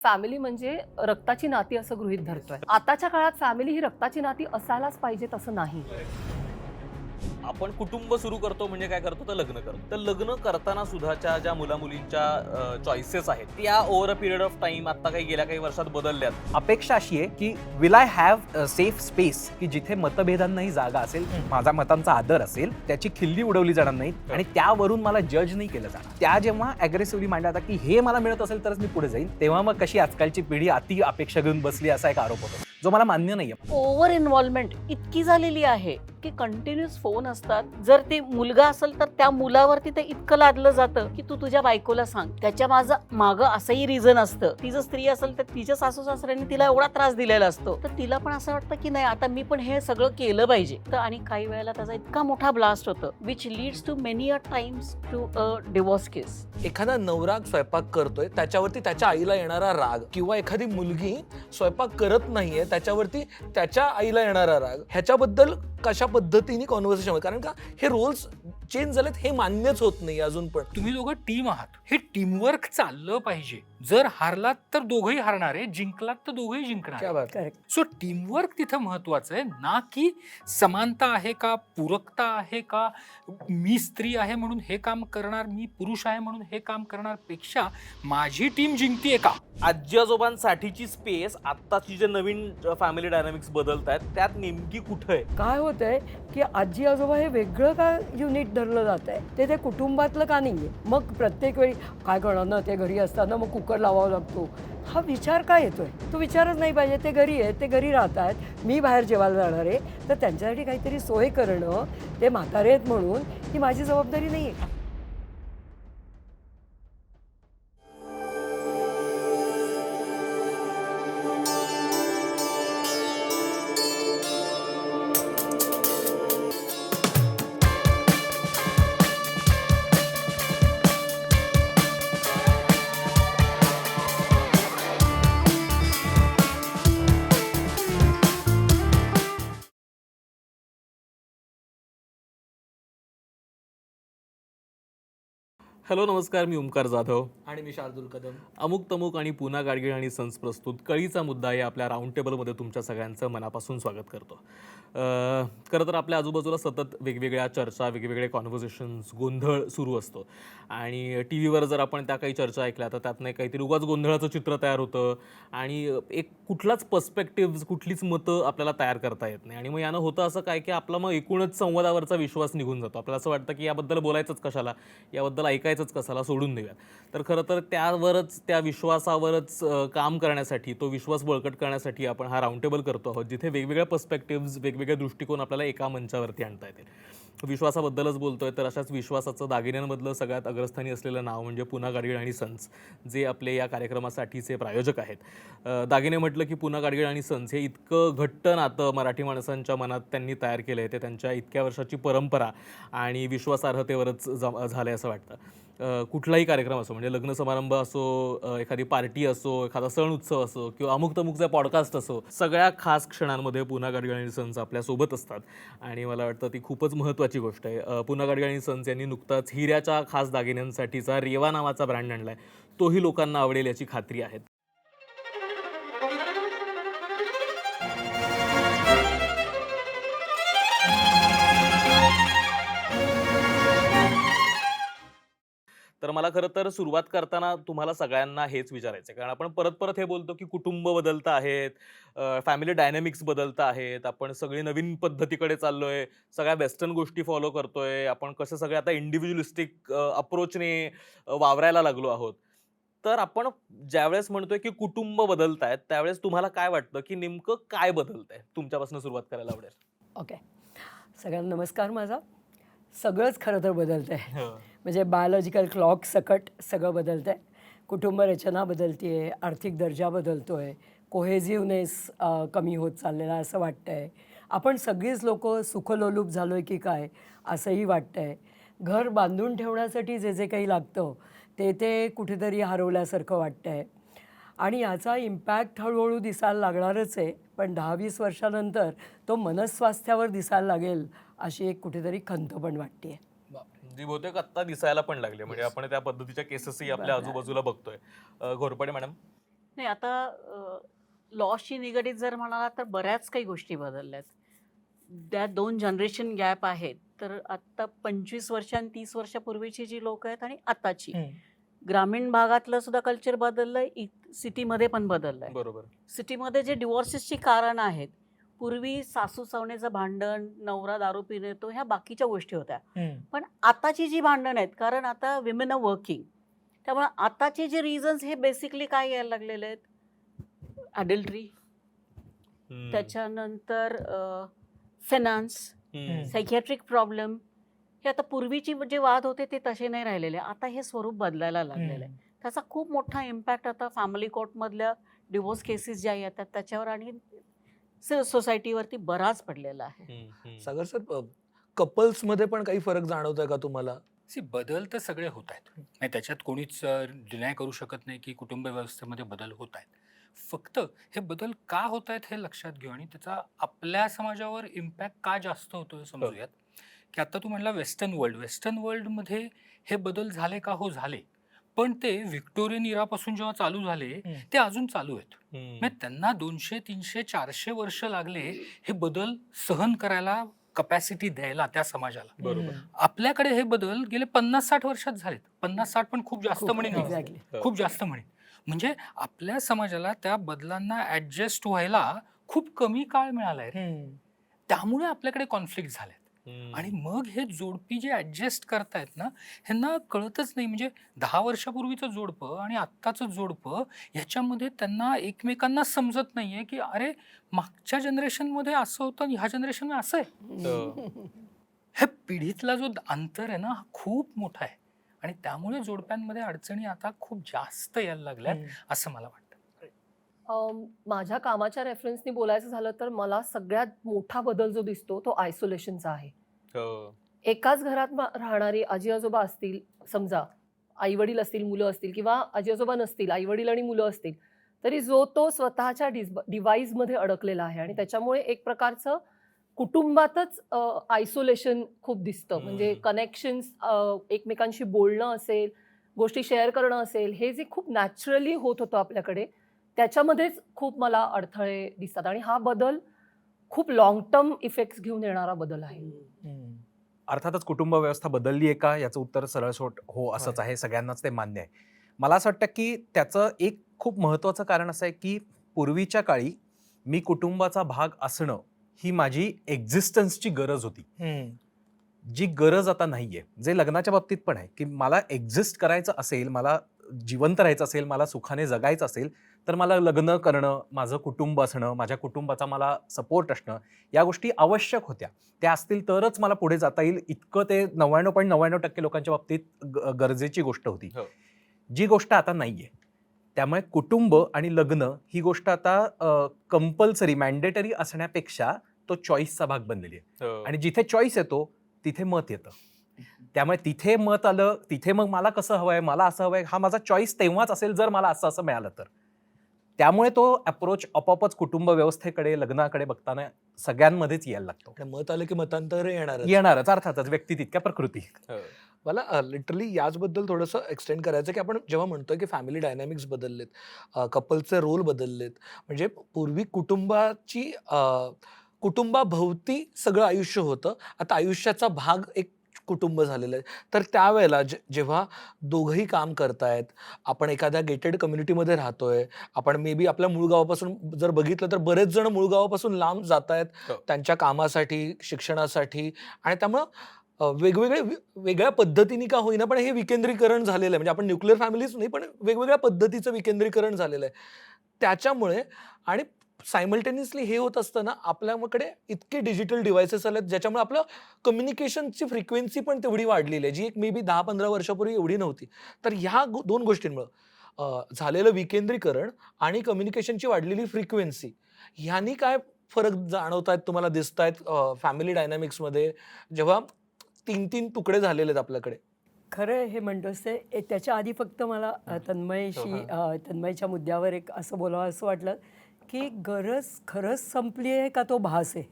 Family म्हणजे रक्ताची नाती असं गृहीत धरतोय. आताच्या काळात फॅमिली ही रक्ताची नाती असायलाच पाहिजेत असं नाही. आपण कुटुंब सुरू करतो म्हणजे काय करतो तर लग्न करतो. तर लग्न करताना सुद्धाच्या ज्या मुलामुलींच्या चॉईसेस आहेत त्या over a period of time आता काही गेल्या काही वर्षात बदलल्यात. अपेक्षा अशी आहे की will I have safe space की जिथे मतभेदांनाही जागा असेल, माझा मतांचा आदर असेल, त्याची खिल्ली उडवली जाणार नाही आणि त्यावरून मला जज नाही केलं जाणार. त्या जेव्हा अग्रेसिव्हली मांडल्या जातात की हे मला मिळत असेल तरच मी पुढे जाईन, तेव्हा मग कशी आजकालची पिढी अति अपेक्षा घेऊन बसली असा एक आरोप होतो जो मला मान्य नाहीये. ओव्हर इन्व्हॉल्वमेंट इतकी झालेली आहे की कंटिन्युअस फोन असतात. जर ते मुलगा असेल तर त्या मुलावरती ते इतकं लादलं जातं की तू तुझ्या बायकोला सांग. त्याच्या मागं असंही रिझन असतं. ती जर स्त्री असेल तर तिच्या सासू सासऱ्यांनी तिला एवढा त्रास दिलेला असतो, तर तिला पण असं वाटतं की नाही आता मी पण हे सगळं केलं पाहिजे. तर आणि काही वेळेला त्याचा इतका मोठा ब्लास्ट होतं which leads to many a times to a divorce case. एखादा नवरा स्वयंपाक करतोय त्याच्यावरती त्याच्या आईला येणारा राग, किंवा एखादी मुलगी स्वयंपाक करत नाहीये त्याच्यावरती त्याच्या आईला येणारा राग, ह्याच्याबद्दल कशा पद्धतीने कॉन्व्हर्सेशन, कारण का हे रोल्स चेंज झालेत हे मान्यच होत नाही अजून पण. तुम्ही दोघं टीम आहात, हे टीमवर्क चाललं पाहिजे. जर हारलात तर दोघंही हारणार आहे, जिंकलात तर दोघंही जिंकणार. क्या बात. सो टीमवर्क तिथं महत्वाचं आहे, ना की समानता आहे का, पूरकता आहे का, मी स्त्री आहे म्हणून हे काम करणार, मी पुरुष आहे म्हणून हे काम करणार, पेक्षा माझी टीम जिंकतीये का. आजी आजोबांसाठीची स्पेस आत्ताची जे नवीन फॅमिली डायनामिक्स बदलत आहेत त्यात नेमकी कुठं आहे? काय होतंय की आजी आजोबा हे वेगळं का युनिट धरलं जात आहे, ते कुटुंबातलं का नाहीये. मग प्रत्येक वेळी काय करणार ना, ते घरी असताना मग कुकर लावावा लागतो, हा विचार काय येतोय? तो विचारच नाही पाहिजे. ते घरी आहे, ते घरी राहत आहेत, मी बाहेर जेवायला जाणार आहे, तर त्यांच्यासाठी काहीतरी सोय करणं, ते म्हातारे आहेत म्हणून ही माझी जबाबदारी नाही आहे. हॅलो नमस्कार, मी ओमकार जाधव आणि मी शार्दुल कदम. अमुक तमुक आणि पुना गाडगीळ आणि सन्स प्रस्तुत कळीचा मुद्दा या आपल्या राऊंड टेबलमध्ये तुमच्या सगळ्यांचं मनापासून स्वागत करतो. खरं तर आपल्या आजूबाजूला सतत वेगवेगळ्या चर्चा, वेगवेगळे कॉन्व्हर्सेशन्स, गोंधळ सुरू असतो आणि टी व्हीवर जर आपण त्या काही चर्चा ऐकल्या तर त्यातनं काहीतरी उगाच गोंधळाचं चित्र तयार होतं आणि एक कुठलाच पर्स्पेक्टिव्ह, कुठलीच मतं आपल्याला तयार करता येत नाही. आणि मग यानं होतं असं काय की आपला मग एकूणच संवादावरचा विश्वास निघून जातो. आपल्याला असं वाटतं की याबद्दल बोलायचंच कशाला, याबद्दल ऐकायचंच कशाला, सोडून देऊयात. तर खरं तर त्यावरच, त्या विश्वासावरच काम करण्यासाठी, तो विश्वास बळकट करण्यासाठी आपण हा राऊंड टेबल करतो आहोत, जिथे वेगवेगळ्या पर्स्पेक्टिव्ज, वेगवेगळे दृष्टिकोन आपल्याला एका मंचावरती आणता येतील. विश्वासाबद्दलच बोलतोय तर अशाच विश्वासाचं दागिन्यांमधलं सगळ्यात अग्रस्थानी असलेलं नाव म्हणजे पुना गाडगीळ आणि सन्स, जे आपले या कार्यक्रमासाठीचे प्रायोजक आहेत. दागिने म्हटलं की पुना गाडगीळ आणि सन्स हे इतकं घट्ट नातं मराठी माणसांच्या मनात त्यांनी तयार केलं आहे, ते त्यांच्या इतक्या वर्षाची परंपरा आणि विश्वासार्हतेवरच झालं आहे असं वाटतं. कुठलाही कार्यक्रम असो, म्हणजे लग्न समारंभ असो, एखादी पार्टी असो, एखादा सण उत्सव असो किंवा अमुक तमुकचा पॉडकास्ट असो, सगळ्या खास क्षणांमध्ये पुना गाडगीळ आणि सन्स आपल्यासोबत असतात आणि मला वाटतं ती खूपच महत्त्वाची गोष्ट आहे. पुना गाडगीळ आणि सन्स यांनी नुकताच हिऱ्याच्या खास दागिन्यांसाठीचा रेवा नावाचा ब्रँड आणला आहे. तोही लोकांना आवडेल याची खात्री आहे. तर मला खरं तर सुरुवात करताना तुम्हाला सगळ्यांना हेच विचारायचं आहे, कारण आपण परत परत हे बोलतो की कुटुंब बदलत आहेत, फॅमिली डायनॅमिक्स बदलत आहेत, आपण सगळी नवीन पद्धतीकडे चाललोय, सगळ्या वेस्टर्न गोष्टी फॉलो करतोय, आपण कसं सगळे आता इंडिव्हिज्युअलिस्टिक अप्रोचने वावरायला लागलो आहोत. तर आपण ज्यावेळेस म्हणतोय की कुटुंब बदलत आहेत, त्यावेळेस तुम्हाला काय वाटतं की नेमकं काय बदलतंय? तुमच्यापासून सुरुवात करायला आवडेल. ओके, सगळ्यांना नमस्कार. माझा सगळंच खरं तर बदलतं आहे, म्हणजे बायोलॉजिकल क्लॉक सकट सगळं बदलतं आहे. कुटुंब रचना बदलते आहे, आर्थिक दर्जा बदलतो आहे, कोहेझिव्हनेस कमी होत चाललेला असं वाटतं आहे. आपण सगळीच लोकं सुखलोलूप झालो आहे की काय असंही वाटतं आहे. घर बांधून ठेवण्यासाठी जे जे काही लागतं ते कुठेतरी हरवल्यासारखं वाटतं आहे आणि याचा इम्पॅक्ट हळूहळू दिसायला लागणारच आहे. पण 10-20 वर्षानंतर तो मनस्वास्थ्यावर दिसायला लागेल अशी एक कुठेतरी खंत पण वाटते. जी बहुतेक आत्ता दिसायला पण लागले, म्हणजे आपण त्या पद्धतीच्या केसेसही आपल्या आजूबाजूला बघतोय. घोरपडे मॅडम. नाही आता लॉसशी निगडीत जर म्हणाला तर बऱ्याच काही गोष्टी बदलल्यात. त्या 2 जनरेशन गॅप आहेत. तर आत्ता 25 वर्ष आणि 30 वर्षापूर्वीची जी लोक आहेत आणि आताची, ग्रामीण भागातलं सुद्धा कल्चर बदललंय, सिटीमध्ये पण बदललंय. बरोबर. सिटीमध्ये जे डिवोर्सेसची कारणं आहेत, पूर्वी सासू सवनेचं भांडण, नवरा दारू पिऊन येतो, ह्या बाकीच्या गोष्टी होत्या. पण आताची जी भांडण आहेत, कारण आता विमेन आर वर्किंग, त्यामुळे आताचे जे रिझन्स हे बेसिकली काय यायला लागलेले आहेत, अडल्ट्री, त्याच्यानंतर फायनान्स, सायकियाट्रिक प्रॉब्लेम. हे आता पूर्वीची जे वाद होते ते तसे नाही राहिलेले, आता हे स्वरूप बदलायला लागलेलं आहे. त्याचा खूप मोठा इम्पॅक्ट आता फॅमिली कोर्टमधल्या डिवोर्स केसेस ज्या येतात त्याच्यावर आणि सोसायटीवरती बराच पडलेला आहे. सागर सर, कपल्समध्ये पण काही फरक जाणवतोय का तुम्हाला? बदल तर सगळे होत आहेत, नाही त्याच्यात कोणीच डिनाय करू शकत नाही की कुटुंब व्यवस्थेमध्ये बदल होत आहेत. फक्त हे बदल का होत आहेत हे लक्षात घेऊ आणि त्याचा आपल्या समाजावर इम्पॅक्ट का जास्त होतोय समजूयात. की आता तू म्हणला वेस्टर्न वर्ल्डमध्ये हे बदल झाले का? हो झाले, पण ते व्हिक्टोरियन इरापासून जेव्हा चालू झाले ते अजून चालू आहेत. म्हणजे त्यांना 200, 300, 400 वर्ष लागले हे बदल सहन करायला, कपॅसिटी द्यायला त्या समाजाला. बरोबर. आपल्याकडे हे बदल गेले 50-60 वर्षात झालेत. 50-60 पण खूप जास्त म्हणेन, Exactly. खूप जास्त म्हणेन. म्हणजे आपल्या समाजाला त्या बदलांना ऍडजस्ट व्हायला खूप कमी काळ मिळालाय रे. त्यामुळे आपल्याकडे कॉन्फ्लिक्ट झालेत. आणि मग हे जोडपी जे ऍडजस्ट करतायत ना, ह्यांना कळतच नाही. म्हणजे 10 वर्षापूर्वीचं जोडपं आणि आत्ताचं जोडपं ह्याच्यामध्ये त्यांना एकमेकांना समजत नाहीये की अरे मागच्या जनरेशनमध्ये असं होतं आणि ह्या जनरेशन असं आहे. हे पिढीतला जो अंतर आहे ना, हा खूप मोठा आहे आणि त्यामुळे जोडप्यांमध्ये अडचणी आता खूप जास्त यायला लागल्यात असं मला वाटतं. माझ्या कामाच्या रेफरन्सनी बोलायचं झालं तर मला सगळ्यात मोठा बदल जो दिसतो तो आयसोलेशनचा आहे. एकाच घरात राहणारी आजी आजोबा असतील, समजा आई वडील असतील, मुलं असतील, किंवा आजी आजोबा नसतील, आई वडील आणि मुलं असतील, तरी जो तो स्वतःच्या डिव्हाइसमध्ये अडकलेला आहे आणि त्याच्यामुळे एक प्रकारचं कुटुंबातच आयसोलेशन खूप दिसतं. म्हणजे कनेक्शन्स, एकमेकांशी बोलणं असेल, गोष्टी शेअर करणं असेल, हे जे खूप नॅचरली होत होतं आपल्याकडे, त्याच्यामध्येच खूप मला अडथळे दिसतात आणि हा बदल खूप लॉंग टर्म इफेक्ट्स घेऊन येणारा बदल आहे. अर्थातच कुटुंब व्यवस्था बदलली आहे का याचं उत्तर सरळसोट हो असंच आहे. सगळ्यांनाच ते मान्य आहे. मला असं वाटतं की त्याचं एक खूप महत्त्वाचं कारण असं आहे की पूर्वीच्या काळी मी कुटुंबाचा भाग असणं ही माझी एक्झिस्टन्सची गरज होती, जी गरज आता नाहीये. जे लग्नाच्या बाबतीत पण आहे की मला एक्झिस्ट करायचं असेल, मला जिवंत राहायचं असेल, मला सुखाने जगायचं असेल, तर मला लग्न करणं, माझं कुटुंब असणं, माझ्या कुटुंबाचा मला सपोर्ट असणं, या गोष्टी आवश्यक होत्या. त्या असतील तरच मला पुढे जाता येईल, इतकं ते 99.99% लोकांच्या बाबतीत गरजेची गोष्ट होती, जी गोष्ट आता नाहीये. त्यामुळे कुटुंब आणि लग्न ही गोष्ट आता कंपल्सरी, मॅन्डेटरी असण्यापेक्षा तो चॉईसचा भाग बनलेली आहे. आणि जिथे चॉईस येतो तिथे मत येतं. त्यामुळे तिथे मत आलं, तिथे मग मला कसं हवंय, मला असं हवंय, हा माझा चॉईस तेव्हाच असेल जर मला असं असं मिळालं तर. त्यामुळे तो अप्रोच आपोआपच कुटुंब व्यवस्थेकडे, लग्नाकडे बघताना सगळ्यांमध्येच यायला लागतो. आणि मत आलं की मतांतर येणारच अर्थातच, व्यक्ती तितक्या प्रकृती. मला लिटरली याचबद्दल थोडंसं एक्सटेंड करायचं की आपण जेव्हा म्हणतोय की फॅमिली डायनॅमिक्स बदललेत, कपलचे रोल बदललेत, म्हणजे पूर्वी कुटुंबाभोवती सगळं आयुष्य होतं, आता आयुष्याचा भाग एक कुटुंब झालेलं आहे. तर त्यावेळेला जेव्हा दोघंही काम करतायत, आपण एखाद्या गेटेड कम्युनिटीमध्ये राहतोय, आपण मे बी आपल्या मूळ गावापासून जर बघितलं तर बरेच जण मूळ गावापासून लांब जात आहेत त्यांच्या कामासाठी, शिक्षणासाठी, आणि त्यामुळं वेगळ्या पद्धतीने का होईना पण हे विकेंद्रीकरण झालेलं आहे. म्हणजे आपण न्यूक्लिअर फॅमिलीज नाही, पण वेगवेगळ्या पद्धतीचं विकेंद्रीकरण झालेलं आहे. त्याच्यामुळे आणि सायमल्टेनियसली हे होत असताना आपल्याकडे इतके डिजिटल डिव्हायसेस आलेत ज्याच्यामुळे आपलं कम्युनिकेशनची फ्रिक्वेन्सी पण तेवढी वाढलेली आहे, जी एक मे बी 10-15 वर्षापूर्वी एवढी नव्हती. तर ह्या 2 गोष्टींमुळं झालेलं विकेंद्रीकरण आणि कम्युनिकेशनची वाढलेली फ्रिक्वेन्सी, ह्यांनी काय फरक जाणवतायत, तुम्हाला दिसतायत फॅमिली डायनॅमिक्समध्ये, जेव्हा 3-3 तुकडे झालेले आहेत आपल्याकडे? खरं हे म्हणतोस ते, त्याच्या आधी फक्त मला तन्मयच्या मुद्द्यावर एक असं बोलावं असं वाटलं की गरज खरंच संपली आहे का तो भास आहे.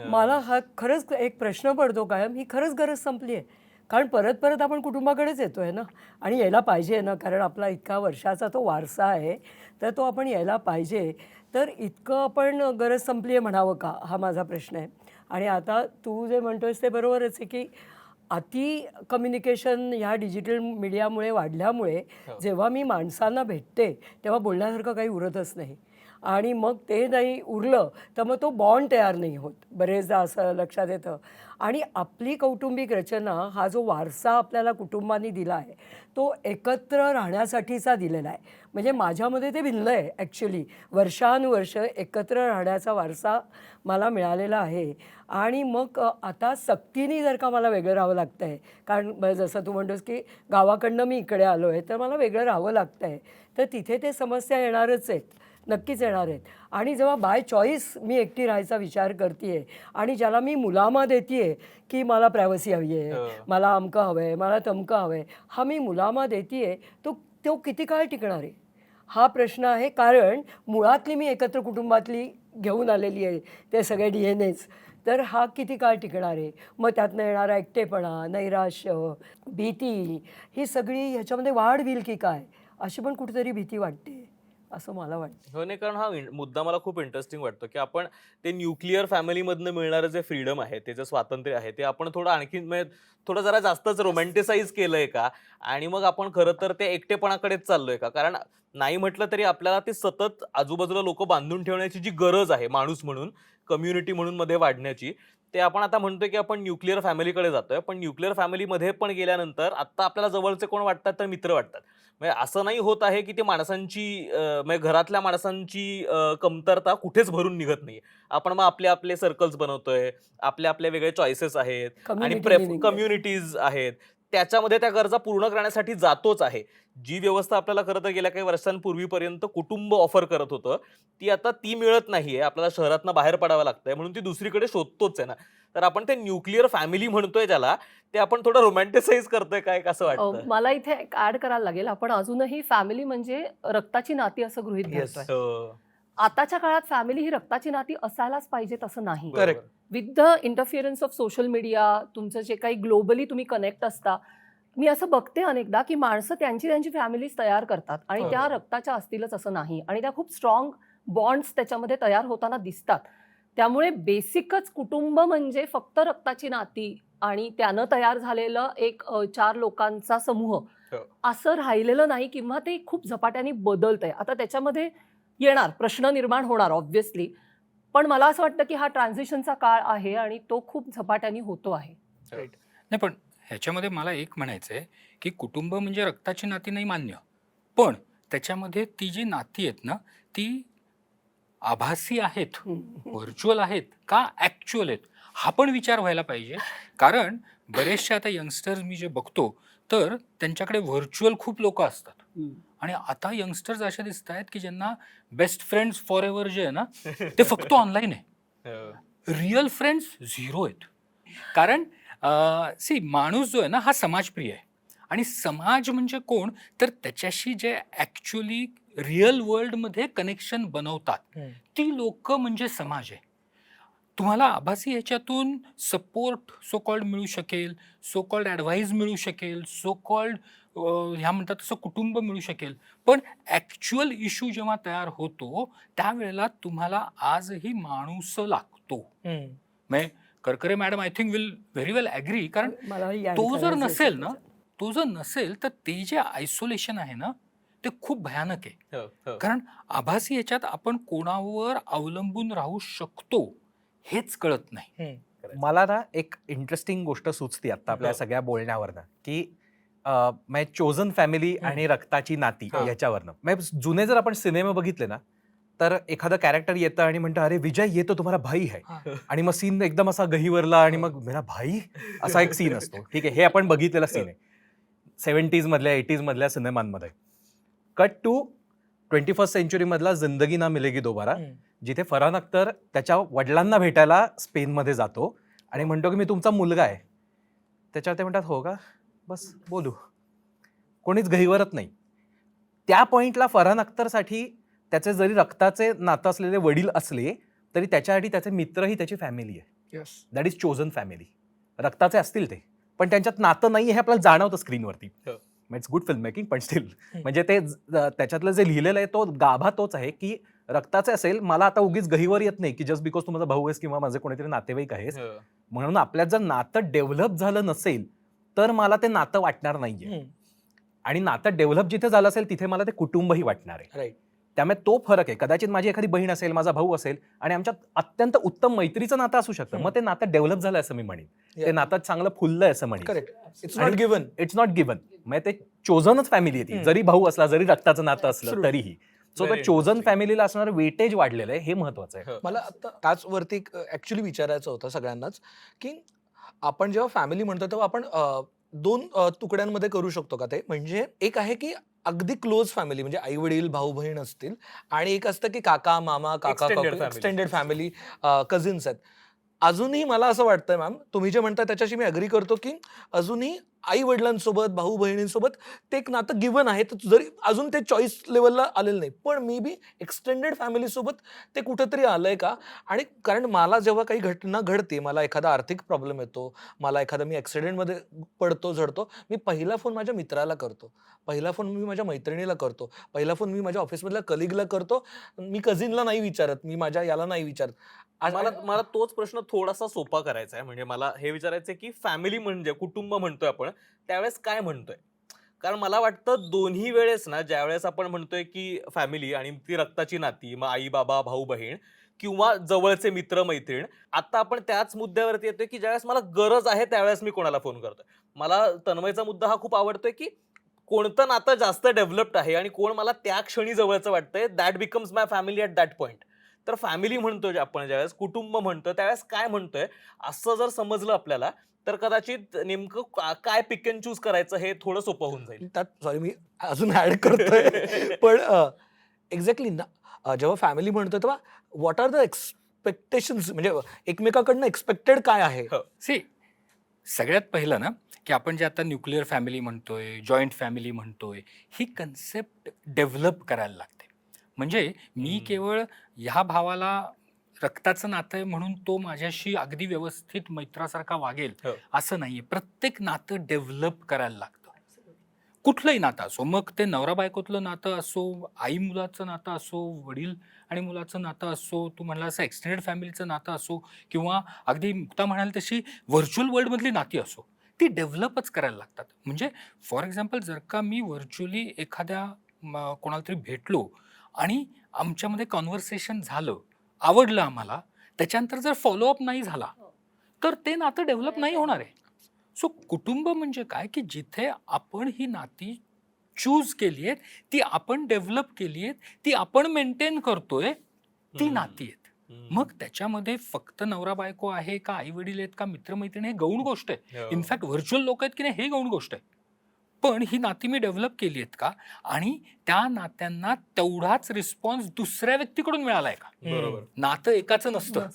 मला हा खरंच एक प्रश्न पडतो कायम, ही खरंच गरज संपली आहे कारण परत परत आपण कुटुंबाकडेच येतो आहे ना, आणि यायला पाहिजे ना, कारण आपला इतका वर्षाचा तो वारसा आहे, तर तो आपण यायला पाहिजे. तर इतकं आपण गरज संपली आहे म्हणावं का, हा माझा प्रश्न आहे. आणि आता तू जे म्हणतोयस ते बरोबरच आहे की अति कम्युनिकेशन ह्या डिजिटल मीडियामुळे वाढल्यामुळे जेव्हा मी माणसांना भेटते तेव्हा बोलण्यासारखं काही उरतच नाही, आणि मग ते नाही उरलं तर मग तो बॉन्ड तयार नाही होत, बरेचदा असं लक्षात येतं. आणि आपली कौटुंबिक रचना, हा जो वारसा आपल्याला कुटुंबाने दिला आहे तो एकत्र राहण्यासाठीचा दिलेला आहे. म्हणजे माझ्यामध्ये ते भिनलं आहे ॲक्च्युली, वर्षानुवर्ष एकत्र राहण्याचा वारसा मला मिळालेला आहे. आणि मग आता सक्तीने जर का मला वेगळं राहावं लागतं आहे, कारण जसं तू म्हणतोस की गावाकडनं मी इकडे आलो आहे तर मला वेगळं राहावं लागतं आहे, तर तिथे ते समस्या येणारच आहेत, नक्कीच येणार आहेत. आणि जेव्हा बाय चॉईस मी एकटी राहायचा विचार करते आहे आणि ज्याला मी मुलामा देते आहे की मला प्रायव्हसी हवी आहे, मला अमकं हवं आहे, मला तमकं हवं आहे, हा मी मुलामा देते आहे, तो किती काळ टिकणार आहे हा प्रश्न आहे. कारण मुळातली मी एकत्र कुटुंबातली घेऊन आलेली आहे ते सगळे DNAs, तर हा किती काळ टिकणार आहे. मग त्यातनं येणारा एकटेपणा, नैराश्य, भीती, ही सगळी ह्याच्यामध्ये वाढ होईल की काय, अशी पण कुठेतरी भीती वाटते, असं मला वाटतं. हो नाही, कारण हा मुद्दा मला खूप इंटरेस्टिंग वाटतो की आपण ते न्यूक्लिअर फॅमिलीमधनं मिळणारं जे फ्रीडम आहे, ते जे स्वातंत्र्य आहे, ते आपण थोडं आणखी म्हणजे थोडं जरा जास्तच रोमॅन्टिसाइज केलंय का, आणि मग आपण खरं तर ते एकटेपणाकडेच चाललोय का. कारण नाही म्हटलं तरी आपल्याला ते सतत आजूबाजूला लोक बांधून ठेवण्याची जी गरज आहे, माणूस म्हणून, कम्युनिटी म्हणून मध्ये वाढण्याची, ते आपण आता म्हणतोय की आपण न्यूक्लिअर फॅमिलीकडे जातोय. पण न्यूक्लिअर फॅमिलीमध्ये पण गेल्यानंतर आता आपल्याला जवळचे कोण वाटतात, तर मित्र वाटतात. म्हणजे असं नाही होत आहे की ते माणसांची म्हणजे घरातल्या माणसांची कमतरता कुठेच भरून निघत नाही. आपण मग आपले आपले सर्कल्स बनवतोय, आपले आपले वेगळे चॉईसेस आहेत आणि कम्युनिटीज आहेत, त्याच्यामध्ये त्या गरजा पूर्ण करण्यासाठी जातोच आहे. जी व्यवस्था आपल्याला खरं तर गेल्या काही वर्षांपूर्वीपर्यंत कुटुंब ऑफर करत होतं, ती आता ती मिळत नाहीये. आपल्याला शहरातनं बाहेर पडावं लागतंय, म्हणून ती दुसरीकडे शोधतोच आहे ना. तर आपण ते न्यूक्लिअर फॅमिली म्हणतोय ज्याला, ते आपण थोडं रोमॅन्टिसाइज करतोय काय, कसं वाटतं? मला इथे ऍड करायला लागेल, आपण अजूनही फॅमिली म्हणजे रक्ताची नाती असं गृहीत धरतोय. आताच्या काळात फॅमिली ही रक्ताची नाती असायलाच पाहिजेत असं नाही. Correct. With the interference of social media, तुमचं जे काही ग्लोबली तुम्ही कनेक्ट असता, मी असं बघते अनेकदा की माणसं त्यांची त्यांची फॅमिलीज तयार करतात आणि त्या रक्ताच्या असतीलच असं नाही, आणि त्या खूप स्ट्रॉंग बॉन्ड्स त्याच्यामध्ये तयार होताना दिसतात. त्यामुळे बेसिकच कुटुंब म्हणजे फक्त रक्ताची नाती आणि त्यानं तयार झालेलं एक 4 लोकांचा समूह असं राहिलेलं नाही, किंवा ते खूप झपाट्याने बदलतंय. आता त्याच्यामध्ये येणार प्रश्न निर्माण होणार ऑब्व्हियसली, पण मला असं वाटतं की हा ट्रान्झिशनचा काळ आहे आणि तो खूप झपाट्याने होतो आहे. नाही, पण ह्याच्यामध्ये मला एक म्हणायचं आहे की कुटुंब म्हणजे रक्ताची नाती नाही, मान्य, पण त्याच्यामध्ये ती जी नाती आहेत ना, ती आभासी आहेत, व्हर्च्युअल आहेत का ॲक्च्युअल आहेत, हा पण विचार व्हायला पाहिजे. कारण बरेचसे आता यंगस्टर्स मी जे बघतो तर त्यांच्याकडे व्हर्च्युअल खूप लोक असतात, आणि आता यंगस्टर्स असे दिसत आहेत की ज्यांना बेस्ट फ्रेंड्स फॉर एव्हर जे आहे ना, ते फक्त ऑनलाईन आहे. रिअल फ्रेंड्स 0 आहेत. कारण माणूस जो आहे ना, हा समाजप्रिय आहे, आणि समाज म्हणजे कोण, तर त्याच्याशी जे ॲक्च्युली रिअल वर्ल्डमध्ये कनेक्शन बनवतात ती लोक म्हणजे समाज आहे. तुम्हाला आभासी ह्याच्यातून सपोर्ट सो कॉल्ड मिळू शकेल, सो कॉल्ड ॲडवाईस मिळू शकेल, सो कॉल्ड ह्या म्हणतात तसं कुटुंब मिळू शकेल, पण ॲक्च्युअल इश्यू जेव्हा तयार होतो त्यावेळेला तुम्हाला आजही माणूस लागतो. म्हणजे Karkare madam I think will very well agree. कारण तो जर नसेल तर ते जे आयसोलेशन आहे ना, ते खूप भयानक आहे. कारण आभासी ह्याच्यात आपण कोणावर अवलंबून राहू शकतो हेच कळत नाही. मला ना एक इंटरेस्टिंग गोष्ट सुचते आता आपल्या सगळ्या बोलण्यावरनं, की चोजन फॅमिली आणि रक्ताची नाती याच्यावरनं. जुने जर आपण सिनेमा बघितले ना, तर एखादं कॅरेक्टर येतं आणि म्हणतं, अरे विजय ये तो तुम्हाला भाई है, आणि मग सीन एकदम असा गहीवरला आणि मग मेरा भाई असा एक सीन असतो. ठीक आहे, हे आपण बघितलेला सीन आहे 70s मधल्या 80s मधल्या सिनेमांमध्ये. कट टू 21st सेंचुरी मधला जिंदगी ना मिलेगी दोबारा, जिथे फरहान अख्तर त्याच्या वडिलांना भेटायला स्पेनमध्ये जातो आणि म्हणतो की मी तुमचा मुलगा आहे. त्याच्यावर ते म्हणतात, हो का, बस बोलू. कोणीच गहिवरत नाही. त्या पॉइंटला फरहान अख्तरसाठी त्याचे जरी रक्ताचे नातं असलेले वडील असले तरी त्याच्यासाठी त्याचे मित्र ही त्याची फॅमिली आहे. That is chosen family. रक्ताचे असतील ते, पण त्यांच्यात नातं नाही हे आपल्याला जाणवतं स्क्रीनवरती. हो. इट्स गुड फिल्म मेकिंग, पण स्टील म्हणजे ते त्याच्यातलं जे लिहिलेलं आहे तो गाभा तोच आहे की रक्ताचे असेल, मला आता उगीच गहिवर येत नाही की जस्ट बिकॉज तू माझा भाऊ आहेस किंवा माझे कोणीतरी नातेवाईक आहेस, म्हणून आपल्यात जर नातं डेव्हलप झालं नसेल तर मला ते नातं वाटणार नाहीये. आणि नातं डेव्हलप जिथे झालं असेल तिथे मला ते कुटुंबही वाटणार आहे. राईट. त्यामुळे तो फरक आहे. कदाचित माझी एखादी बहीण असेल, माझा भाऊ असेल आणि आमच्यात अत्यंत उत्तम मैत्रीचं नातं असू शकतं, मग ते नातं डेव्हलप झालं असं मी म्हणेन. ते नातं चांगलं फुललंय असं म्हणेन. Correct. It's not given. It's not given. म्हणजे ते चोजनच फॅमिली आहे ती. जरी भाऊ असला, जरी रक्ताचं नातं असलं तरीही. So Very the chosen interesting. फॅमिलीला असणारं वेटेज वाढलेलं आहे, हे महत्वाचं आहे. मला आता त्याचवरती ऍक्च्युली विचारायचं होतं सगळ्यांनाच, की आपण जेव्हा फॅमिली म्हणतो तेव्हा आपण दोन तुकड्यांमध्ये करू शकतो का ते? म्हणजे एक आहे की अगदी क्लोज फॅमिली, म्हणजे आई वडील भाऊ बहीण असतील, आणि एक असतं की काका मामा काका Extended family. Extended family, cousins आहेत. अजूनही मला असं वाटतंय मॅम, तुम्ही जे म्हणताय त्याच्याशी मी अग्री करतो, की अजूनही आई वडिलांसोबत भाऊ बहिणींसोबत ते एक नातं गिव्हन आहे, तर जरी अजून ते चॉईस लेवलला आलेलं नाही, पण मे बी एक्सटेंडेड फॅमिलीसोबत ते कुठेतरी आलंय का? आणि कारण मला जेव्हा काही घटना घडते, मला एखादा आर्थिक प्रॉब्लेम येतो, मला एखादा मी ॲक्सिडेंटमध्ये पडतो झडतो, मी पहिला फोन माझ्या मित्राला करतो, पहिला फोन मी माझ्या मैत्रिणीला करतो, पहिला फोन मी माझ्या ऑफिसमधल्या कलिगला करतो, मी कझिनला नाही विचारत, मी माझ्या याला नाही विचारत. मला तोच प्रश्न थोडासा सोपा करायचा आहे. म्हणजे मला हे विचारायचं आहे की फॅमिली म्हणजे कुटुंब म्हणतोय आपण, त्यावेळेस काय म्हणतोय? कारण मला वाटतं दोन्ही वेळेस ना, ज्यावेळेस आपण म्हणतोय की फॅमिली आणि ती रक्ताची नाती, मग आई बाबा भाऊ बहीण किंवा जवळचे मित्र मैत्रीण, आता आपण त्याच मुद्द्यावरती येतोय की ज्यावेळेस मला गरज आहे त्यावेळेस मी कोणाला फोन करतोय. मला तन्मयचा मुद्दा हा खूप आवडतोय की कोणतं नातं जास्त डेव्हलप्ड आहे आणि कोण मला त्या क्षणी जवळचं वाटतंय, that becomes my family at that point. तर फॅमिली म्हणतो आपण ज्यावेळेस, कुटुंब म्हणतो त्यावेळेस काय म्हणतोय असं जर समजलं आपल्याला, तर कदाचित नेमकं काय पिक अँड चूज करायचं हे थोडं सोपं होऊन जाईल. त्यात सॉरी मी अजून ऍड करतोय, पण एक्झॅक्टली जेव्हा फॅमिली म्हणतोय तेव्हा व्हॉट आर द एक्सपेक्टेशन्स, म्हणजे एकमेकाकडनं एक्सपेक्टेड काय आहे? सी, सगळ्यात पहिलं ना, की आपण जे आता न्यूक्लिअर फॅमिली म्हणतोय, जॉईंट फॅमिली म्हणतोय, ही कन्सेप्ट डेव्हलप करायला लागते. म्हणजे मी केवळ ह्या भावाला रक्ताचं नातं आहे म्हणून तो माझ्याशी अगदी व्यवस्थित मैत्रासारखा वागेल हो. असं नाहीये. प्रत्येक नातं डेव्हलप करायला लागतं. कुठलंही नातं असो, मग ते नवरा बायकोतलं नातं असो, आई मुलाचं नातं असो, वडील आणि मुलाचं नातं असो, तू म्हणला असं एक्सटेंडेड फॅमिलीचं नातं असो, किंवा अगदी मुक्ता म्हणाल तशी व्हर्च्युअल वर्ल्डमधली नाती असो, ती डेव्हलपच करायला लागतात. म्हणजे फॉर एक्झाम्पल, जर का मी व्हर्च्युअली एखाद्या कोणाला तरी भेटलो आणि आमच्यामध्ये कॉन्व्हर्सेशन झालं, आवडलं आम्हाला, त्याच्यानंतर जर फॉलोअप नाही झाला तर ते नातं डेव्हलप नाही होणार आहे. सो कुटुंब म्हणजे काय, की जिथे आपण ही नाती चूज केली आहेत, ती आपण डेव्हलप केली आहेत, ती आपण मेंटेन करतोय, ती नाती आहेत. मग त्याच्यामध्ये फक्त नवरा बायको आहे का, आई वडील आहेत का, मित्रमैत्रिणी, हे गौण गोष्ट आहे. इनफॅक्ट व्हर्च्युअल लोक आहेत की नाही, हे गौण गोष्ट आहे. पण ही नाती मी डेव्हलप केली आहेत का, आणि त्या नात्यांना तेवढाच रिस्पॉन्स दुसऱ्या व्यक्तीकडून मिळालाय का? बरोबर. नातं एकाचं नसतं,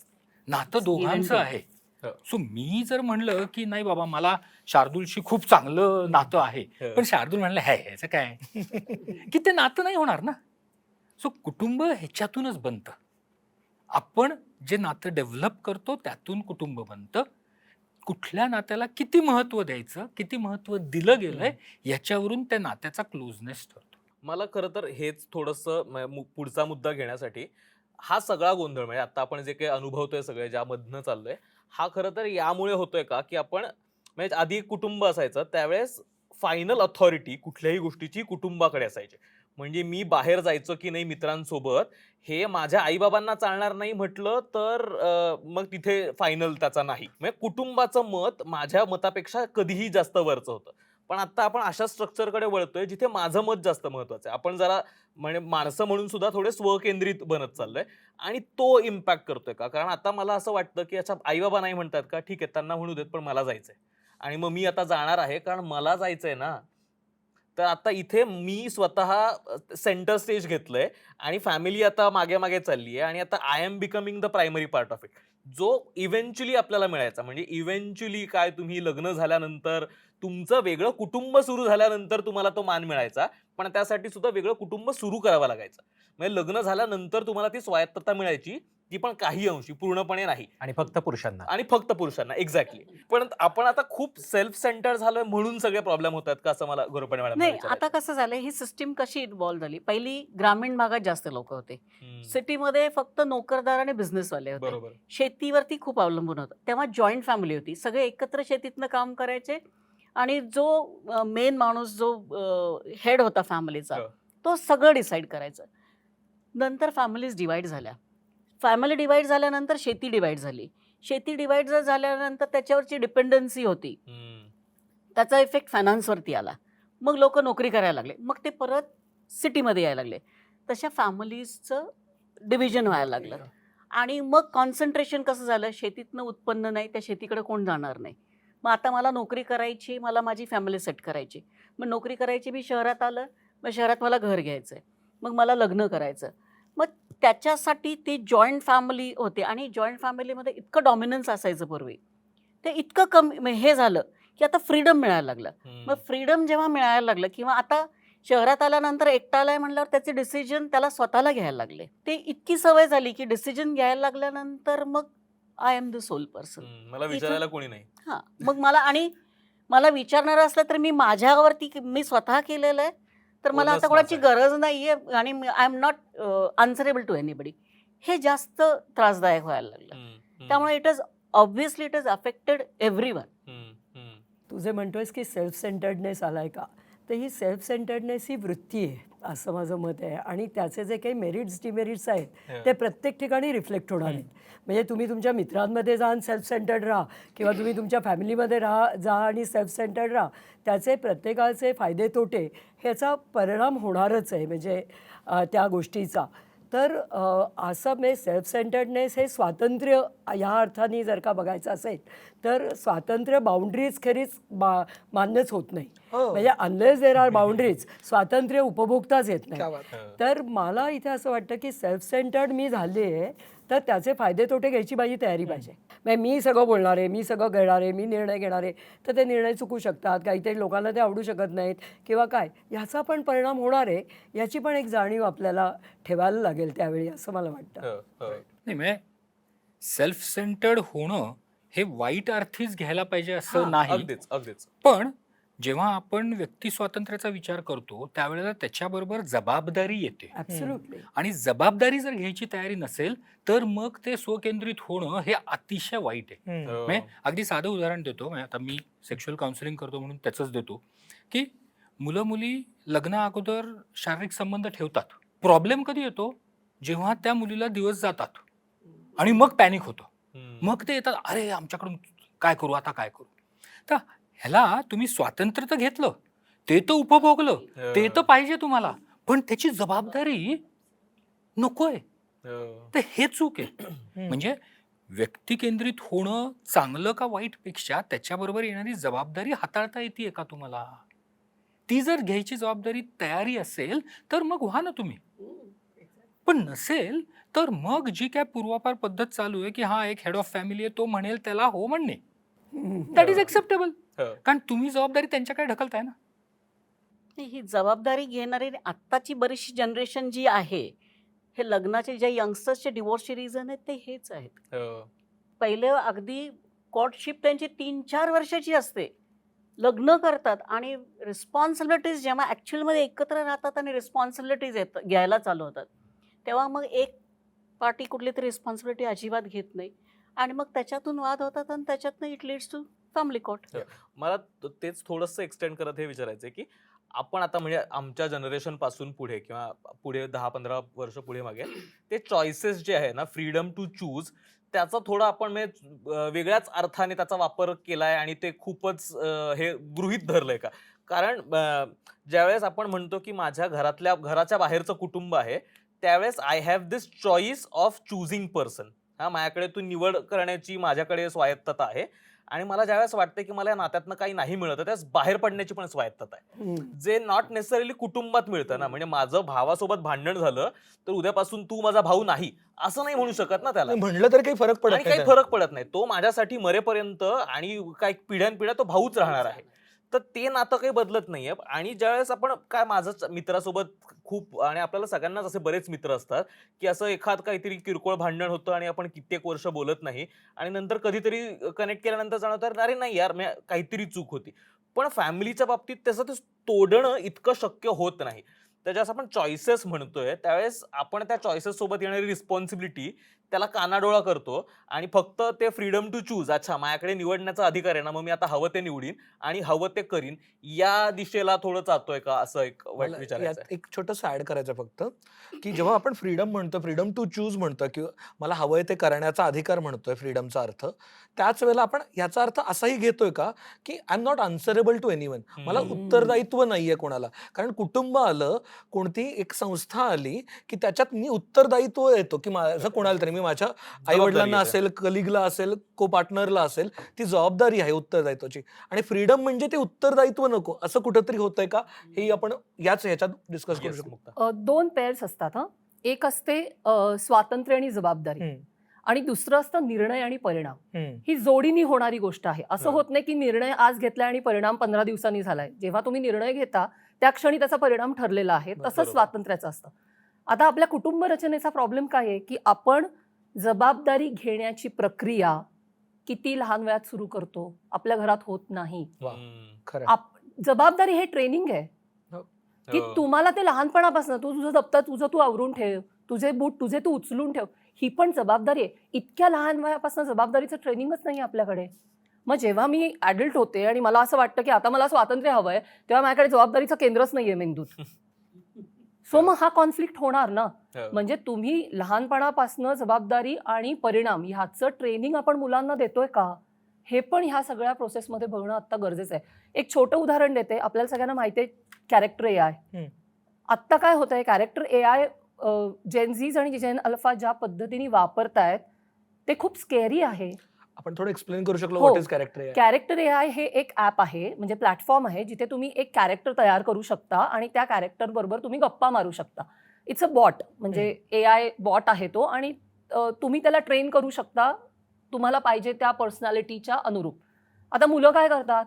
नातं दोघांचं आहे. सो मी जर म्हणलं की नाही बाबा, मला शार्दूलशी खूप चांगलं नातं आहे, पण शार्दूल म्हणलं ह्याचं काय, की ते नातं नाही होणार ना. सो कुटुंब ह्याच्यातूनच बनतं. आपण जे नातं डेव्हलप करतो त्यातून कुटुंब बनतं. कुठल्या नात्याला किती महत्व द्यायचं, किती महत्व दिलं गेलंय, याच्यावरून त्या नात्याचा क्लोजनेस ठरतो. मला खरं तर हेच थोडंसं पुढचा मुद्दा घेण्यासाठी, हा सगळा गोंधळ म्हणजे आता आपण जे काही अनुभवतोय सगळे, ज्यामधनं चाललोय, हा खरं तर यामुळे होतोय का, की आपण म्हणजे आधी कुटुंब असायचं त्यावेळेस फायनल अथॉरिटी कुठल्याही गोष्टीची कुटुंबाकडे असायची. म्हणजे मी बाहेर जायचो की नाही मित्रांसोबत, हे माझ्या आईबाबांना चालणार नाही म्हटलं तर मग तिथे फायनल त्याचा नाही. म्हणजे कुटुंबाचं मत माझ्या मतापेक्षा कधीही जास्त वरचं होतं. पण आता आपण अशा स्ट्रक्चरकडे वळतोय जिथे माझं मत जास्त महत्वाचं आहे. आपण जरा म्हणजे माणसं म्हणून सुद्धा थोडे स्वकेंद्रित बनत चाललोय, आणि तो इम्पॅक्ट करतोय का? कारण आता मला असं वाटतं की अच्छा, आई बाबा नाही म्हणतात का, ठीक आहे त्यांना म्हणू देत, पण मला जायचंय आणि मग मी आता जाणार आहे कारण मला जायचंय ना. तर आता इथे मी स्वतः सेंटर स्टेज घेतलंय आणि फॅमिली आता मागे मागे चालली आहे, आणि आता I am becoming the primary part of it, जो इव्हेंच्युअली आपल्याला मिळायचा. म्हणजे इव्हेंच्युअली काय, तुम्ही लग्न झाल्यानंतर तुमचं वेगळं कुटुंब सुरू झाल्यानंतर तुम्हाला तो मान मिळायचा, पण त्यासाठी सुद्धा वेगळं कुटुंब सुरू करावं लागायचं. म्हणजे लग्न झाल्यानंतर तुम्हाला ती स्वायत्तता मिळायची ती पण काही अंशी, पूर्णपणे नाही, आणि फक्त पुरुषांना. एक्झॅक्टली. पण आपण आता खूप सेल्फ सेंटर झालोय म्हणून सगळे प्रॉब्लेम होतात का, असं मला गोरपणे मॅडम नाही, आता कसं झालंय, ही सिस्टीम कशी इन्व्हॉल्व्ह झाली. पहिली ग्रामीण भागात जास्त लोक होते, सिटीमध्ये फक्त नोकरदार आणि बिझनेसवाले होते, बरोबर. शेतीवरती खूप अवलंबून होतं. तेव्हा जॉईंट फॅमिली होती, सगळे एकत्र शेतीतनं काम करायचे आणि जो मेन माणूस, जो हेड होता फॅमिलीचा, हो. तो सगळं डिसाईड करायचं. नंतर फॅमिलीज डिवाइड झाल्या. फॅमिली डिवाइड झाल्यानंतर शेती डिवाइड झाली. शेती डिवाइड झाल्यानंतर त्याच्यावरची डिपेंडन्सी होती, त्याचा इफेक्ट फायनान्सवरती आला. मग लोक नोकरी करायला लागले, मग ते परत सिटीमध्ये यायला लागले. तशा फॅमिलीजचं डिव्हिजन व्हायला लागलं. आणि मग कॉन्सन्ट्रेशन कसं झालं, शेतीतनं उत्पन्न नाही, त्या शेतीकडे कोण जाणार नाही. मग आता मला नोकरी करायची, मला माझी फॅमिली सेट करायची. मग नोकरी करायची, मी शहरात आलं, मग शहरात मला घर घ्यायचं आहे, मग मला लग्न करायचं. मग त्याच्यासाठी ती जॉईंट फॅमिली होते आणि जॉईंट फॅमिलीमध्ये इतकं डॉमिनन्स असायचं पूर्वी, ते इतकं कमी हे झालं की आता फ्रीडम मिळायला लागलं. मग फ्रीडम जेव्हा मिळायला लागलं, किंवा आता शहरात आल्यानंतर एकटा आलाय म्हणल्यावर त्याचे डिसिजन त्याला स्वतःला घ्यायला लागले. ते इतकी सवय झाली की डिसिजन घ्यायला लागल्यानंतर मग I am the sole person. मला विचारायला कोणी नाही. हां, मग मला विचारणारं असलं तर मी माझ्यावरती मी स्वतः केलेलं आहे, तर मला आता कोणाची गरज नाही आहे आणि I am not answerable to anybody. हे जास्त त्रासदायक व्हायला लागलं. त्यामुळे इट इज अफेक्टेड एव्हरीवन. तू जे म्हणतोयस की सेल्फ सेंटर्डनेस आलाय का, तर ही सेल्फ सेंटर्डनेस ही वृत्ती आहे असं माझं मत आहे. आणि त्याचे जे काही मेरिट्स डिमेरिट्स आहेत ते प्रत्येक ठिकाणी रिफ्लेक्ट होणार आहेत. म्हणजे तुम्ही तुमच्या मित्रांमध्ये जा आणि सेल्फ सेंटर्ड राहा, किंवा तुम्ही तुमच्या फॅमिलीमध्ये जा आणि सेल्फ सेंटर्ड राहा, त्याचे प्रत्येकाचे फायदे तोटे ह्याचा परिणाम होणारच आहे म्हणजे त्या गोष्टीचा. तर असं म्हणजे सेल्फ सेंटर्डनेस हे स्वातंत्र्य ह्या अर्थाने जर का बघायचं असेल तर स्वातंत्र्य बाउंड्रीज खरीच मान्यच होत नाही. म्हणजे अनलेस देर आर बाउंड्रीज स्वातंत्र्य उपभोगताच येत नाही. तर मला इथे असं वाटतं की सेल्फ सेंटर्ड मी झाली आहे तर त्याचे फायदे तोटे घ्यायची माझी तयारी पाहिजे. म्हणजे मी सगळं बोलणार आहे, मी सगळं घेणार आहे, मी निर्णय घेणार आहे, तर ते निर्णय चुकू शकतात, काहीतरी लोकांना ते आवडू शकत नाहीत किंवा काय, ह्याचा पण परिणाम होणार आहे. याची पण एक जाणीव आपल्याला ठेवायला लागेल त्यावेळी, असं मला वाटतं. नाही, म्हणजे सेल्फ सेंटर्ड होणं हे वाईट अर्थीच घ्यायला पाहिजे असं नाही. अगदीच. पण जेव्हा आपण व्यक्ती स्वातंत्र्याचा विचार करतो त्यावेळेला त्याच्याबरोबर जबाबदारी येते. ॲब्सोल्युटली. आणि जबाबदारी जर घ्यायची तयारी नसेल तर मग ते स्वकेंद्रित होणं हे अतिशय वाईट आहे. म्हणजे अगदी साधं उदाहरण देतो, म्हणजे आता मी सेक्शुअल काउन्सिलिंग करतो म्हणून त्याचंच देतो, की मुलं मुली लग्ना अगोदर शारीरिक संबंध ठेवतात. प्रॉब्लेम कधी येतो, जेव्हा त्या मुलीला दिवस जातात आणि मग पॅनिक होतं. मग ते येतात, अरे आमच्याकडून काय करू, आता काय करू. तर ह्याला तुम्ही स्वातंत्र्य तर घेतलं, ते तर उपभोगलं, ते तर पाहिजे तुम्हाला, पण त्याची जबाबदारी नकोय. तर हे चूक आहे. म्हणजे व्यक्ती केंद्रित होणं चांगलं का वाईट पेक्षा त्याच्याबरोबर येणारी जबाबदारी हाताळता येते का तुम्हाला, ती जर घ्यायची जबाबदारी तयारी असेल तर मग व्हा ना तुम्ही. पण नसेल तर मग जी काय पूर्वापार पद्धत चालू आहे की हा एक हेड ऑफ फॅमिली आहे, तो म्हणेल त्याला हो म्हणणे, दॅट इज एक्सेप्टेबल. कारण तुम्ही जबाबदारी त्यांच्याकडे ढकलताय ना. ही जबाबदारी घेणारी आत्ताची बरीचशी जनरेशन जी आहे, हे लग्नाचे ज्या यंगस्टर्सचे डिवोर्सचे रिझन आहेत ते हेच आहेत. पहिले अगदी कॉर्टशिप त्यांची 3-4 वर्षाची असते, लग्न करतात आणि रिस्पॉन्सिबिलिटीज जेव्हा ॲक्च्युअलमध्ये एकत्र राहतात आणि रिस्पॉन्सिबिलिटीज घ्यायला चालू होतात, तेव्हा मग एक पार्टी कुठली तरी रिस्पॉन्सिबिलिटी अजिबात घेत नाही आणि मग त्याच्यातून वाद होतात आणि त्याच्यातनं it leads to family court. मला तेच थोडंसं एक्सटेंड करत हे विचारायचं की आपण आता म्हणजे आमच्या जनरेशन पासून पुढे किंवा पुढे 10-15 वर्ष पुढे मागे ते चॉईसेस जे आहे ना, फ्रीडम टू चूज, त्याचा थोडा आपण म्हणजे वेगळ्याच अर्थाने त्याचा वापर केलाय आणि ते खूपच हे गृहीत धरलंय का. कारण ज्यावेळेस आपण म्हणतो की माझ्या घराच्या बाहेरचं कुटुंब आहे, त्यावेळेस I have this choice of choosing person. हा, माझ्याकडे तू निवड करण्याची माझ्याकडे स्वायत्तता आहे आणि मला ज्यावेळेस वाटतं की मला या नात्यातनं काही नाही मिळत त्यावेळेस बाहेर पडण्याची पण स्वायत्तता आहे, जे नॉट नेसेसरीली कुटुंबात मिळतं ना. म्हणजे माझं भावासोबत भांडण झालं तर उद्यापासून तू माझा भाऊ नाही असं नाही म्हणू शकत ना त्याला. म्हणलं तर काही फरक पडत काही फरक पडत नाही, तो माझ्यासाठी मरेपर्यंत आणि काही पिढ्यानपिढ्या तो भाऊच राहणार आहे. तर ते नातं काही बदलत नाहीये. आणि ज्यावेळेस आपण काय माझं मित्रासोबत खूप, आणि आपल्याला सगळ्यांनाच असे बरेच मित्र असतात की असं एखाद काहीतरी किरकोळ भांडण होतं आणि आपण कित्येक वर्ष बोलत नाही, आणि नंतर कधीतरी कनेक्ट केल्यानंतर जाणवतं अरे नाही यार काहीतरी चूक होती. पण फॅमिलीच्या बाबतीत त्याचं ते तोडणं इतकं शक्य होत नाही. त्याच्यास आपण चॉईसेस म्हणतोय, त्यावेळेस आपण त्या चॉईसेस सोबत येणारी रिस्पॉन्सिबिलिटी त्याला कानाडोळा करतो आणि फक्त ते फ्रीडम टू चूज, अच्छा माझ्याकडे निवडण्याचा अधिकार आहे ना, मग मी आता हवं ते निवडीन आणि हवं ते करीन, या दिशेला थोडं जातोय का, असं एक मला विचारायचं यात आहे. एक छोटंसं ऍड करायचं फक्त, की जेव्हा आपण फ्रीडम म्हणतो, फ्रीडम टू चूज म्हणतो, किंवा मला हवंय ते करण्याचा अधिकार म्हणतोय फ्रीडमचा अर्थ, त्याच वेळेला आपण याचा अर्थ असाही घेतोय का की I am not answerable to anyone, मला उत्तरदायित्व नाहीये कोणाला. कारण कुटुंब आलं, कोणती एक संस्था आली की त्याच्यात मी उत्तरदायित्व येतो की माझं कोणाला तरी, मी माझ्या आई वडिलांना येते. असेल, कलिगला असेल, को पार्टनरला असेल, ती जबाबदारी आहे उत्तरदायित्वाची. आणि फ्रीडम म्हणजे ते उत्तरदायित्व नको, असं कुठंतरी होतंय का, हे आपण याच ह्याच्यात डिस्कस करू Yes, शकतो. मुक्ता. दोन पेअर्स असतात हा. एक असते स्वातंत्र्य आणि जबाबदारी, हम्म, आणि दुसरं असतं निर्णय आणि परिणाम. हम्म, ही जोडीनी होणारी गोष्ट आहे. असं हा. होत नाही की निर्णय आज घेतलाय आणि परिणाम 15 दिवसांनी झालाय. जेव्हा तुम्ही निर्णय घेता त्या क्षणी त्याचा परिणाम ठरलेला आहे. तसंच बरोबर. स्वातंत्र्याचं असतं. आता आपल्या कुटुंब रचनेचा प्रॉब्लेम काय आहे की आपण जबाबदारी घेण्याची प्रक्रिया किती लहान वयात सुरू करतो, आपल्या घरात होत नाही. वा, हम्म. खरं. जबाबदारी हे ट्रेनिंग आहे की हो. तुम्हाला ते लहानपणापासून तू तुझं दप्तर तुझं तू आवरून ठेव, तुझे बूट तुझे तू उचलून ठेव, ही पण जबाबदारी आहे. इतक्या लहान वयापासून जबाबदारीचं ट्रेनिंगच नाही आपल्याकडे. मग जेव्हा मी ॲडल्ट होते आणि मला असं वाटतं की आता मला स्वातंत्र्य हवंय, तेव्हा माझ्याकडे जबाबदारीचं केंद्रच नाहीये मेंदूत. सो मग हा कॉन्फ्लिक्ट होणार ना. हो. म्हणजे तुम्ही लहानपणापासून जबाबदारी आणि परिणाम ह्याचं ट्रेनिंग आपण मुलांना देतोय का, हे पण ह्या सगळ्या प्रोसेसमध्ये बघणं आता गरजेचं आहे. एक छोटं उदाहरण देते. आपल्याला सगळ्यांना माहिती आहे कॅरेक्टर AI. हम्म. आत्ता काय होतंय, कॅरेक्टर AI जेनझीज आणि जेन अल्फा ज्या पद्धतीने वापरतायत ते खूप स्केरी आहे. आपण थोडं एक्सप्लेन करू शकलो हो. What is character. Character AI हे एक ॲप आहे, म्हणजे प्लॅटफॉर्म आहे जिथे तुम्ही एक कॅरेक्टर तयार करू शकता आणि त्या कॅरेक्टर बरोबर तुम्ही गप्पा मारू शकता. इट्स अ बॉट, म्हणजे AI बॉट आहे तो, आणि तुम्ही त्याला ट्रेन करू शकता तुम्हाला पाहिजे त्या पर्सनॅलिटीच्या अनुरूप. आता मुलं काय करतात,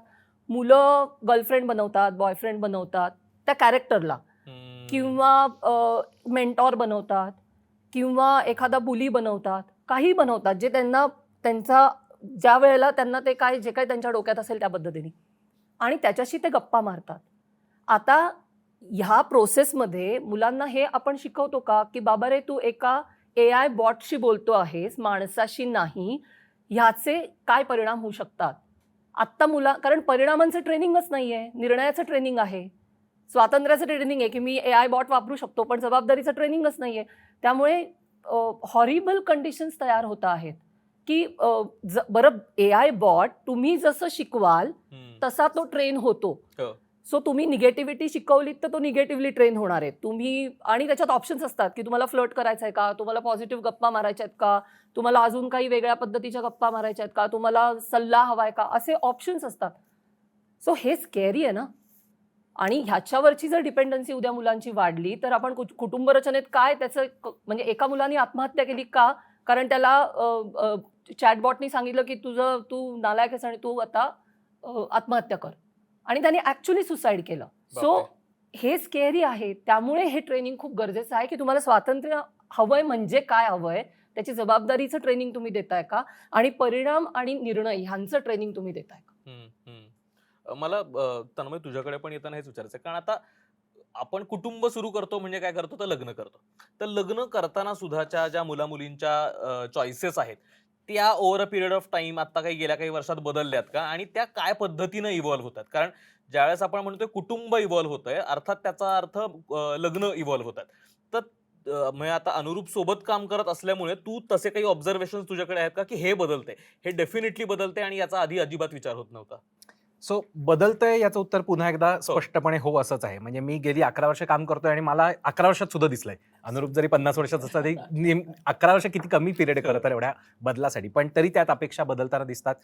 मुलं गर्लफ्रेंड बनवतात, बॉयफ्रेंड बनवतात त्या कॅरेक्टरला, हम्म. किंवा मेंटॉर बनवतात, किंवा एखादा बुली बनवतात, काही बनवतात जे त्यांना त्यांचा ज्या वेळेला त्यांना ते काय जे काही त्यांच्या डोक्यात असेल त्या पद्धतीने, आणि त्याच्याशी ते गप्पा मारतात. आता ह्या प्रोसेसमध्ये मुलांना हे आपण शिकवतो का की बाबा रे तू एका AI बॉटशी बोलतो आहेस, माणसाशी नाही, ह्याचे काय परिणाम होऊ शकतात. आत्ता कारण परिणामांचं ट्रेनिंगच नाही आहे, निर्णयाचं ट्रेनिंग आहे, स्वातंत्र्याचं ट्रेनिंग आहे की मी AI बॉट वापरू शकतो, पण जबाबदारीचं ट्रेनिंगच नाही आहे. त्यामुळे हॉरिबल कंडिशन्स तयार होत आहेत की बरं AI बॉट तुम्ही जसं शिकवाल हम्म. तसा तो ट्रेन होतो. हो. सो तुम्ही निगेटिव्हिटी शिकवलीत तर तो निगेटिव्हली ट्रेन होणार आहे. तुम्ही, आणि त्याच्यात ऑप्शन्स असतात की तुम्हाला फ्लर्ट करायचं आहे का, तुम्हाला पॉझिटिव्ह गप्पा मारायच्या आहेत का, तुम्हाला अजून काही वेगळ्या पद्धतीच्या गप्पा मारायच्या आहेत का, तुम्हाला सल्ला हवाय का, असे ऑप्शन्स असतात. सो हे स्केरी आहे ना. आणि ह्याच्यावरची जर डिपेंडन्सी उद्या मुलांची वाढली तर आपण कुटुंब रचनेत काय त्याचं म्हणजे एका मुलाने आत्महत्या केली का, कारण त्याला चॅटबॉटनी सांगितलं की तू नालायक आहेस आणि तू आता आत्महत्या कर, आणि त्याने ऍक्च्युली सुसाईड केलं. सो हे स्केरी आहे. त्यामुळे हे ट्रेनिंग खूप गरजेचं आहे की तुम्हाला स्वातंत्र्य हवंय म्हणजे काय हवंय, त्याची जबाबदारीचं ट्रेनिंग तुम्ही देताय का, आणि परिणाम आणि निर्णय ह्यांचं ट्रेनिंग तुम्ही देताय का. हम्म, हम्म. मला तन्मय तुझ्याकडे पण येताना हेच विचारायचं आहे, कारण आता आपण कुटुंब सुरू करतो म्हणजे काय करतो, तर लग्न करतो. तर लग्न करताना सुद्धाच्या ज्या मुला मुलींच्या चॉईसेस आहेत त्या over a period of time आता काही गेल्या काही वर्षात बदलल्यात का, आणि त्या काय पद्धतीनं इव्हॉल्व्ह होतात. कारण ज्यावेळेस आपण म्हणतोय कुटुंब इव्हॉल्व्ह होतंय, अर्थात त्याचा अर्थ लग्न इव्हॉल्व्ह होतात. तर म्हणजे आता अनुरूप सोबत काम करत असल्यामुळे तू तसे काही ऑब्झर्वेशन तुझ्याकडे आहेत का की हे बदलते, हे डेफिनेटली बदलते आणि याचा आधी अजिबात विचार होत नव्हता. सो बदलतंय याचं उत्तर पुन्हा एकदा स्पष्टपणे हो असंच आहे. म्हणजे मी गेली 11 वर्ष काम करतोय आणि मला 11 वर्षात सुद्धा दिसलंय. अनुरूप जरी 50 वर्षात असला तरी 11 वर्ष किती कमी पिरियड खरं तर एवढ्या बदलासाठी, पण तरी त्यात अपेक्षा बदलताना दिसतात.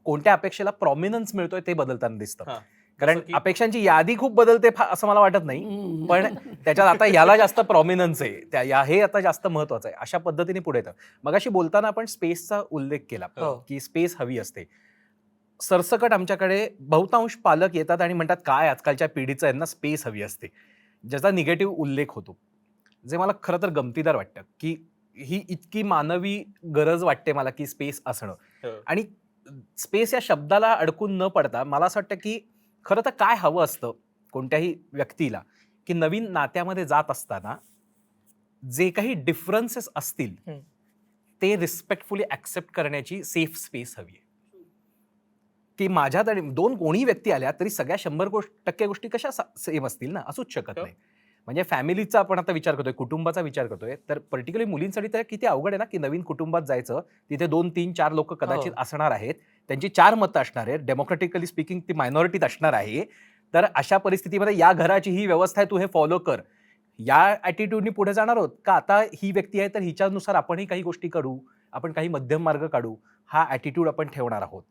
कोणत्या अपेक्षेला प्रॉमिनन्स मिळतोय ते बदलताना दिसतं. हा. कारण जसं की- अपेक्षांची यादी खूप बदलते असं मला वाटत नाही, पण त्याच्यात आता याला जास्त प्रॉमिनन्स आहे, हे आता जास्त महत्वाचं आहे. अशा पद्धतीने पुढे येतं. मगाशी बोलताना आपण स्पेसचा उल्लेख केला हो. की स्पेस हवी असते. सरसकट आमच्याकडे बहुतांश पालक येतात आणि म्हणतात काय आजकालच्या पिढीचं यांना स्पेस हवी असते, ज्याचा निगेटिव्ह उल्लेख होतो, जे मला खरं तर गमतीदार वाटतं की ही इतकी मानवी गरज वाटते मला की स्पेस असणं. आणि स्पेस या शब्दाला अडकून न पडता मला असं वाटतं की खरं तर काय हवं असतं कोणत्याही व्यक्तीला, की नवीन नात्यामध्ये जात असताना जे काही डिफरन्सेस असतील ते रिस्पेक्टफुली ऍक्सेप्ट करण्याची सेफ स्पेस हवी आहे. की माझ्यात आणि दोन कोणी व्यक्ती आल्या तरी सगळ्या 100% गोष्टी कशा सेम असतील ना, असूच शकत नाही. म्हणजे फॅमिलीचा आपण आता विचार करतोय, कुटुंबाचा विचार करतोय, तर पर्टिक्युलरली मुलींसाठी तर किती अवघड आहे ना, की नवीन कुटुंबात जायचं, तिथे 2, 3, 4 लोक कदाचित असणार आहेत, त्यांची 4 मतं असणार आहेत, डेमोक्रेटिकली स्पीकिंग ती मायनॉरिटीत असणार आहे. तर अशा परिस्थितीमध्ये या घराची ही व्यवस्था आहे, तू हे फॉलो कर, या ॲटिट्यूडनी पुढे जाणार आहोत का आता ही व्यक्ती आहे तर हिच्यानुसार आपणही काही गोष्टी करू, आपण काही मध्यम मार्ग काढू, हा ॲटिट्यूड आपण ठेवणार आहोत.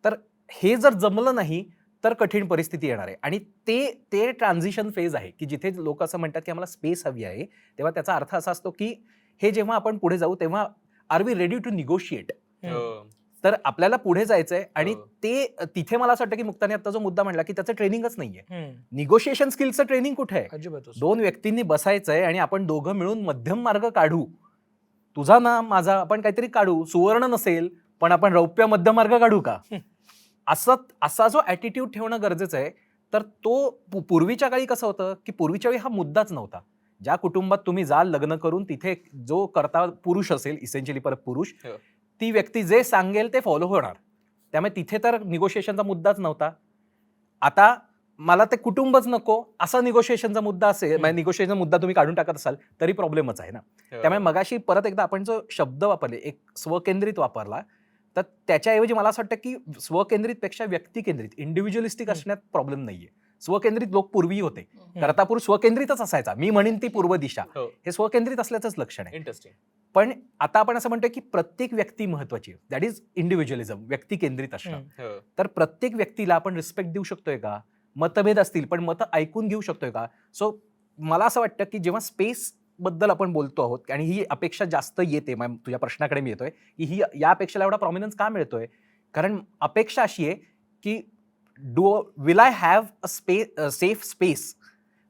तर हे जर जमलं नाही तर कठीण परिस्थिती येणार आहे. आणि ते ट्रान्झिशन फेज आहे की जिथे लोक असं म्हणतात की आम्हाला स्पेस हवी आहे, तेव्हा त्याचा अर्थ असा असतो की हे जेव्हा आपण पुढे जाऊ तेव्हा are we ready to negotiate. तर आपल्याला पुढे जायचंय आणि ते तिथे मला असं वाटतं की मुक्ताने आता जो मुद्दा म्हणला की त्याचं ट्रेनिंगच नाहीये. निगोशिएशन स्किलचं ट्रेनिंग कुठे आहे? अजिबात दोन व्यक्तींनी बसायचंय आणि आपण दोघं मिळून मध्यम मार्ग काढू, तुझा ना माझा, आपण काहीतरी काढू, सुवर्ण नसेल पण आपण रौप्य मध्य मार्ग काढू का, असा जो ॲटिट्यूड ठेवणं गरजेचं आहे. तर तो पूर्वीच्या काळी कसं होतं की पूर्वीच्या वेळी हा मुद्दाच नव्हता. ज्या कुटुंबात तुम्ही जाल लग्न करून तिथे जो करता पुरुष असेल, इसेन्शियली परत पुरुष, ती व्यक्ती जे सांगेल ते फॉलो होणार. त्यामुळे तिथे तर निगोशिएशनचा मुद्दाच नव्हता. आता मला ते कुटुंबच नको असा निगोशिएशनचा मुद्दा असेल, म्हणजे निगोशिएशनचा मुद्दा तुम्ही काढून टाकत असाल तरी प्रॉब्लेमच आहे ना. त्यामुळे मगाशी परत एकदा आपण जो शब्द वापरले, एक स्वकेंद्रित वापरला, तर त्याच्याऐवजी मला असं वाटतं की स्वकेंद्रित पेक्षा व्यक्तिकेंद्रित, इंडिव्हिज्युअलिस्टिक असण्यात प्रॉब्लेम नाहीये. स्वकेंद्रित लोक पूर्वी होते, कर्ता पुरुष स्वकेंद्रितच असायचा, मी म्हणेन ती पूर्व दिशा, हे स्वकेंद्रित असल्याचंच लक्षण आहे. इंटरेस्टिंग. पण आता आपण असं म्हणतोय की प्रत्येक व्यक्ती महत्वाची आहे, दॅट इज इंडिव्हिज्युअलिझम, व्यक्तिकेंद्रित असणं. तर प्रत्येक व्यक्तीला आपण रिस्पेक्ट देऊ शकतोय का? मतभेद असतील पण मतं ऐकून घेऊ शकतोय का? सो मला असं वाटतं की जेव्हा स्पेस बद्दल आपण बोलतो आहोत आणि ही अपेक्षा जास्त येते, तुझ्या प्रश्नाकडे मी येतोय की ही या अपेक्षेला एवढा प्रॉमिनन्स का मिळतोय? कारण अपेक्षा अशी आहे की will I have a safe space,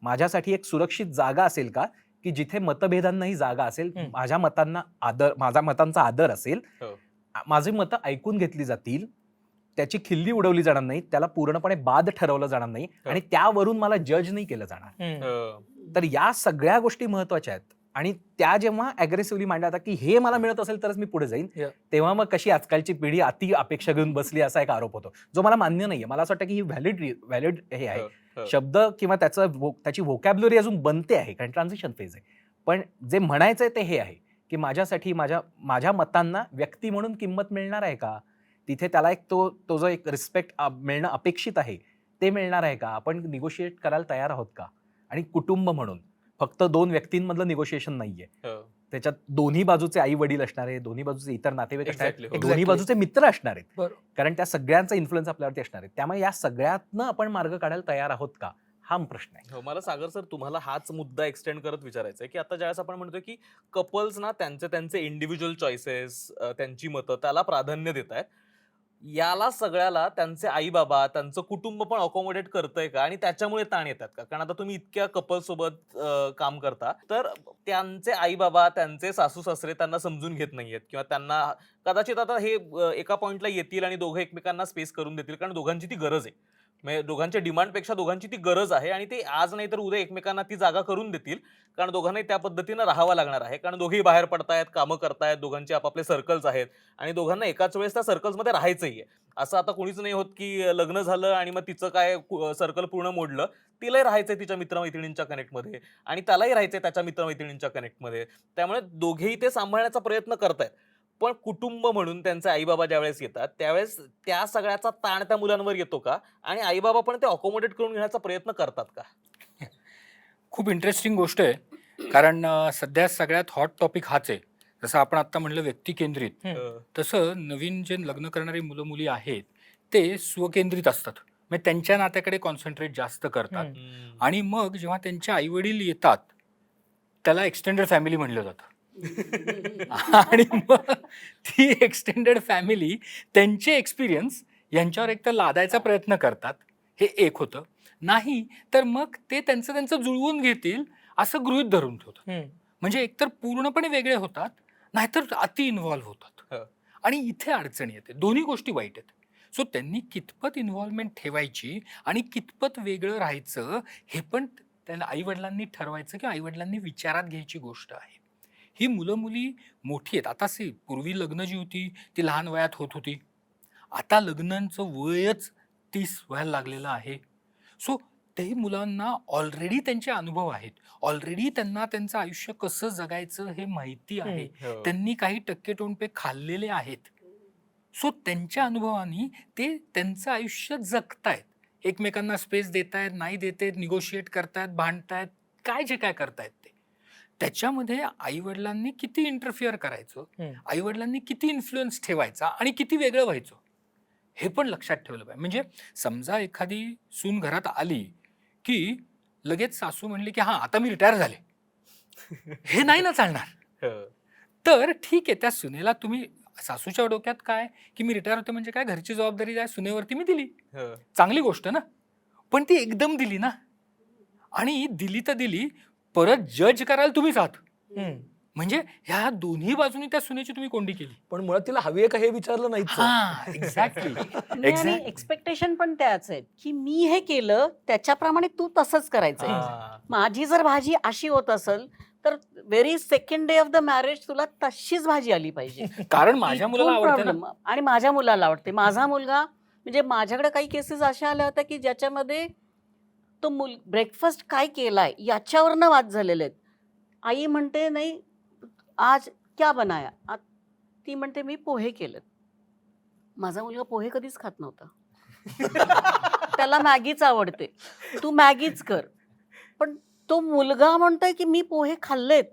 माझ्यासाठी एक सुरक्षित जागा असेल का की जिथे मतभेदांनाही जागा असेल, माझ्या मतांना आदर, माझ्या मतांचा आदर असेल, माझी मतं ऐकून घेतली जातील, त्याची खिल्ली उडवली जाणार नाही, त्याला पूर्णपणे बाद ठरवलं जाणार नाही आणि त्यावरून मला जज नाही केलं जाणार. तर या सगळ्या गोष्टी महत्वाच्या आहेत. आणि त्या जेव्हा अग्रेसिव्हली मांडल्या जातात की हे मला मिळत असेल तरच मी पुढे जाईन, तेव्हा मग कशी आजकालची पिढी अति अपेक्षा घेऊन बसली असा एक आरोप होतो, जो मला मान्य नाहीये. मला असं वाटतं की ही व्हॅलिड हे आहे शब्द किंवा त्याची व्होकॅब्युलरी अजून बनते आहे, कारण ट्रान्झिशन फेज आहे. पण जे म्हणायचंय ते हे आहे की माझ्यासाठी माझ्या मतांना व्यक्ती म्हणून किंमत मिळणार आहे का? तिथे त्याला एक तो जो एक रिस्पेक्ट मिळणं अपेक्षित आहे ते मिळणार आहे का? आपण निगोशिएट करायला तयार आहोत का? आणि कुटुंब म्हणून फक्त 2 व्यक्तींमधलं निगोशिएशन नाहीये, त्याच्यात दोन्ही बाजूचे आई वडील असणार आहे, दोन्ही बाजूचे इतर नातेवाईक असणार आहेत, दोन्ही बाजूचे मित्र असणार आहेत, कारण त्या सगळ्यांचा इन्फ्लुएन्स आपल्यावरती असणार आहे. त्यामुळे या सगळ्यातनं आपण मार्ग काढायला तयार आहोत का, हा प्रश्न आहे. मला सागर सर तुम्हाला हाच मुद्दा एक्सटेंड करत विचारायचा आहे की आता ज्यावेळेस आपण म्हणतोय की कपल्स ना त्यांचे इंडिव्हिज्युअल चॉईसेस, त्यांची मतं त्याला प्राधान्य देत आहेत, याला सगळ्याला त्यांचे आई बाबा, त्यांचं कुटुंब पण अकोमोडेट करतंय का आणि त्याच्यामुळे ताण येतात का? कारण आता तुम्ही इतक्या कपल सोबत काम करता, तर त्यांचे आई बाबा, त्यांचे सासू सासरे त्यांना समजून घेत नाहीयेत किंवा त्यांना कदाचित आता हे एका पॉइंटला येतील आणि दोघं एकमेकांना स्पेस करून देतील, कारण दोघांची ती गरज आहे, म्हणजे दोघांच्या डिमांडपेक्षा दोघांची ती गरज आहे आणि ते आज नाही तर उद्या एकमेकांना ती जागा करून देतील, कारण दोघांनाही त्या पद्धतीनं राहावं लागणार आहे, कारण दोघेही बाहेर पडतायत, कामं करतायत, दोघांचे आपापले सर्कल्स आहेत आणि दोघांना एकाच वेळेस त्या सर्कल्समध्ये राहायचंही आहे. असं आता कोणीच नाही होत की लग्न झालं आणि मग तिचं काय सर्कल पूर्ण मोडलं, तिलाही राहायचंय तिच्या मित्रमैत्रिणींच्या कनेक्टमध्ये आणि त्यालाही राहायचंय त्याच्या मित्रमैत्रिणींच्या कनेक्टमध्ये, त्यामुळे दोघेही ते सांभाळण्याचा प्रयत्न करतायत. पण कुटुंब म्हणून त्यांचे आईबाबा ज्यावेळेस येतात त्यावेळेस त्या सगळ्याचा ताण त्या मुलांवर येतो का आणि आईबाबा पण ते अकोमोडेट करून घेण्याचा प्रयत्न करतात का? खूप इंटरेस्टिंग गोष्ट आहे, कारण सध्या सगळ्यात हॉट टॉपिक हाच आहे. जसं आपण आता म्हणलं व्यक्तिकेंद्रित, तसं नवीन जे लग्न करणारी मुलं मुली आहेत ते स्वकेंद्रित असतात, म्हणजे त्यांच्या नात्याकडे कॉन्सन्ट्रेट जास्त करतात. आणि मग जेव्हा त्यांचे आई वडील येतात त्याला एक्सटेंडेड फॅमिली म्हणलं जातं आणि मग ती एक्सटेंडेड फॅमिली त्यांचे एक्सपिरियन्स यांच्यावर एक तर लादायचा प्रयत्न करतात, हे एक होतं. नाही तर मग ते त्यांचं त्यांचं जुळवून घेतील असं गृहीत धरून ठेवतात. म्हणजे एकतर पूर्णपणे वेगळे होतात, नाहीतर अति इन्व्हॉल्व्ह होतात. आणि इथे अडचण येते. दोन्ही गोष्टी वाईट आहेत. सो त्यांनी कितपत इन्व्हॉल्वमेंट ठेवायची आणि कितपत वेगळं राहायचं हे पण त्यांना आईवडिलांनी ठरवायचं किंवा आईवडिलांनी विचारात घ्यायची गोष्ट आहे. ही मुलं मुली मोठी आहेत. आता पूर्वी लग्न जी होती ती लहान वयात होत होती. आता लग्नांचं वयच 30 व्हायला लागलेलं आहे. सो ते मुलांना ऑलरेडी त्यांचे अनुभव आहेत. ऑलरेडी त्यांना त्यांचं आयुष्य कसं जगायचं हे माहिती आहे. त्यांनी काही टक्के टोणपे खाल्लेले आहेत. सो त्यांच्या अनुभवाने ते त्यांचं आयुष्य जगतायत. एकमेकांना स्पेस देतायत, नाही देतायत, निगोशिएट करतायत, भांडतायत, काय जे काय करतायत ते. त्याच्यामध्ये आईवडिलांनी किती इंटरफिअर करायचं, आईवडिलांनी किती इन्फ्लुएन्स ठेवायचा आणि किती वेगळं व्हायचं हे पण लक्षात ठेवलं पाहिजे. म्हणजे समजा एखादी सून घरात आली की लगेच सासू म्हणली की हां आता मी रिटायर झाले, हे नाही ना चालणार. तर ठीक आहे, त्या सुनेला तुम्ही, सासूच्या डोक्यात काय की मी रिटायर होते म्हणजे काय, घरची जबाबदारी आहे सुनेवरती मी दिली, चांगली गोष्ट ना. पण ती एकदम दिली ना, आणि दिली तर दिली, परत जज करायला तुम्हीच आहात. म्हणजे ह्या दोन्ही बाजूनी त्या सुनेची तुम्ही कोंडी केली. पण मुळात तिला हवी आहे का हे विचारलं नाहीच. एक्झॅक्टली. आणि एक्सपेक्टेशन पण त्याच आहेत की मी हे केलं त्याच्याप्रमाणे तू तसंच करायचंय. माझी जर भाजी अशी होत असेल तर very second day of the marriage तुला तशीच भाजी आली पाहिजे. कारण माझ्या मुलाला इथून आवडते ना. problem. आणि माझ्या मुलाला आवडते. माझा मुलगा, म्हणजे माझ्याकडे काही केसेस अशा आल्या होत्या की ज्याच्यामध्ये तो ब्रेकफास्ट काय केलाय याच्यावरनं वाद झालेले आहेत. आई म्हणते नाही आज क्या बनाया, ती म्हणते मी पोहे केलेत. माझा मुलगा पोहे कधीच खात नव्हता. त्याला मॅगीच आवडते, तू मॅगीच कर. पण तो मुलगा म्हणतोय की मी पोहे खाल्लेत,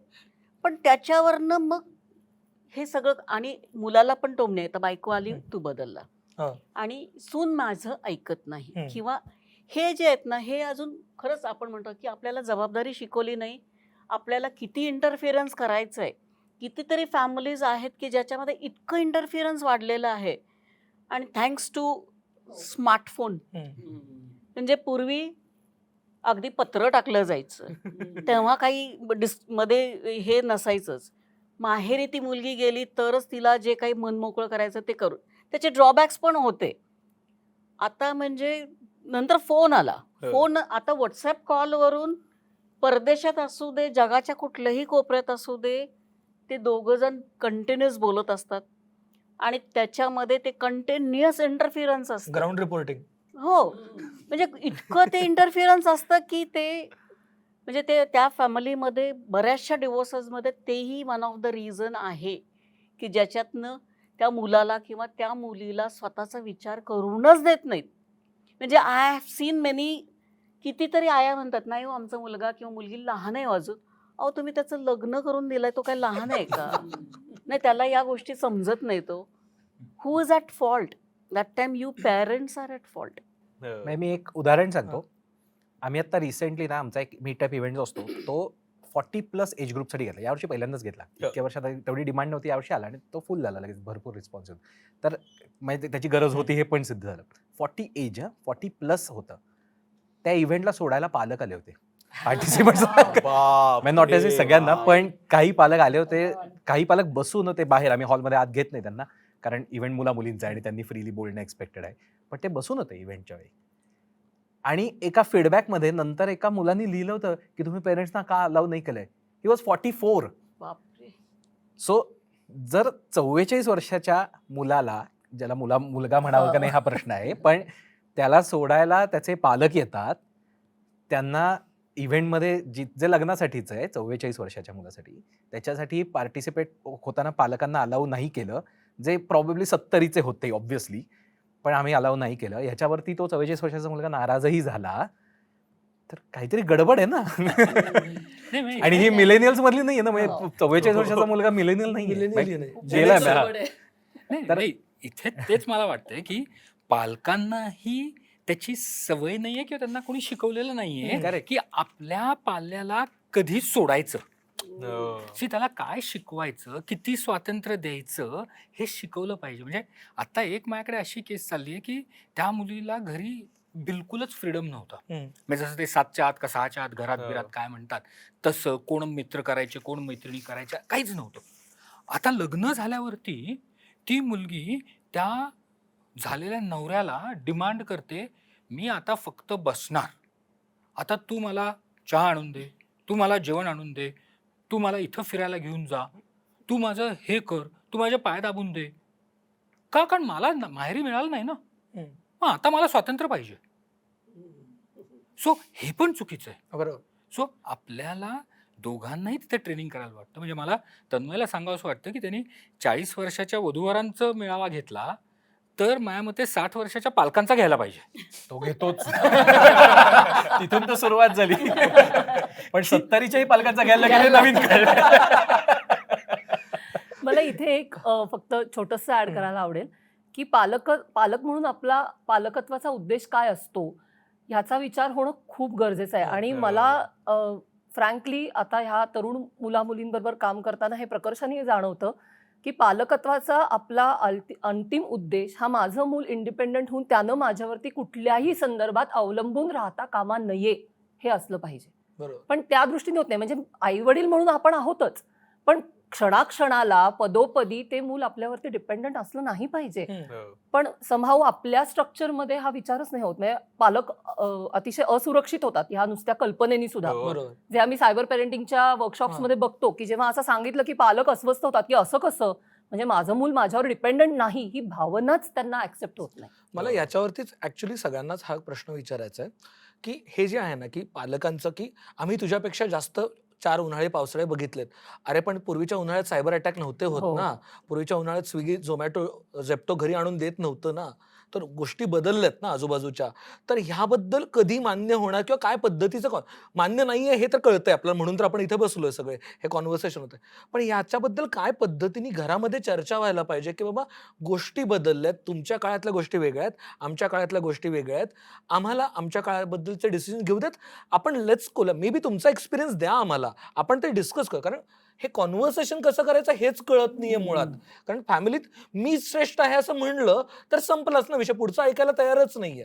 पण त्याच्यावरनं मग हे सगळं. आणि मुलाला पण टोमणे येतं, बायको आली तू बदलला, आणि सून माझं ऐकत नाही. किंवा हे जे आहेत ना, हे अजून खरंच आपण म्हणतो की आपल्याला जबाबदारी शिकवली नाही. आपल्याला किती इंटरफिरन्स करायचं आहे. कितीतरी फॅमिलीज आहेत की ज्याच्यामध्ये इतकं इंटरफिरन्स वाढलेलं आहे. आणि थँक्स टू स्मार्टफोन. म्हणजे पूर्वी अगदी पत्र टाकलं जायचं, तेव्हा काही मध्ये हे नसायचंच. माहेरी ती मुलगी गेली तरच तिला जे काही मनमोकळं करायचं ते करू. त्याचे ड्रॉबॅक्स पण होते. आता म्हणजे नंतर फोन आला. फोन आता व्हॉट्सॲप कॉलवरून परदेशात असू दे, जगाच्या कुठल्याही कोपऱ्यात असू दे, ते दोघं जण कंटिन्युअस बोलत असतात. आणि त्याच्यामध्ये ते कंटिन्युअस इंटरफिरन्स असतं. Ground reporting. हो, म्हणजे इतकं ते इंटरफिरन्स असतं की ते म्हणजे ते त्या फॅमिलीमध्ये बऱ्याचशा डिवोर्सेसमध्ये तेही वन ऑफ द रिझन आहे की ज्याच्यातनं त्या मुलाला किंवा त्या मुलीला स्वतःचा विचार करूनच देत नाहीत. म्हणजे आय हॅव सीन मेनी. कितीतरी आया म्हणतात नाही हो आमचा मुलगा किंवा मुलगी लहान आहे अजून. अहो तुम्ही त्याचं लग्न करून दिलंय, तो काय लहान आहे का? नाही, त्याला या गोष्टी समजत नाही. तो who is at fault? That time you parents are at fault. मी एक उदाहरण सांगतो. आम्ही आता रिसेंटली ना आमचा एक मीटअप इव्हेंट जो असतो तो 40+ एज ग्रुपसाठी घेतला. यावर्षी पहिल्यांदाच घेतला. इतक्या वर्षात तेवढी डिमांड नव्हती, यावर्षी आला आणि तो फुल झाला लगेच, भरपूर रिस्पॉन्स होता. तर म्हणजे त्याची गरज होती हे पण सिद्ध झालं. 40+ होतं. त्या इव्हेंटला सोडायला पालक आले होते, पार्टिसिपंट्स. नॉट एज सगळ्यांना, पण काही पालक आले होते. काही पालक बसून होते बाहेर. आम्ही हॉलमध्ये आत घेत नाही त्यांना, कारण इव्हेंट मुला मुलींचा आहे आणि त्यांनी फ्रीली बोलणं एक्सपेक्टेड आहे. पण ते बसून होते इव्हेंटच्या वेळी. आणि एका फीडबॅकमध्ये नंतर एका मुलांनी लिहिलं होतं की तुम्ही पेरेंट्सना का अलाउ नाही केलंय. He was 44. बापरे. सो जर 44 वर्षाच्या मुलाला, ज्याला मुलगा म्हणावं का नाही हा प्रश्न आहे, पण त्याला सोडायला त्याचे पालक येतात, त्यांना इव्हेंटमध्ये जे लग्नासाठीचं आहे 44 वर्षाच्या मुलासाठी, त्याच्यासाठी पार्टिसिपेट होताना पालकांना अलाउ नाही केलं, जे प्रॉबेबली 70चे होते ऑब्व्हियसली, पण आम्ही अलाउ नाही केलं. ह्याच्यावरती तो 44 वर्षाचा मुलगा नाराजही झाला. तर काहीतरी गडबड आहे ना. आणि ही मिलेनियल्स मधली नाहीये ना, म्हणजे 44 वर्षाचा मुलगा मिलेनियल नाहीये. तर इथे तेच मला वाटतंय की पालकांनाही त्याची सवय नाहीये किंवा त्यांना कोणी शिकवलेलं नाहीये की आपल्या पाल्याला कधी सोडायचं. त्याला काय शिकवायचं, किती स्वातंत्र्य द्यायचं हे शिकवलं पाहिजे. म्हणजे आता एक माझ्याकडे अशी केस चालली आहे की त्या मुलीला घरी बिलकुलच फ्रीडम नव्हतं. म्हणजे जसं ते 7च्या आत का 6च्या आत घरात बिरात काय म्हणतात तसं, कोण मित्र करायचे कोण मैत्रिणी करायच्या काहीच नव्हतं. आता लग्न झाल्यावरती ती मुलगी त्या झालेल्या नवऱ्याला डिमांड करते, मी आता फक्त बसणार, आता तू मला चहा आणून दे, तू मला जेवण आणून दे, तू मला इथं फिरायला घेऊन जा, तू माझं हे कर, तू माझे पाय दाबून दे. का? कारण मला माहेरी मिळालं नाही ना, मग आता मला स्वातंत्र्य पाहिजे. सो हे पण चुकीचं आहे. बरोबर. सो आपल्याला दोघांनाही तिथे ट्रेनिंग करायला वाटतं. म्हणजे मला तन्मयला सांगावंसं वाटतं की त्यांनी 40 वर्षाच्या वधूवरांचा मेळावा घेतला तर माझ्या मते 60 वर्षाच्या पालकांचा घ्यायला पाहिजे. तो घेतोच. तिथून तर सुरुवात झाली. पण 70च्याही पालकांचा घ्यायला गेले नवीन मला इथे एक फक्त छोटंसं ऍड करायला आवडेल की पालक म्हणून आपला पालकत्वाचा उद्देश काय असतो ह्याचा विचार होणं खूप गरजेचं आहे. आणि मला फ्रँकली आता ह्या तरुण मुलामुलींबरोबर काम करताना हे प्रकर्षाने जाणवतं की पालकत्वाचा आपला अंतिम उद्देश हा माझं मूल इंडिपेंडंट होऊन त्यानं माझ्यावरती कुठल्याही संदर्भात अवलंबून राहता कामा नये हे असलं पाहिजे. बरोबर. पण त्या दृष्टीने होत नाही. म्हणजे आई वडील म्हणून आपण आहोतच, पण क्षणाक्षणाला पदोपदी ते मूल आपल्यावरती डिपेंडंट असलं नाही पाहिजे. पण समहाऊ आपल्या स्ट्रक्चरमध्ये हा विचारच नाही होत. म्हणजे पालक अतिशय असुरक्षित होतात ह्या नुसत्या कल्पनेनी सुद्धा. बरोबर. जे आम्ही सायबर पेरेंटिंगच्या वर्कशॉप्समध्ये बघतो की जेव्हा असं सांगितलं की पालक अस्वस्थ होतात की असं कसं, म्हणजे माझं मूल माझ्यावर डिपेंडंट नाही ही भावनाच त्यांना ऍक्सेप्ट होत नाही. मला याच्यावरतीच ऍक्च्युली सगळ्यांनाच हा प्रश्न विचारायचा आहे की हे जे आहे ना की पालकांचं की आम्ही तुझ्यापेक्षा जास्त 4 उन्हाळे पावसाळे बघितलेत. अरे पण पूर्वीच्या उन्हाळ्यात सायबर अटॅक नव्हते होत हो. ना, पूर्वीच्या उन्हाळ्यात स्विगी झोमॅटो झेप्टो घरी आणून देत नव्हतं ना, तर गोष्टी बदलल्यात ना आजूबाजूच्या. तर ह्याबद्दल कधी मान्य होणार किंवा काय पद्धतीचं मान्य नाहीये हे तर कळतंय आपल्याला, म्हणून तर आपण इथे बसलोय सगळे, हे कॉन्व्हर्सेशन होतंय. पण याच्याबद्दल काय पद्धतीने घरामध्ये चर्चा व्हायला पाहिजे की बाबा गोष्टी बदलल्यात, तुमच्या काळातल्या गोष्टी वेगळ्या आहेत, आमच्या काळातल्या गोष्टी वेगळ्या आहेत, आम्हाला आमच्या काळाबद्दलचे डिसिजन घेऊ देत, आपण लेट्स कोला मे बी तुमचा एक्सपिरियन्स द्या आम्हाला, आपण ते डिस्कस करू. कारण हे कॉन्व्हर्सेशन कसं करायचं हेच कळत नाहीये मुळात. कारण फॅमिलीत मी श्रेष्ठ आहे असं म्हणलं तर संपलाच ना विषय, पुढचा ऐकायला तयारच नाहीये.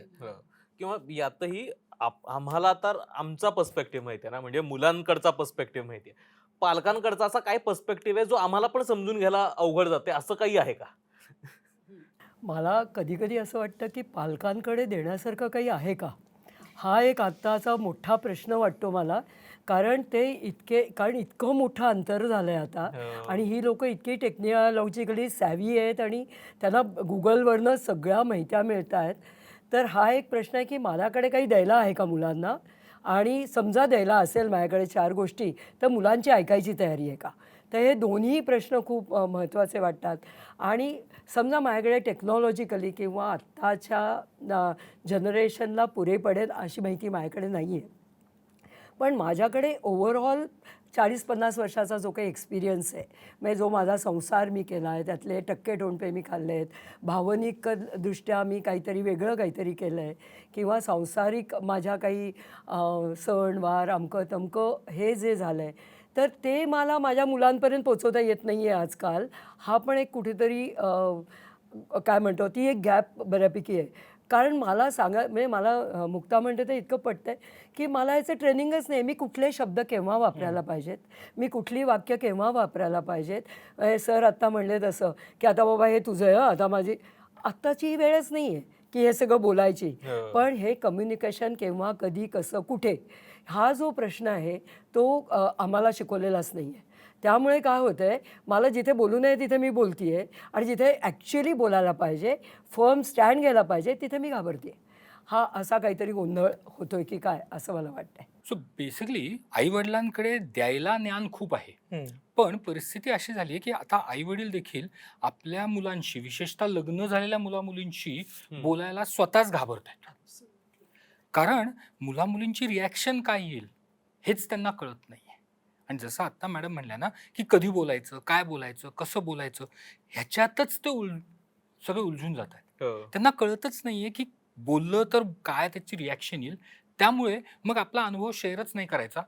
किंवा यातही आम्हाला तर आमचा पर्स्पेक्टिव्ह माहिती आहे ना, म्हणजे मुलांकडचा पर्स्पेक्टिव्ह माहिती आहे, पालकांकडचा असा काय पर्स्पेक्टिव्ह आहे जो आम्हाला पण समजून घ्यायला अवघड जाते, असं काही आहे का? मला कधी कधी असं वाटतं की पालकांकडे देण्यासारखं काही आहे का, हा एक आत्ताचा मोठा प्रश्न वाटतो मला. कारण इतकं मोठं अंतर झालं आहे आता, आणि ही लोक इतकी टेक्नॉलॉजिकली सॅव्ही आहेत आणि त्यांना गुगलवरनं सगळ्या माहित्या मिळत आहेत. तर हा एक प्रश्न आहे की माझ्याकडे काही द्यायला आहे का मुलांना, आणि समजा द्यायला असेल माझ्याकडे 4 गोष्टी, तर मुलांची ऐकायची तयारी आहे का. तर हे दोन्ही प्रश्न खूप महत्त्वाचे वाटतात. आणि समजा माझ्याकडे टेक्नॉलॉजिकली किंवा आत्ताच्या जनरेशनला पुरे पडेल अशी माहिती माझ्याकडे नाही आहे, पण माझ्याकडे ओव्हरऑल 40-50 वर्षाचा जो काही एक्सपिरियन्स आहे, म्हणजे जो माझा संसार मी केला आहे, त्यातले टक्के टोणपे मी खाल्ले आहेत, भावनिकदृष्ट्या मी काहीतरी वेगळं काहीतरी केलं आहे, किंवा सांसारिक माझ्या काही सण वार अमकं तमकं हे जे झालं आहे, तर ते मला माझ्या मुलांपर्यंत पोचवता येत नाही आहे आजकाल. हा पण एक कुठेतरी काय म्हणतो ती एक गॅप बऱ्यापैकी आहे. कारण मला म्हणजे मला मुक्ता म्हणते तर इतकं पटतं आहे की मला याचं ट्रेनिंगच नाही. मी कुठले शब्द केव्हा वापरायला पाहिजेत, मी कुठली वाक्य केव्हा वापरायला पाहिजेत. सर आत्ता म्हणले तसं की आता बाबा हे तुझं आहे, आता माझी आत्ताची वेळच नाही आहे की हे सगळं बोलायची. पण हे कम्युनिकेशन केव्हा कधी कसं कुठे हा जो प्रश्न आहे तो आम्हाला शिकवलेलाच नाही आहे. त्यामुळे काय होतं आहे, मला जिथे बोलू नये तिथे मी बोलते आहे, आणि जिथे ॲक्च्युली बोलायला पाहिजे, फर्म स्टँड घ्यायला पाहिजे, तिथे मी घाबरते. हा असा काहीतरी गोंधळ होतोय की काय असं मला वाटतंय. सो बेसिकली आई वडिलांकडे द्यायला ज्ञान खूप आहे, पण परिस्थिती अशी झाली आहे की आता आई वडील देखील आपल्या मुलांशी, विशेषतः लग्न झालेल्या मुलामुलींशी बोलायला स्वतःच घाबरत आहेत. कारण मुलामुलींची रिॲक्शन काय येईल हेच त्यांना कळत नाही. आणि जसं आत्ता मॅडम म्हणल्या ना की कधी बोलायचं, काय बोलायचं, कसं बोलायचं, ह्याच्यातच ते सगळे उलझून जात आहेत. त्यांना कळतच नाहीये की बोललं तर काय त्याची रिॲक्शन येईल. त्यामुळे मग आपला अनुभव शेअरच नाही करायचा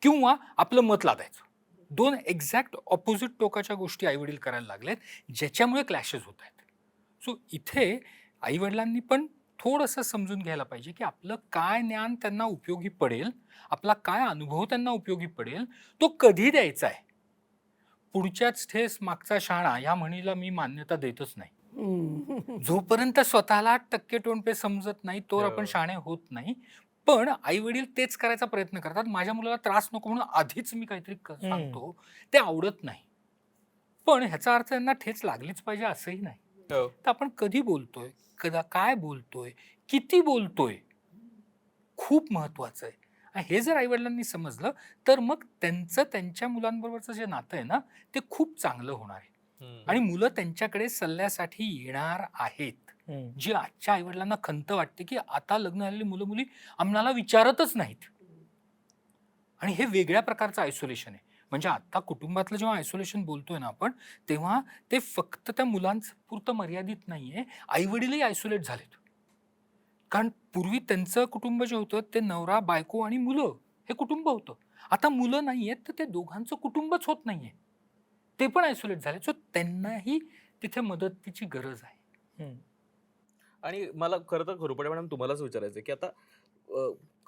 किंवा आपलं मत लादायचं. दोन एक्झॅक्ट ऑपोजिट टोकाच्या गोष्टी आईवडील करायला लागलेत, ज्याच्यामुळे क्लॅशेस होत आहेत. सो इथे आईवडिलांनी पण थोडंसं समजून घ्यायला पाहिजे की आपलं काय ज्ञान त्यांना उपयोगी पडेल, आपला काय अनुभव त्यांना उपयोगी पडेल, तो कधी द्यायचा आहे. पुढच्याच ठेस मागचा शाणा या म्हणीला मी मान्यता देतच नाही. जोपर्यंत स्वतःला टक्के टोणपे समजत नाही तोवर आपण शाणे होत नाही. पण आई वडील तेच करायचा प्रयत्न करतात. माझ्या मुलाला त्रास नको म्हणून आधीच मी काहीतरी सांगतो, ते आवडत नाही. पण ह्याचा अर्थ त्यांना ठेच लागलीच पाहिजे असंही नाही. तर आपण कधी बोलतोय, काय बोलतोय, किती बोलतोय, खूप महत्वाचं आहे. आणि हे जर आईवडिलांनी समजलं तर मग त्यांचं त्यांच्या मुलांबरोबरचं जे नातं आहे ना ते खूप चांगलं होणार आहे. आणि मुलं त्यांच्याकडे सल्ल्यासाठी येणार आहेत. जी आजच्या आईवडिलांना खंत वाटते की आता लग्न झालेली मुलं मुली आम्हाला विचारतच नाहीत. आणि हे वेगळ्या प्रकारचं आयसोलेशन आहे. म्हणजे आता कुटुंबातलं जेव्हा आयसोलेशन बोलतोय ना आपण, तेव्हा ते फक्त त्या मुलांचं पुरतं मर्यादित नाहीये, आई वडीलही आयसोलेट झालेत. कारण पूर्वी त्यांचं कुटुंब जे होतं ते नवरा बायको आणि मुलं हे कुटुंब होतं. आता मुलं नाहीयेत तर ते दोघांचं कुटुंबच होत नाहीये, ते पण आयसोलेट झाले. सो त्यांनाही तिथे मदतीची गरज आहे. आणि मला खरं तर खरुपडे मॅडम तुम्हालाच विचारायचं की आता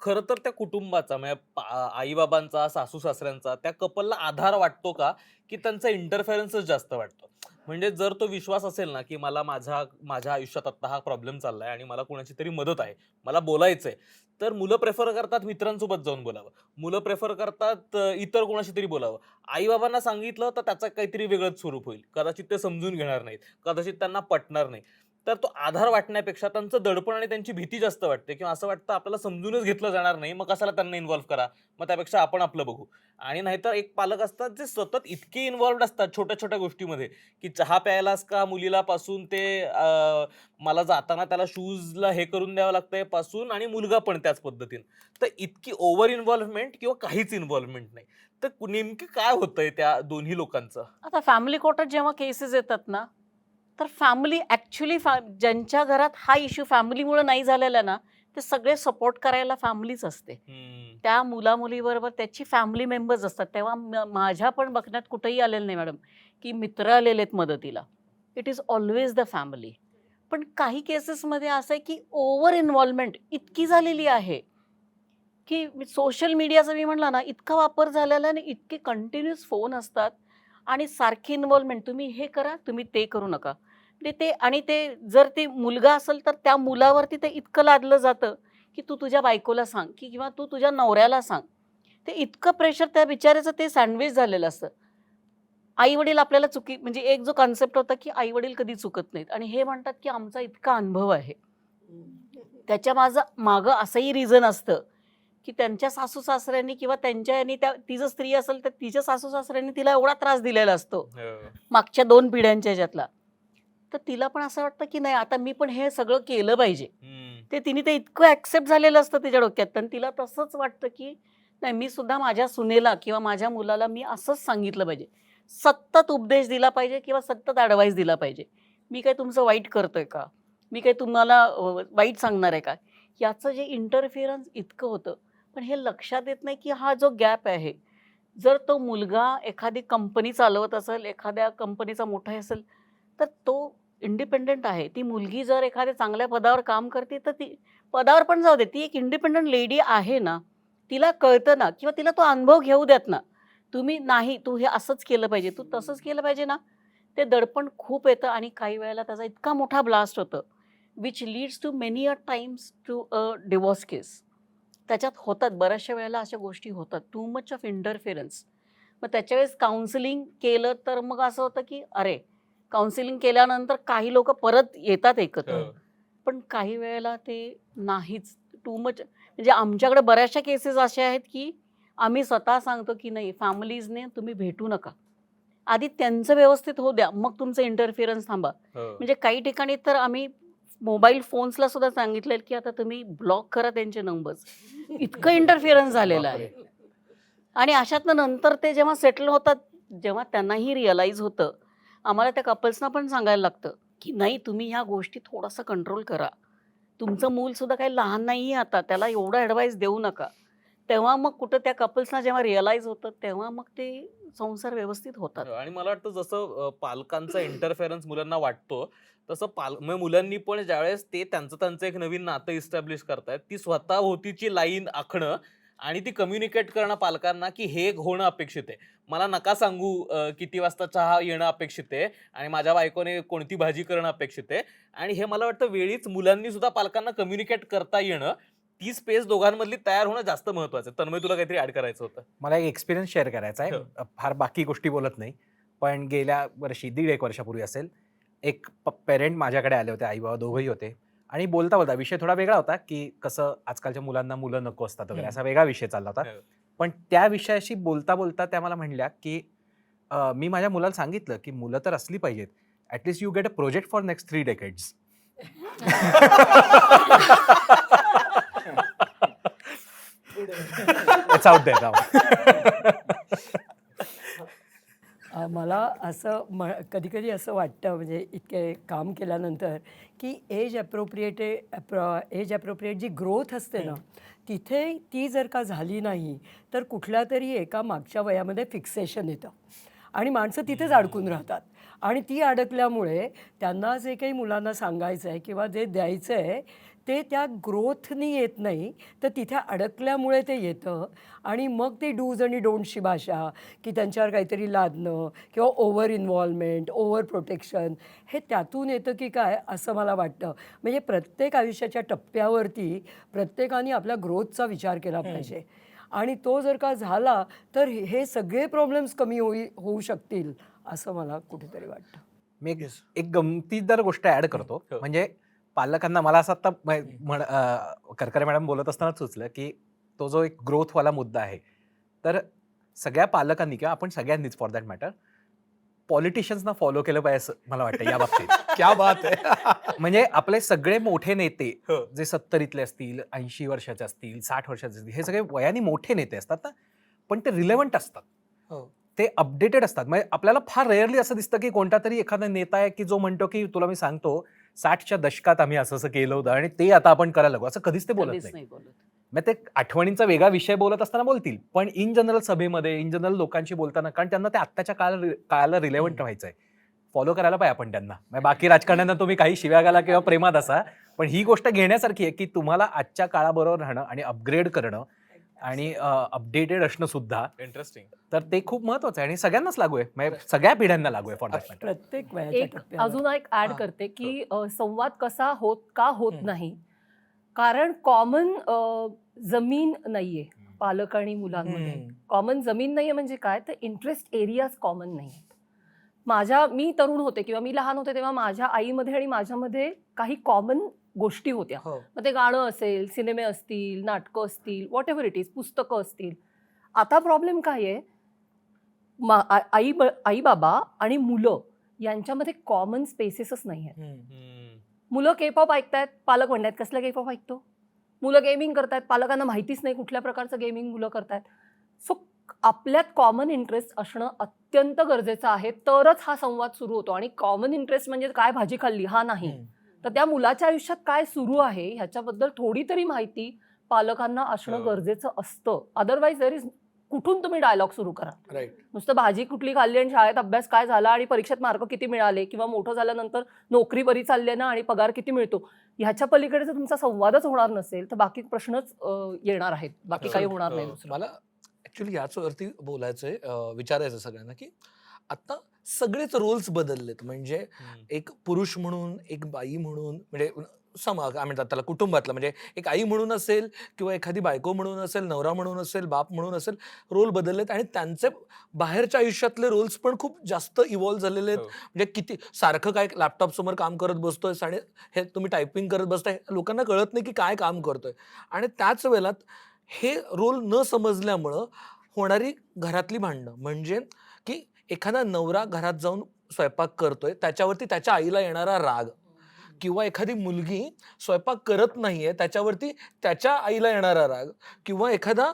खरं तर त्या कुटुंबाचा म्हणजे आई बाबांचा, सासू सासऱ्यांचा त्या कपलला आधार वाटतो का, की त्यांचा इंटरफेरन्सच जास्त वाटतो? म्हणजे जर तो विश्वास असेल ना की मला माझ्या आयुष्यात आता हा प्रॉब्लेम चाललाय आणि मला कोणाची तरी मदत आहे, मला बोलायचंय, तर मुलं प्रेफर करतात मित्रांसोबत जाऊन बोलावं, मुलं प्रेफर करतात इतर कोणाशी तरी बोलावं. आई बाबांना सांगितलं तर त्याचं काहीतरी वेगळंच स्वरूप होईल, कदाचित ते समजून घेणार नाहीत, कदाचित त्यांना पटणार नाही. तर तो आधार वाटण्यापेक्षा त्यांचं दडपण आणि त्यांची भीती जास्त वाटते, किंवा असं वाटतं आपल्याला समजूनच घेतलं जाणार नाही, मग कशाला त्यांना इन्व्हॉल्व्ह करा, मग त्यापेक्षा आपण आपलं बघू. आणि नाहीतर एक पालक असतात जे सतत इतके इन्व्हॉल्व्ड असतात छोट्या छोट्या गोष्टीमध्ये, की चहा प्यायलाच का मुलीला पासून ते मला जाताना त्याला शूजला हे करून द्यावं लागतंय पासून, आणि मुलगा पण त्याच पद्धतीने. तर इतकी ओव्हर इन्व्हॉल्वमेंट किंवा काहीच इन्व्हॉल्वमेंट नाही. तर नेमकी काय होतंय त्या दोन्ही लोकांचं? आता फॅमिली कोर्टात जेव्हा केसेस येतात ना, तर फॅमिली ॲक्च्युली ज्यांच्या घरात हा इश्यू फॅमिलीमुळे नाही झालेला ना, ते सगळे सपोर्ट करायला फॅमिलीच असते. त्या मुलामुलीबरोबर त्याची फॅमिली मेंबर्स असतात. तेव्हा माझ्या पण बघण्यात कुठेही आलेलं नाही मॅडम की मित्र आलेलेत मदतीला. It is always the family. पण काही केसेसमध्ये असं आहे की ओव्हर इन्व्हॉल्वमेंट इतकी झालेली आहे की सोशल मीडियाचा मी म्हणला ना इतका वापर झालेला आणि इतके कंटिन्युअस फोन असतात आणि सारखी इन्व्हॉल्वमेंट, तुम्ही हे करा, तुम्ही ते करू नका. म्हणजे ते, आणि ते जर ते मुलगा असेल तर त्या मुलावरती ते इतकं लादलं जातं की तू तुझ्या बायकोला सांग की किंवा तू तुझ्या नवऱ्याला सांग. ते इतकं प्रेशर त्या बिचाऱ्याचं ते सँडविच झालेलं असतं. आई वडील आपल्याला म्हणजे एक जो कॉन्सेप्ट होता की आई वडील कधी चुकत नाहीत, आणि हे म्हणतात की आमचा इतका अनुभव आहे. त्याच्या मागं असंही रिझन असतं की त्यांच्या सासू सासऱ्यांनी किंवा त्यांच्या यांनी ती जर स्त्री असेल तर तिच्या सासू सासऱ्यांनी तिला एवढा त्रास दिलेला असतो मागच्या 2 पिढ्यांच्या ह्याच्यातला. तर तिला पण असं वाटतं की नाही आता मी पण हे सगळं केलं पाहिजे. तिने ते इतकं ऍक्सेप्ट झालेलं असतं तिच्या डोक्यात, आणि तिला तसंच वाटतं की नाही मी सुद्धा माझ्या सुनेला किंवा माझ्या मुलाला मी असंच सांगितलं पाहिजे, सतत उपदेश दिला पाहिजे किंवा सतत ॲडवाईस दिला पाहिजे. मी काय तुमचं वाईट करतोय का, मी काय तुम्हाला वाईट सांगणार आहे का, याचं जे इंटरफिअरन्स इतकं होतं. पण हे लक्षात येत नाही की हा जो गॅप आहे, जर तो मुलगा एखादी कंपनी चालवत असेल, एखाद्या कंपनीचा मोठा असेल तर तो इंडिपेंडंट आहे. ती मुलगी जर एखाद्या चांगल्या पदावर काम करते तर ती पदावर पण जाऊ दे, ती एक इंडिपेंडंट लेडी आहे ना, तिला कळतं ना, किंवा तिला तो अनुभव घेऊ द्यात ना. तुम्ही नाही तू हे असंच केलं पाहिजे, तू तसंच केलं पाहिजे ना, ते दडपण खूप येतं आणि काही वेळेला त्याचा इतका मोठा ब्लास्ट होतं which leads to many a times to a divorce case. त्याच्यात होतात बऱ्याचशा वेळेला अशा गोष्टी होतात, टू मच ऑफ इंटरफिरन्स. मग त्याच्या वेळेस काउन्सिलिंग केलं तर मग असं होतं की अरे काउन्सिलिंग केल्यानंतर काही लोक परत येतात एकत्र, पण काही वेळेला ते नाहीच, टू मच. म्हणजे आमच्याकडे बऱ्याचशा केसेस अशा आहेत की आम्ही स्वतः सांगतो की नाही फॅमिलीजने तुम्ही भेटू नका, आधी त्यांचं व्यवस्थित होऊ द्या, मग तुमचं इंटरफिरन्स थांबा. म्हणजे काही ठिकाणी तर आम्ही मोबाईल फोन्सला सुद्धा सांगितलं की आता तुम्ही ब्लॉक करा त्यांचे नंबर्स. इतकं इंटरफिअरन्स झालेलं आहे. आणि अशातनं नंतर ते जेव्हा सेटल होतात, जेव्हा त्यांनाही रिअलाईज होतं, आम्हाला त्या कपल्सना पण सांगायला लागतं की नाही तुम्ही ह्या गोष्टी थोडासा कंट्रोल करा, तुमचं मूल सुद्धा काही लहान नाही आहे आता, त्याला एवढा ॲडवाईस देऊ नका. तेव्हा मग कुठं त्या कपल्सना जेव्हा रिअलाइज होतं तेव्हा मग ते संसार व्यवस्थित होतात. आणि मला वाटतं जसं पालकांचा इंटरफेरन्स मुलांना वाटतो तसं म्हणजे मुलांनी पण ज्यावेळेस ते त्यांचं एक नवीन नातं इस्टॅब्लिश करतायत, ती स्वतः होतीची लाईन आखणं आणि ती कम्युनिकेट करणं पालकांना की हे होणं अपेक्षित आहे. मला नका सांगू किती वाजता चहा येणं अपेक्षित आहे आणि माझ्या बायकोने कोणती भाजी करणं अपेक्षित आहे. आणि हे मला वाटतं वेळीच मुलांनी सुद्धा पालकांना कम्युनिकेट करता येणं, ती स्पेस दोघांमधली तयार होणं जास्त महत्वाचं आहे. तन्मय, तुला काहीतरी ऍड करायचं होतं? मला एक एक्सपिरियन्स शेअर करायचा हो. आहे. फार बाकी गोष्टी बोलत नाही, पण गेल्या वर्षी 1.5 वर्षापूर्वी असेल, एक पेरेंट माझ्याकडे आले होते. आई बाबा दोघंही होते आणि बोलता बोलता विषय थोडा वेगळा होता की कसं आजकालच्या मुलांना मुलं नको असतात वगैरे, असा वेगळा विषय चालला होता. हो. पण त्या विषयाशी बोलता बोलता त्या मला म्हणल्या की मी माझ्या मुलाला सांगितलं की मुलं तर असली पाहिजेत, at least you get a project for next 3 decades. It's out there now. मला असं कधी कधी असं वाटतं म्हणजे इतके काम केल्यानंतर की एज ॲप्रोप्रिएट जी ग्रोथ असते ना तिथे ती जर का झाली नाही तर कुठल्या तरी एका मागच्या वयामध्ये फिक्सेशन येतं आणि माणसं तिथेच अडकून राहतात आणि ती अडकल्यामुळे त्यांना जे काही मुलांना सांगायचं आहे किंवा जे द्यायचं आहे ते त्या ग्रोथनी येत नाही, तर तिथे अडकल्यामुळे ते येतं आणि मग ते डूज आणि डोंटची भाषा की त्यांच्यावर काहीतरी लादणं किंवा ओव्हर इन्व्हॉल्वमेंट, ओव्हर प्रोटेक्शन हे त्यातून येतं की काय असं मला वाटतं. म्हणजे प्रत्येक आयुष्याच्या टप्प्यावरती प्रत्येकाने आपल्या ग्रोथचा विचार केला पाहिजे आणि तो जर का झाला तर हे सगळे प्रॉब्लेम्स कमी होऊ शकतील असं मला कुठेतरी वाटतं. मी एक गमतीदार गोष्ट ऍड करतो. म्हणजे पालकांना मला असं आता करकरे मॅडम बोलत असताना सुचलं की तो जो एक ग्रोथवाला मुद्दा आहे, तर सगळ्या पालकांनी किंवा आपण सगळ्यांनीच फॉर दॅट मॅटर पॉलिटिशियन्सना फॉलो केलं पाहिजे असं मला वाटतं या बाबतीत. क्या बात आहे. म्हणजे आपले सगळे मोठे नेते जे 70 असतील, 80 वर्षाचे असतील, 60 वर्षाचे असतील, हे सगळे वयाने मोठे नेते असतात ना, पण ते रिलेव्हंट असतात. हो. ते अपडेटेड असतात. म्हणजे आपल्याला फार रेअरली असं दिसतं की कोणता तरी एखादा नेता आहे की जो म्हणतो की तुला मी सांगतो 60च्या दशकात आम्ही असं केलं होतं आणि ते आता आपण करायला लागू, असं कधीच ते बोलत कधीच नाही. नाही बोलत. मग ते आठवणींचा वेगळा विषय बोलत असताना बोलतील, पण इन जनरल सभेमध्ये इन जनरल लोकांशी बोलताना, कारण त्यांना ते आत्ताच्या काळाला रिलेव्हंट व्हायचंय, फॉलो करायला पाहिजे आपण त्यांना. म्हणजे बाकी राजकारण्यांना तुम्ही काही शिव्या घाला किंवा प्रेमात असा, पण ही गोष्ट घेण्यासारखी आहे की तुम्हाला आजच्या काळाबरोबर राहणं आणि अपग्रेड करणं आणि अपडेटेड असणं सुद्धा. इंटरेस्टिंग. तर ते खूप महत्वाचं आहे आणि सगळ्यांनाच लागू आहे, म्हणजे सगळ्या पिढ्यांना लागू आहे फॉर दॅट मॅटर. प्रत्येक वयाच्या एक टप्प्यावर अजून एक ऍड करते की संवाद कसा होत नाही, कारण कॉमन जमीन नाहीये पालक आणि मुलांमध्ये. कॉमन जमीन नाहीये म्हणजे काय, तर इंटरेस्ट एरियाज कॉमन नाही. मी तरुण होते किंवा मी लहान होते तेव्हा माझ्या आईमध्ये आणि माझ्यामध्ये काही कॉमन गोष्टी होत्या. हो. मग ते गाणं असेल, सिनेमे असतील, नाटकं असतील, व्हॉट एव्हर इट इज, पुस्तकं असतील. आता प्रॉब्लेम काय आहे, आई बाबा आणि मुलं यांच्यामध्ये कॉमन स्पेसेसच नाही आहेत. मुलं के पॉप ऐकतायत, पालक म्हणतात कसलं के पॉप ऐकतो. मुलं गेमिंग करतायत, पालकांना माहितीच नाही कुठल्या प्रकारचं गेमिंग मुलं करतायत. सो आपल्यात कॉमन इंटरेस्ट असणं अत्यंत गरजेचं आहे, तरच हा संवाद सुरू होतो. आणि कॉमन इंटरेस्ट म्हणजे काय भाजी खाल्ली हा नाही, तर त्या मुलाच्या आयुष्यात काय सुरू आहे ह्याच्याबद्दल थोडी तरी माहिती पालकांना असणं गरजेचं असतं. अदरवाईज कुठून तुम्ही डायलॉग सुरू करा. राईट. नुसतं भाजी कुठली खाल्ली आणि शाळेत अभ्यास काय झाला आणि परीक्षेत मार्क किती मिळाले किंवा मोठं झाल्यानंतर नोकरी बरी चालली ना आणि पगार किती मिळतो, ह्याच्या पलीकडे जर तुमचा संवादच होणार नसेल तर बाकी प्रश्नच येणार आहेत, बाकी काही होणार नाही दुसरं. मला ऍक्च्युली याच्यावरती बोलायचंय, विचारायचं सगळ्यांना की आता सगळेच रोल्स बदललेत. म्हणजे एक पुरुष म्हणून, एक बाई म्हणून, म्हणजे काय म्हणतात त्याला, कुटुंबातला म्हणजे एक आई म्हणून असेल किंवा एखादी बायको म्हणून असेल, नवरा म्हणून असेल, बाप म्हणून असेल, रोल बदललेत आणि त्यांचे बाहेरच्या आयुष्यातले रोल्स पण खूप जास्त इव्हॉल्व्ह झालेले आहेत. म्हणजे किती सारखं काय लॅपटॉप समोर काम करत बसतोय आणि हे तुम्ही टायपिंग करत बसताय, लोकांना कळत नाही की काय काम करतोय. आणि त्याच वेळात हे रोल न समजल्यामुळं होणारी घरातली भांडणं, म्हणजे की एखादा नवरा घरात जाऊन स्वयंपाक करतोय त्याच्यावरती त्याच्या आईला येणारा राग, किंवा एखादी मुलगी स्वयंपाक करत नाहीये त्याच्यावरती त्याच्या आईला येणारा राग, किंवा एखादा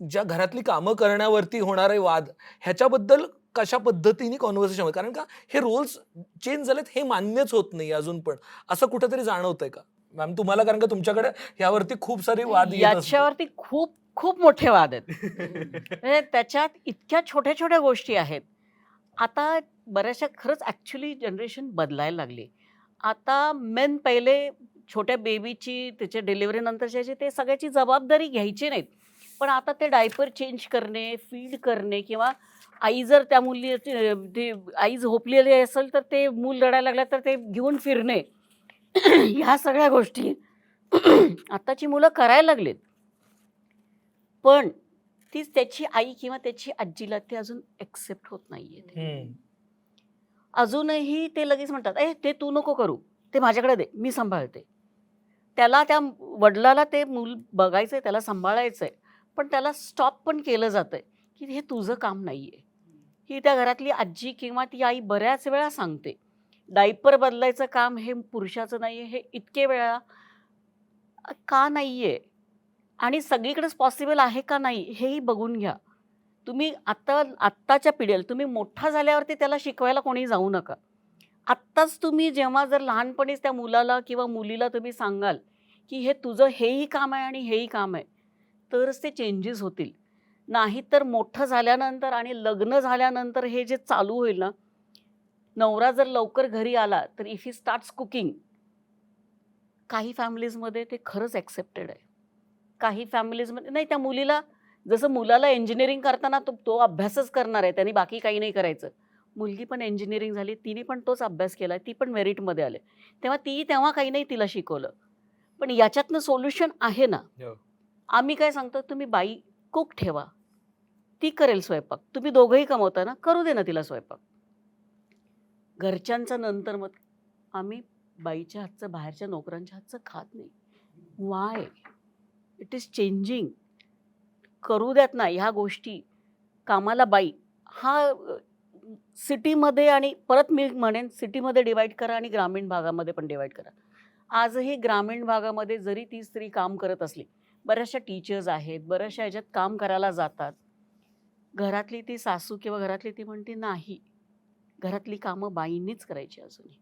ज्या घरातली कामं करण्यावरती होणारे वाद, ह्याच्याबद्दल कशा पद्धतीने कॉन्व्हर्सेशन, कारण का हे रोल्स चेंज झालेत हे मान्यच होत नाही अजून पण, असं कुठेतरी जाणवतंय का? मॅम तुम्हाला, कारण का तुमच्याकडे यावरती खूप सारी वाद येत असतात. याच्यावरती खूप खूप मोठे वाद आहेत. म्हणजे त्याच्यात इतक्या छोट्या छोट्या गोष्टी आहेत. आता बऱ्याचशा खरंच ॲक्च्युली जनरेशन बदलायला लागली. आता मेन पहिले छोट्या बेबीची त्याच्या डिलिव्हरीनंतरची याची ते सगळ्याची जबाबदारी घ्यायची नाहीत. पण आता ते डायपर चेंज करणे, फीड करणे किंवा आई जर त्या मुली ती आई झोपलेली असेल तर ते मूल रडायला लागलं तर ते घेऊन फिरणे ह्या सगळ्या गोष्टी आताची मुलं करायला लागलीत. पण तीच त्याची आई किंवा त्याची आजीला ते अजून एक्सेप्ट होत नाहीये. अजूनही ते लगेच म्हणतात, ते तू नको करू, ते माझ्याकडे दे, मी सांभाळते. त्याला त्या वडिलाला ते मूल बघायचंय, त्याला सांभाळायचंय, पण त्याला स्टॉप पण केलं जातंय की हे तुझं काम नाहीये. ही त्या घरातली आजी किंवा ती आई बऱ्याच वेळा सांगते. डायपर बदलायचं काम हे पुरुषाचं नाहीये. हे इतके वेळा का नाहीये आणि सगळीकडेच पॉसिबल आहे का नाही हेही बघून घ्या. तुम्ही आत्ताच्या पिढीला तुम्ही मोठा झाल्यावरती त्याला शिकवायला कोणी जाऊ नका. आत्ताच तुम्ही जेव्हा जर लहानपणीच त्या मुलाला किंवा मुलीला तुम्ही सांगाल की हे तुझं हेही काम आहे आणि हेही काम आहे, तरच ते चेंजेस होतील. नाहीतर मोठं झाल्यानंतर आणि लग्न झाल्यानंतर हे जे चालू होईल ना, नवरा जर लवकर घरी आला तर इफ ही स्टार्ट्स कुकिंग, काही फॅमिलीजमध्ये ते खरंच ॲक्सेप्टेड आहे. काही फॅमिलीजमध्ये नाही. त्या मुलीला जसं मुलाला इंजिनिअरिंग करताना तो अभ्यासच करणार आहे, त्यांनी बाकी काही नाही करायचं. मुलगी पण इंजिनिअरिंग झाली, तिने पण तोच अभ्यास केला, ती पण मेरिटमध्ये आले, तेव्हा काही नाही तिला शिकवलं. पण याच्यातनं सोल्युशन आहे ना. आम्ही काय सांगतो, तुम्ही बाई कुक ठेवा, ती करेल स्वयंपाक. तुम्ही दोघंही कमवता ना, करू दे ना तिला स्वयंपाक. घरच्यांचं नंतर मग आम्ही बाईच्या हातचं, बाहेरच्या नोकरांच्या हातचं खात नाही. वाय? It is changing. करू द्यात ना ह्या गोष्टी. कामाला बाई हा सिटीमध्ये, आणि परत मी म्हणेन सिटीमध्ये डिवाईड करा आणि ग्रामीण भागामध्ये पण डिवाईड करा. आजही ग्रामीण भागामध्ये जरी ती स्त्री काम करत असली, बऱ्याचशा टीचर्स आहेत, बऱ्याचशा ह्याच्यात काम करायला जातात, घरातली ती सासू किंवा घरातली ती म्हणते नाही, घरातली कामं बाईंनीच करायची अजूनही.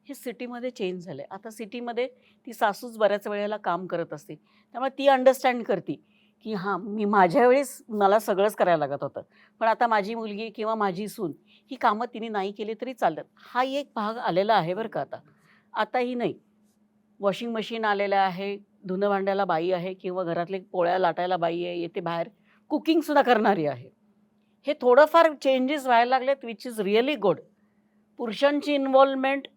हे सिटीमध्ये चेंज झालं आहे. आता सिटीमध्ये ती सासूच बऱ्याच वेळेला काम करत असते, त्यामुळे ती अंडरस्टँड करते की हां, मी माझ्या वेळेस मला सगळंच करायला लागत होतं, पण आता माझी मुलगी किंवा माझी सून ही कामं तिने नाही केली तरी चालतात. हा एक भाग आलेला आहे बरं का. आताही नाही, वॉशिंग मशीन आलेलं आहे, धुणं भांड्याला बाई आहे किंवा घरातले पोळ्या लाटायला बाई आहे, येते बाहेर कुकिंगसुद्धा करणारी आहे. हे थोडंफार चेंजेस व्हायला लागलेत, विच इज रिअली गुड. पुरुषांची इन्व्हॉल्वमेंट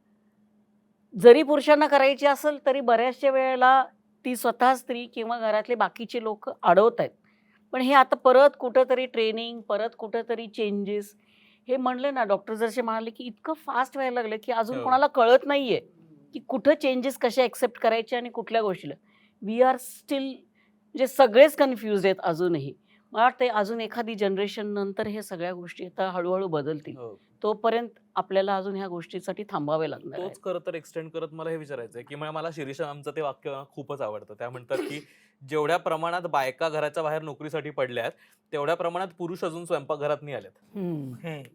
जरी पुरुषांना करायची असेल तरी बऱ्याचशा वेळेला ती स्वतः स्त्री किंवा घरातले बाकीचे लोक अडवत आहेत. पण हे आता परत कुठंतरी ट्रेनिंग, परत कुठंतरी चेंजेस. हे म्हणले ना, डॉक्टर जसे म्हणाले की इतकं फास्ट व्हायला लागलं की अजून कोणाला कळत नाहीये की कुठं चेंजेस कसे ॲक्सेप्ट करायचे आणि कुठल्या गोष्टीला. वी आर स्टील, म्हणजे सगळेच कन्फ्यूज आहेत अजूनही. मला वाटतं अजून एखादी जनरेशन नंतर हे सगळ्या गोष्टी आता हळूहळू बदलतील. तोपर्यंत आपल्याला अजून ह्या गोष्टीसाठी थांबावे लागणार आहे. तोच खरं तर एक्सटेंड करत मला हे विचारायचं आहे की मला शिरीषा आमचं ते वाक्य खूपच आवडतं. त्या म्हणतात की जेवढ्या प्रमाणात बायका घराच्या बाहेर नोकरीसाठी पडल्यात, तेवढ्या प्रमाणात पुरुष अजून स्वयंपाकघरात नाही आलेत.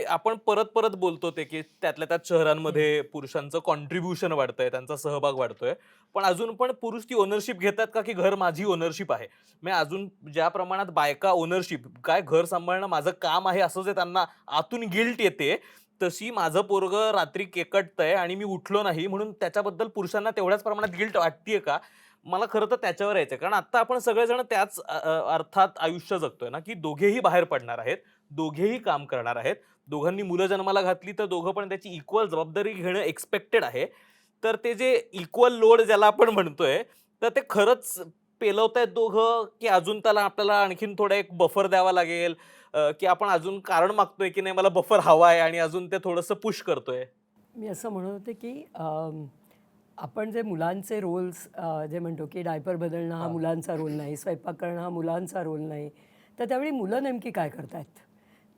आपण परत परत बोलतो ते की त्यातल्या त्यात शहरांमध्ये पुरुषांचं कॉन्ट्रीब्युशन वाढतंय, त्यांचा सहभाग वाढतोय, पण अजून पण पुरुष ती ओनरशिप घेतात का की घर माझी ओनरशिप आहे. अजून ज्या प्रमाणात बायका ओनरशिप, काय घर सांभाळणं माझं काम आहे असं जे त्यांना आतून गिल्ट येते, तशी माझं पोरगं रात्री केकटतंय आणि मी उठलो नाही म्हणून त्याच्याबद्दल पुरुषांना तेवढ्याच प्रमाणात गिल्ट वाटतेय का. मला खरं तर त्याच्यावर यायचं, कारण आता आपण सगळेजण त्याच अर्थात आयुष्य जगतोय ना की दोघेही बाहेर पडणार आहेत, दोघेही काम करणार आहेत, दोघांनी मुलं जन्माला घातली तर दोघं पण त्याची इक्वल जबाबदारी घेणं एक्सपेक्टेड आहे. तर ते जे इक्वल लोड ज्याला आपण म्हणतोय, तर ते खरंच पेलवतायत दोघं की अजून त्याला आपल्याला आणखीन थोडा एक बफर द्यावा लागेल, की आपण अजून कारण मागतोय की नाही मला बफर हवा आहे आणि अजून ते थोडंसं पुश करतोय. मी असं म्हणत होते की आपण जे मुलांचे रोल्स जे म्हणतो की डायपर बदलणं हा मुलांचा रोल नाही, स्वयंपाक करणं हा मुलांचा रोल नाही, तर त्यावेळी मुलं नेमकी काय करतायत,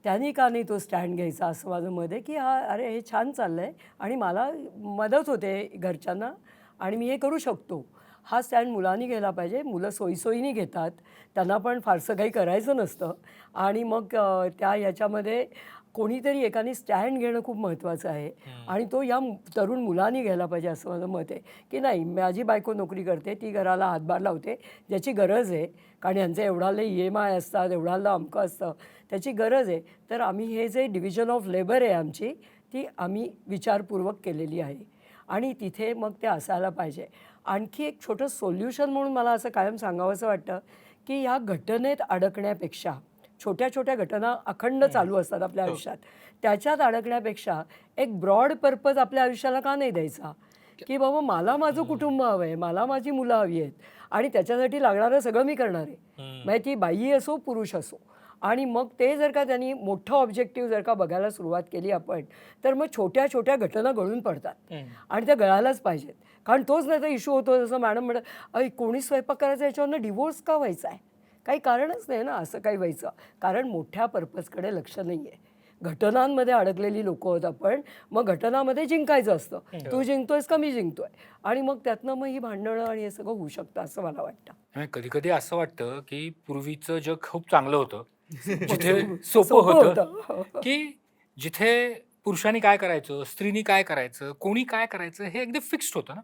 त्यांनी का नाही तो स्टँड घ्यायचा असं माझं मत आहे की अरे हे छान चाललं आहे आणि मला मदत होते घरच्यांना आणि मी हे करू शकतो. हा स्टँड मुलांनी घ्यायला पाहिजे. मुलं सोयीसोयीने घेतात, त्यांना पण फारसं काही करायचं नसतं आणि मग त्या याच्यामध्ये कोणीतरी एकाने स्टँड घेणं खूप महत्त्वाचं आहे आणि तो या तरुण मुलांनी घ्यायला पाहिजे असं माझं मत आहे की नाही, माझी बायको नोकरी करते, ती घराला हातभार लावते, ज्याची गरज आहे, कारण यांचे एवढाले EMI असतात, एवढाला अमकं असतं, त्याची गरज आहे. तर आम्ही हे जे डिव्हिजन ऑफ लेबर आहे आमची, ती आम्ही विचारपूर्वक केलेली आहे आणि तिथे मग ते असायला पाहिजे. आणखी एक छोटं सोल्युशन म्हणून मला असं कायम सांगावंसं वाटतं की ह्या घटनेत अडकण्यापेक्षा, छोट्या छोट्या घटना अखंड चालू असतात आपल्या आयुष्यात, त्याच्यात अडकण्यापेक्षा एक ब्रॉड पर्पज आपल्या आयुष्याला का नाही द्यायचा की बाबा मला माझं कुटुंब हवं आहे, मला माझी मुलं हवी आहेत आणि त्याच्यासाठी लागणारं सगळं मी करणार आहे, म्हणजे ती बाई असो पुरुष असो. आणि मग ते जर का त्यांनी मोठं ऑब्जेक्टिव्ह जर का बघायला सुरुवात केली आपण, तर मग छोट्या छोट्या घटना गळून पडतात आणि त्या गळायलाच पाहिजेत. कारण तोच नाही तर इश्यू होतो, जसं मॅडम म्हणत, अरे कोणी स्वयंपाक करायचा याच्यावरनं डिवोर्स का व्हायचा आहे, काही कारणच नाही ना असं काही व्हायचं, कारण मोठ्या पर्पजकडे लक्ष नाही आहे. घटनांमध्ये अडकलेली लोक आहोत आपण, मग घटनामध्ये जिंकायचं असतं, तू जिंकतोयस का मी जिंकतोय, आणि मग त्यातनं मग ही भांडणं आणि हे सगळं होऊ शकतं असं मला वाटतं. कधी कधी असं वाटतं की पूर्वीचं जग खूप चांगलं होतं, जिथे सोपं होतं, की जिथे पुरुषांनी काय करायचं, स्त्रीनी काय करायचं, कोणी काय करायचं हे अगदी फिक्स्ड होतं ना.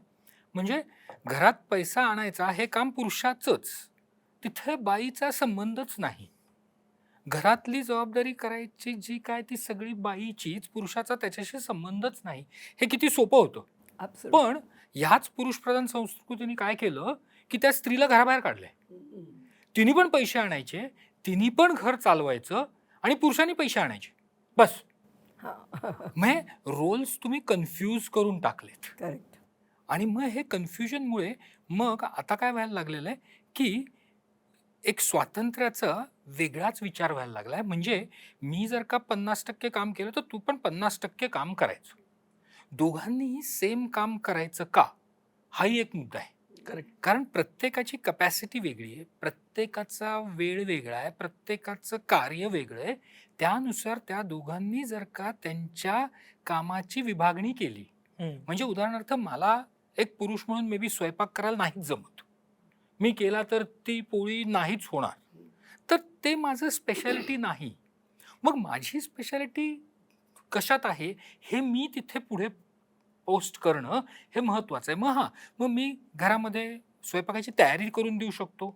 म्हणजे घरात पैसा आणायचा हे काम पुरुषाचंच, तिथे बाईचा संबंधच नाही. घरातली जबाबदारी करायची जी काय ती सगळी बाईचीच, पुरुषाचा त्याच्याशी संबंधच नाही. हे किती सोपं होतं. Absolutely. पण ह्याच पुरुषप्रधान संस्कृतीने काय केलं की त्या स्त्रीला घराबाहेर काढलंय. तिने पण पैसे आणायचे, तिने पण घर चालवायचं आणि पुरुषांनी पैसे आणायचे, बस. मग रोल्स तुम्ही कन्फ्यूज करून टाकलेत. करेक्ट. आणि मग हे कन्फ्युजनमुळे मग आता काय व्हायला लागलेलं आहे की एक स्वातंत्र्याचा वेगळाच विचार व्हायला लागलाय. म्हणजे मी जर का 50% काम केलं तर तू पण 50% काम करायचं. दोघांनीही सेम काम करायचं का, हाही एक मुद्दा आहे. करेक्ट. कारण प्रत्येकाची कपॅसिटी वेगळी आहे, प्रत्येकाचा वेळ वेगळा आहे, प्रत्येकाचं कार्य वेगळं आहे. त्यानुसार त्या दोघांनी जर का त्यांच्या कामाची विभागणी केली, म्हणजे उदाहरणार्थ मला एक पुरुष म्हणून मे बी स्वयंपाक करायला नाहीच जमत, मी केला तर ती पोळी नाहीच होणार, तर ते माझं स्पेशालिटी नाही. मग माझी स्पेशालिटी कशात आहे हे मी तिथे पुढे पोस्ट करणं हे महत्त्वाचं आहे. मग मी घरामध्ये स्वयंपाकाची तयारी करून देऊ शकतो,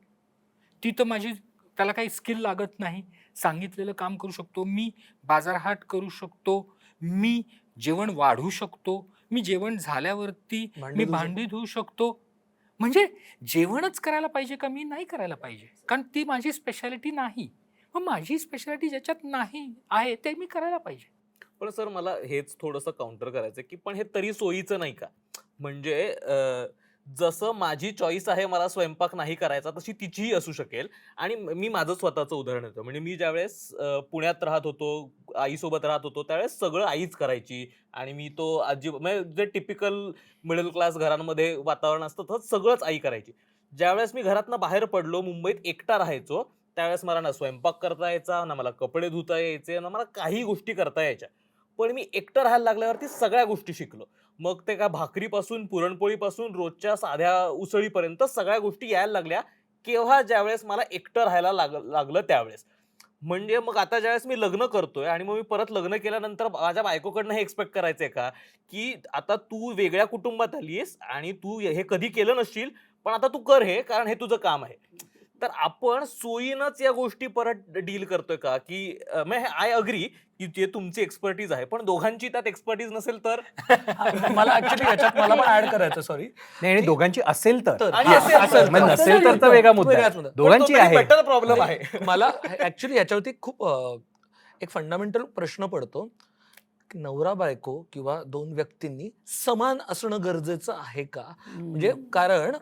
ती तर माझी, त्याला काही स्किल लागत नाही, सांगितलेलं काम करू शकतो, मी बाजारहाट करू शकतो, मी जेवण वाढू शकतो, मी जेवण झाल्यावरती मी भांडी धुवू शकतो. म्हणजे जेवणच करायला पाहिजे का मी नाही करायला पाहिजे, कारण ती माझी स्पेशालिटी नाही. मग माझी स्पेशालिटी ज्याच्यात नाही आहे ते मी करायला पाहिजे. पण सर मला हेच थोडंसं काउंटर करायचं की पण हे तरी सोयीचं नाही का. म्हणजे जसं माझी चॉईस आहे मला स्वयंपाक नाही करायचा, तशी तिचीही असू शकेल. आणि मी माझं स्वतःचं उदाहरण देतो. म्हणजे मी ज्यावेळेस पुण्यात राहत होतो, आईसोबत राहत होतो, त्यावेळेस सगळं आईच करायची आणि मी तो आजी, म्हणजे जे टिपिकल मिडल क्लास घरांमध्ये वातावरण असतं तसं सगळंच आई करायची. ज्यावेळेस मी घरातनं बाहेर पडलो, मुंबईत एकटा राहायचो, त्यावेळेस मला ना स्वयंपाक करता यायचा, ना मला कपडे धुता यायचे, ना मला काही गोष्टी करता यायच्या. पण मी एकटं राहायला लागल्यावरती सगळ्या गोष्टी शिकलो. मग ते का भाकरीपासून, पुरणपोळीपासून, रोजच्या साध्या उसळीपर्यंत सगळ्या गोष्टी यायला लागल्या केव्हा, ज्यावेळेस मला एकटं राहायला लागलं त्यावेळेस. म्हणजे मग आता ज्यावेळेस मी लग्न करतोय आणि मग मी परत लग्न केल्यानंतर माझ्या बायकोकडनं हे एक्सपेक्ट करायचंय का की आता तू वेगळ्या कुटुंबात आलीस आणि तू हे कधी केलं नसशील, पण आता तू कर हे, कारण हे तुझं काम आहे. तर आपण सोयीनंच या गोष्टी परत डील करतोय का की आय अग्री की ते तुमची एक्सपर्टीज आहे, पण दोघांची त्यात एक्सपर्टीज नसेल तर. मला ऍक्च्युली याच्यात मला पण ऍड करायचं, सॉरी. नाही, आणि दोघांची असेल तर, आणि असेल मग नसेल तर वेगळा मुद्दा वेगळाच आहे. मुद्दा. दोघांची आहे. बेटर प्रॉब्लेम आहे. मला ऍक्च्युली याच्यावरती खूप एक फंडामेंटल प्रश्न पडतो की नवरा बायको किंवा दोन व्यक्तींनी समान असणं गरजेचं आहे का. म्हणजे कारण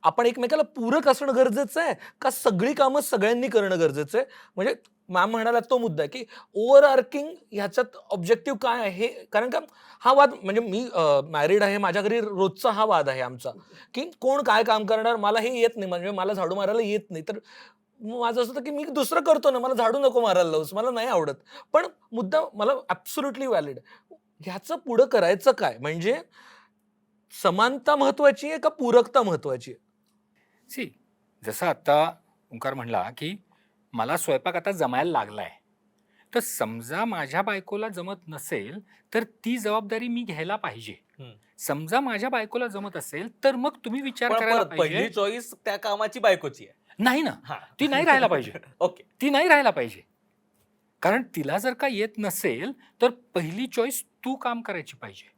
आपण एकमेकाला पूरक असणं गरजेचं आहे का सगळी कामं सगळ्यांनी करणं गरजेचं आहे. म्हणजे मॅम म्हणाला तो मुद्दा की ओव्हर आर्किंग ह्याच्यात ऑब्जेक्टिव्ह काय आहे. कारण का हा वाद, म्हणजे मी मॅरिड आहे, माझ्या घरी रोजचा हा वाद आहे आमचा की कोण काय काम करणार, मला हे येत नाही, म्हणजे मला झाडू मारायला येत नाही, तर माझं असं होतं की मी दुसरं करतो ना, मला झाडू नको मारायला लावूस, मला नाही आवडत. पण मुद्दा मला ॲब्सोल्युटली व्हॅलिड. ह्याचं पुढं करायचं काय, म्हणजे समानता महत्वाची आहे का पूरकता महत्वाची आहे. सी जसं आता ओंकार म्हणला की मला स्वयंपाक आता जमायला लागलाय, तर समजा माझ्या बायकोला जमत नसेल तर ती जबाबदारी मी घ्यायला पाहिजे. समजा माझ्या बायकोला जमत असेल तर मग तुम्ही विचार करायला पहिली पाहिजे. चॉईस त्या कामाची बायकोची आहे. नाही ना, हा. ती नाही राहायला पाहिजे. ओके. ती नाही राहायला पाहिजे, कारण तिला जर का येत नसेल तर पहिली चॉईस तू काम करायची पाहिजे,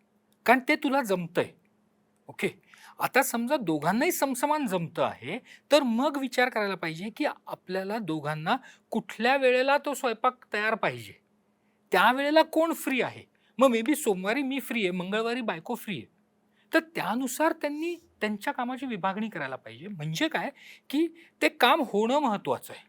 कारण ते तुला जमतंय. ओके, आता समजा दोघांनाही समसमान जमतं आहे तर मग विचार करायला पाहिजे की आपल्याला दोघांना कुठल्या वेळेला तो स्वयंपाक तयार पाहिजे, त्या वेळेला कोण फ्री आहे. मग मे बी सोमवारी मी फ्री आहे, मंगळवारी बायको फ्री आहे, तर त्यानुसार त्यांनी त्यांच्या कामाची विभागणी करायला पाहिजे. म्हणजे काय की ते काम होणं महत्वाचं आहे,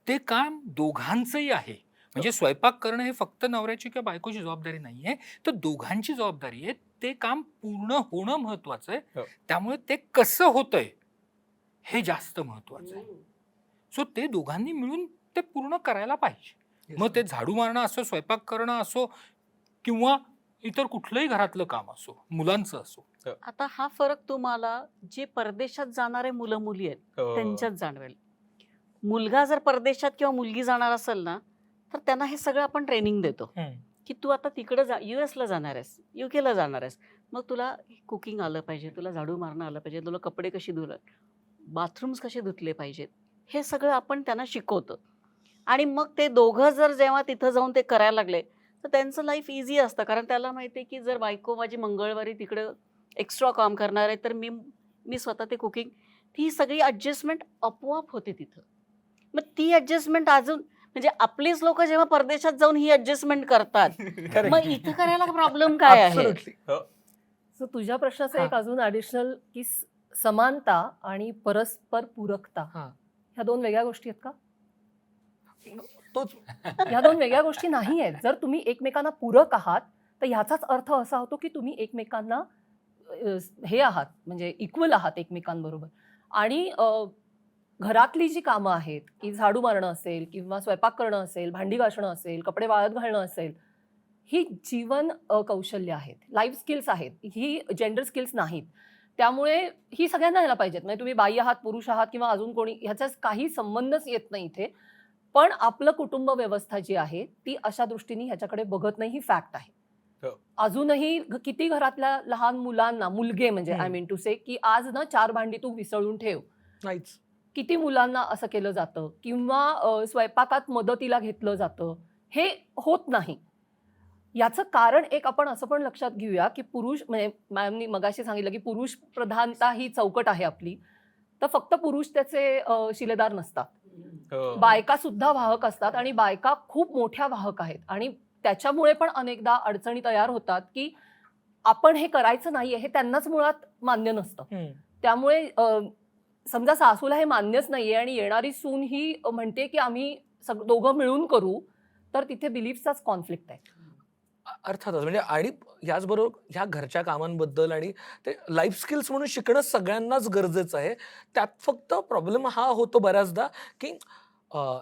ते काम दोघांचंही आहे. म्हणजे स्वयंपाक करणं हे फक्त नवऱ्याची किंवा बायकोची जबाबदारी नाही आहे, तर दोघांची जबाबदारी आहे. ते काम पूर्ण होणं महत्वाचं आहे, त्यामुळे ते कसं होतंय हे जास्त महत्वाचं आहे. सो ते दोघांनी मिळून ते पूर्ण करायला पाहिजे. मग ते झाडू मारणं असो, स्वयंपाक करणं असो, किंवा इतर कुठलंही घरातलं काम असो, मुलांचं असो. आता हा फरक तुम्हाला जे परदेशात जाणारे मुलं मुली आहेत त्यांच्यात जाणवेल. मुलगा जर परदेशात किंवा मुलगी जाणार असेल ना तर त्यांना हे सगळं आपण ट्रेनिंग देतो की तू आता तिकडे US ला जाणार आहेस, UK ला जाणार आहेस, मग तुला कुकिंग आलं पाहिजे, तुला झाडू मारणं आलं पाहिजे, तुला कपडे कशी धुलं, बाथरूम्स कसे धुतले पाहिजेत, हे सगळं आपण त्यांना शिकवतो. आणि मग ते दोघं जर जेव्हा तिथं जाऊन ते करायला लागले तर त्यांचं लाईफ इझी असतं, कारण त्याला माहिती आहे की जर बायको माझी मंगळवारी तिकडं एक्स्ट्रा काम करणार आहे तर मी स्वतः ते कुकिंग, ती सगळी ॲडजस्टमेंट आपोआप होते तिथं. मग ती ॲडजस्टमेंट अजून म्हणजे आपलीच लोक जेव्हा परदेशात जाऊन ही ॲडजस्टमेंट करतात, मग इथं करायला प्रॉब्लेम काय आहे? सो तुझ्या प्रश्नाचं एक अजून ॲडिशनल की समानता आणि परस्पर पूरकता ह्या दोन वेगळ्या गोष्टी आहेत का? ह्या दोन वेगळ्या गोष्टी नाही आहेत. जर तुम्ही एकमेकांना पूरक आहात तर ह्याचाच अर्थ असा होतो की तुम्ही एकमेकांना हे आहात, म्हणजे इक्वल आहात एकमेकांबरोबर. आणि घरातली जी कामं आहेत की झाडू मारणं असेल किंवा स्वयंपाक करणं असेल, भांडी घासणं असेल, कपडे वाळत घालणं असेल, ही जीवन कौशल्य आहेत, लाईफ स्किल्स आहेत, ही जेंडर स्किल्स नाहीत. त्यामुळे ही सगळ्यांना यायला पाहिजेत. म्हणजे तुम्ही बाई आहात, पुरुष आहात किंवा अजून कोणी, ह्याचा काही संबंधच येत नाही इथे. पण आपलं कुटुंब व्यवस्था जी आहे ती अशा दृष्टीने ह्याच्याकडे बघत नाही, ही फॅक्ट आहे. अजूनही किती घरातल्या लहान मुलांना, मुलगे म्हणजे आय मीन टू से, की आज ना 4 भांडी तू विसळून ठेव, नाहीच. किती मुलांना असं केलं जातं, किंवा स्वयंपाकात मदतीला घेतलं जातं, हे होत नाही. याचं कारण एक आपण असं पण लक्षात घेऊया की पुरुष, म्हणजे मॅमनी मगाशी सांगितलं की पुरुष प्रधानता ही चौकट आहे आपली, तर फक्त पुरुष त्याचे शिलेदार नसतात, बायका सुद्धा वाहक असतात आणि बायका खूप मोठ्या वाहक आहेत. आणि त्याच्यामुळे पण अनेकदा अडचणी तयार होतात की आपण हे करायचं नाहीये हे त्यांनाच मुळात मान्य नसतं. त्यामुळे समजा सासूला हे मान्यच नाहीये आणि येणारी सून ही म्हणते की आम्ही दोघं मिळून करू, तर तिथे बिलीफचाच कॉन्फ्लिक्ट आहे. अर्थातच. म्हणजे आणि याचबरोबर ह्या घरच्या कामांबद्दल आणि ते लाईफ स्किल्स म्हणून शिकणं सगळ्यांनाच गरजेचं आहे. त्यात फक्त प्रॉब्लेम हा होतो बऱ्याचदा की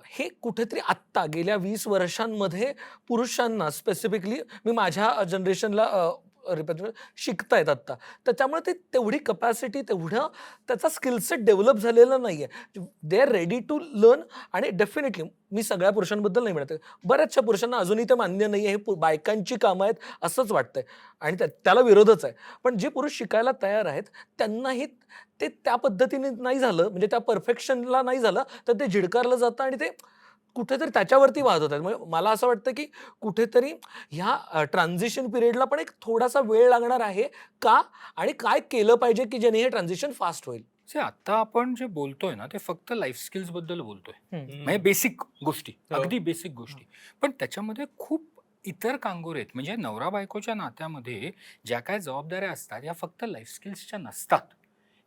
हे कुठेतरी आत्ता गेल्या 20 वर्षांमध्ये पुरुषांना स्पेसिफिकली, मी माझ्या जनरेशनला शिकतायत आत्ता, त्याच्यामुळे ते तेवढी कपॅसिटी, तेवढं त्याचा स्किलसेट डेव्हलप झालेला नाही आहे. They are ready to learn. आणि डेफिनेटली मी सगळ्या पुरुषांबद्दल नाही म्हणत, बऱ्याचशा पुरुषांना अजूनही ते मान्य नाही आहे, हे बायकांची कामं आहेत असंच वाटतंय आणि त्याला विरोधच आहे. पण जे पुरुष शिकायला तयार आहेत त्यांनाही ते त्या पद्धतीने नाही झालं, म्हणजे त्या परफेक्शनला नाही झालं तर ते झिडकारलं जातं आणि ते कुठेतरी त्याच्यावरती वाद होत आहेत. म्हणजे मला असं वाटतं की कुठेतरी ह्या ट्रान्झिशन पिरियडला पण एक थोडासा वेळ लागणार आहे का, आणि काय केलं पाहिजे की ज्याने हे ट्रान्झिशन फास्ट होईल. आता आपण जे बोलतोय ना ते फक्त लाईफ स्किल्स बद्दल बोलतोय, म्हणजे बेसिक गोष्टी, अगदी बेसिक गोष्टी. पण त्याच्यामध्ये खूप इतर कांगोर आहेत. म्हणजे नवरा बायकोच्या नात्यामध्ये ज्या काय जबाबदाऱ्या असतात या फक्त लाईफ स्किल्सच्या नसतात.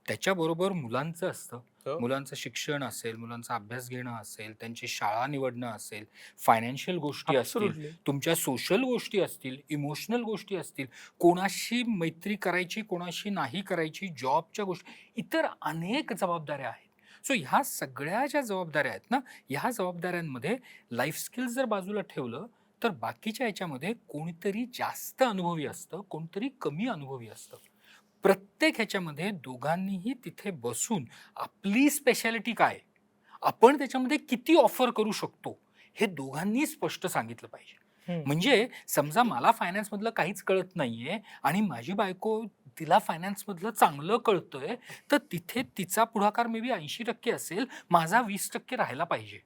त्याच्याबरोबर मुलांचं असतं, मुलांचं शिक्षण असेल, मुलांचा अभ्यास घेणं असेल, त्यांची शाळा निवडणं असेल, फायनान्शियल गोष्टी असतील, तुमच्या सोशल गोष्टी असतील, इमोशनल गोष्टी असतील, कोणाशी मैत्री करायची, कोणाशी नाही करायची, जॉबच्या गोष्टी, इतर अनेक जबाबदाऱ्या आहेत. सो ह्या सगळ्या ज्या जबाबदाऱ्या आहेत ना, ह्या जबाबदाऱ्यांमध्ये लाईफ स्किल्स जर बाजूला ठेवलं तर बाकीच्या याच्यामध्ये कोणीतरी जास्त अनुभवी असतं, कोणतरी कमी अनुभवी असतं. प्रत्येक ह्याच्यामध्ये दोघांनीही तिथे बसून आपली स्पेशालिटी काय, आपण त्याच्यामध्ये किती ऑफर करू शकतो, हे दोघांनी स्पष्ट सांगितलं पाहिजे. म्हणजे समजा मला फायनान्स मधलं काहीच कळत नाहीये आणि माझी बायको तिला फायनान्स मधलं चांगलं कळतंय, तर तिथे तिचा पुढाकार मे बी 80% असेल, माझा 20% राहायला पाहिजे.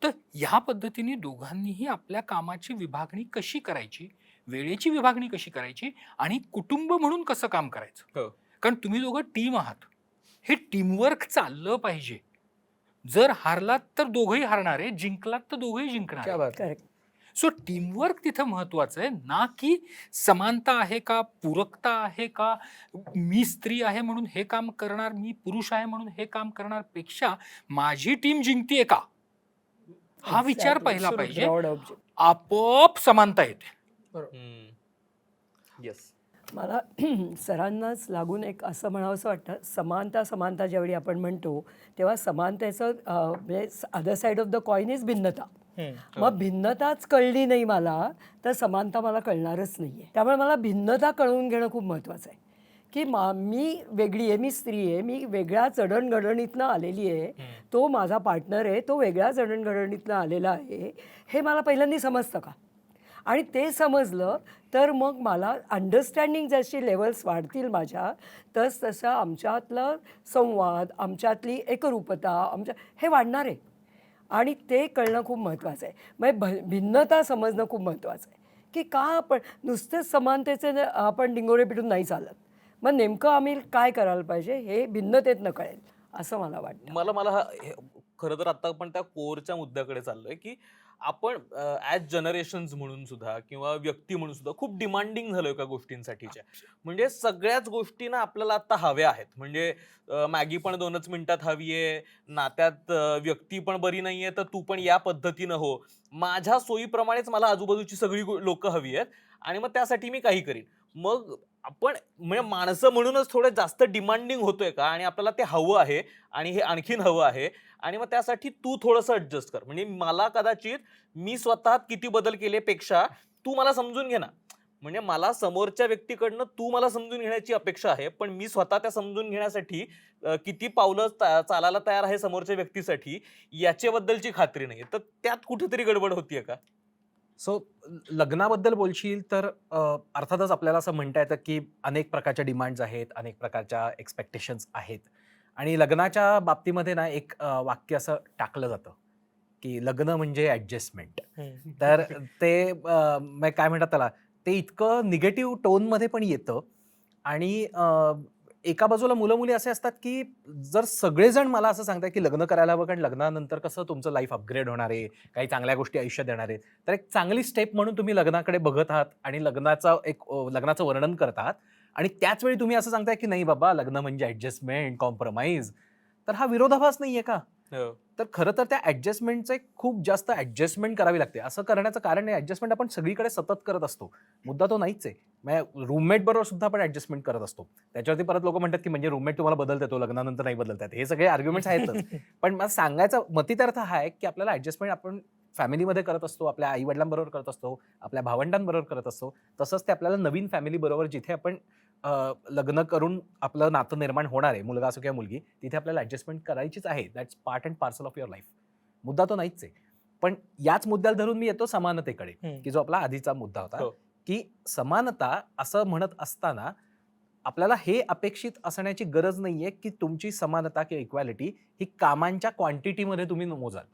तर ह्या पद्धतीने दोघांनीही आपल्या कामाची विभागणी कशी करायची, वेळेची विभागणी कशी करायची आणि कुटुंब म्हणून कसं काम करायचं. हो. कारण तुम्ही दोघं टीम आहात, हे टीमवर्क चाललं पाहिजे. जर हारलात तर दोघंही हारणार आहे, जिंकलात तर दोघंही जिंकणार क्या आहे. बात आहे. करेक्ट. सो टीमवर्क तिथं महत्वाचं आहे, ना की समानता आहे का, पूरकता आहे का, मी स्त्री आहे म्हणून हे काम करणार, मी पुरुष आहे म्हणून हे काम करणार, पेक्षा माझी टीम जिंकतीये का, हा विचार Exactly. पहिला पाहिजे. Broad object. आपोआप समानता येते. येस. मला सरांनाच लागून एक असं म्हणावंसं वाटतं, समानता समानता ज्यावेळी आपण म्हणतो तेव्हा समानतेचं म्हणजे other side of the coin is भिन्नता. मग भिन्नताच कळली नाही मला तर समानता मला कळणारच नाही आहे. त्यामुळे मला भिन्नता कळवून घेणं खूप महत्त्वाचं आहे की मी वेगळी आहे, मी स्त्री आहे, मी वेगळ्या जडणघडणीतनं आलेली आहे, तो माझा पार्टनर आहे, तो वेगळ्या जडणघडणीतनं आलेला आहे, हे मला पहिल्यांदा समजतं का. आणि ते समजलं तर मग मला अंडरस्टँडिंग जशी लेवल्स वाढतील माझ्या, तसं आमच्यातलं संवाद, आमच्यातली एकरूपता हे वाढणार आहे. आणि ते कळणं खूप महत्त्वाचं आहे. म्हणजे भिन्नता समजणं खूप महत्त्वाचं आहे की का आपण नुसतेच समानतेचे आपण डिंगोरे पिटून नाही चालत. मग नेमकं आम्ही काय करायला पाहिजे हे भिन्नतेतनं कळेल असं मला वाटतं. मला खरं तर आता आपण त्या कोरच्या मुद्द्याकडे चाललोय की आपण ॲज जनरेशन्स म्हणून सुद्धा किंवा व्यक्ती म्हणून सुद्धा खूप डिमांडिंग झालोय का गोष्टींसाठीच्या. म्हणजे सगळ्याच गोष्टींना आपल्याला आता हव्या आहेत. म्हणजे मॅगी पण 2च मिनिटात हवी आहे, नात्यात व्यक्ती पण बरी नाहीये तर तू पण या पद्धतीनं हो, माझ्या सोयीप्रमाणेच मला आजूबाजूची सगळी लोक हवी आहेत आणि मग त्यासाठी मी काही करीन. मग आपण म्हणजे माणसं म्हणूनच थोडं जास्त डिमांडिंग होतोय का आणि आपल्याला ते हवं आहे आणि हे आणखीन हवं आहे आणि मग त्यासाठी तू थोडंसं ऍडजस्ट कर. म्हणजे मला कदाचित मी स्वतः किती बदल केलेपेक्षा तू मला समजून घे ना. म्हणजे मला समोरच्या व्यक्तीकडनं तू मला समजून घेण्याची अपेक्षा आहे, पण मी स्वतः त्या समजून घेण्यासाठी किती पावलं चालायला तयार आहे समोरच्या व्यक्तीसाठी याच्याबद्दलची खात्री नाही. तर त्यात कुठेतरी गडबड होतीये का. सो लग्नाबद्दल बोलशील तर अर्थातच आपल्याला असं म्हणता येतं की अनेक प्रकारच्या डिमांड्स आहेत, अनेक प्रकारच्या एक्सपेक्टेशन्स आहेत. आणि लग्नाच्या बाबतीमध्ये ना एक वाक्य असं टाकलं जातं की लग्न म्हणजे ॲडजस्टमेंट. तर ते काय म्हणतात त्याला, ते इतकं निगेटिव्ह टोनमध्ये पण येतं. आणि एका बाजूला मुलं मुली असे असतात की जर सगळेजण मला असं सांगतात की लग्न करायला हवं कारण लग्नानंतर कसं तुमचं लाईफ अपग्रेड होणार आहे, काही चांगल्या गोष्टी आयुष्यात येणार आहेत, तर एक चांगली स्टेप म्हणून तुम्ही लग्नाकडे बघत आहात आणि लग्नाचं वर्णन करत आहात आणि त्याच वेळी तुम्ही असं सांगताय की नाही बाबा लग्न म्हणजे ॲडजस्टमेंट, कॉम्प्रोमाइज. तर हा विरोधाभास नाहीये का. तर खरं तर त्या ॲडजस्टमेंटचं खूप जास्त ॲडजस्टमेंट करावी लागते. असं करण्याचं कारण नाही, ॲडजस्टमेंट आपण सगळीकडे सतत करत असतो, मुद्दा तो नाहीच आहे. म्हणजे रूममेट बरोबर सुद्धा आपण ॲडजस्टमेंट करत असतो. त्याच्यावरती परत लोक म्हणतात की म्हणजे रूममेट तुम्हाला बदलत येतो लग्नानंतर नाही बदलतात, हे सगळे आर्ग्युमेंट्स आहेतच. पण मला सांगायचा मतितार्थ हा आहे की आपल्याला ॲडजस्टमेंट आपण फॅमिलीमध्ये करत असतो, आपल्या आई वडिलांबरोबर करत असतो, आपल्या भावंडांबरोबर करत असतो. तसंच ते आपल्याला नवीन फॅमिली बरोबर जिथे आपण लग्न करून आपलं नातं निर्माण होणार आहे, मुलगा असो किंवा मुलगी, तिथे आपल्याला ॲडजस्टमेंट करायचीच आहे. That's part and parcel of your life. मुद्दा तो नाहीच आहे. पण याच मुद्द्याला धरून मी येतो समानतेकडे, की जो आपला आधीचा मुद्दा होता की समानता असं म्हणत असताना आपल्याला हे अपेक्षित असण्याची गरज नाहीये की तुमची समानता किंवा इक्वॅलिटी ही कामांच्या क्वांटिटीमध्ये तुम्ही मोजाल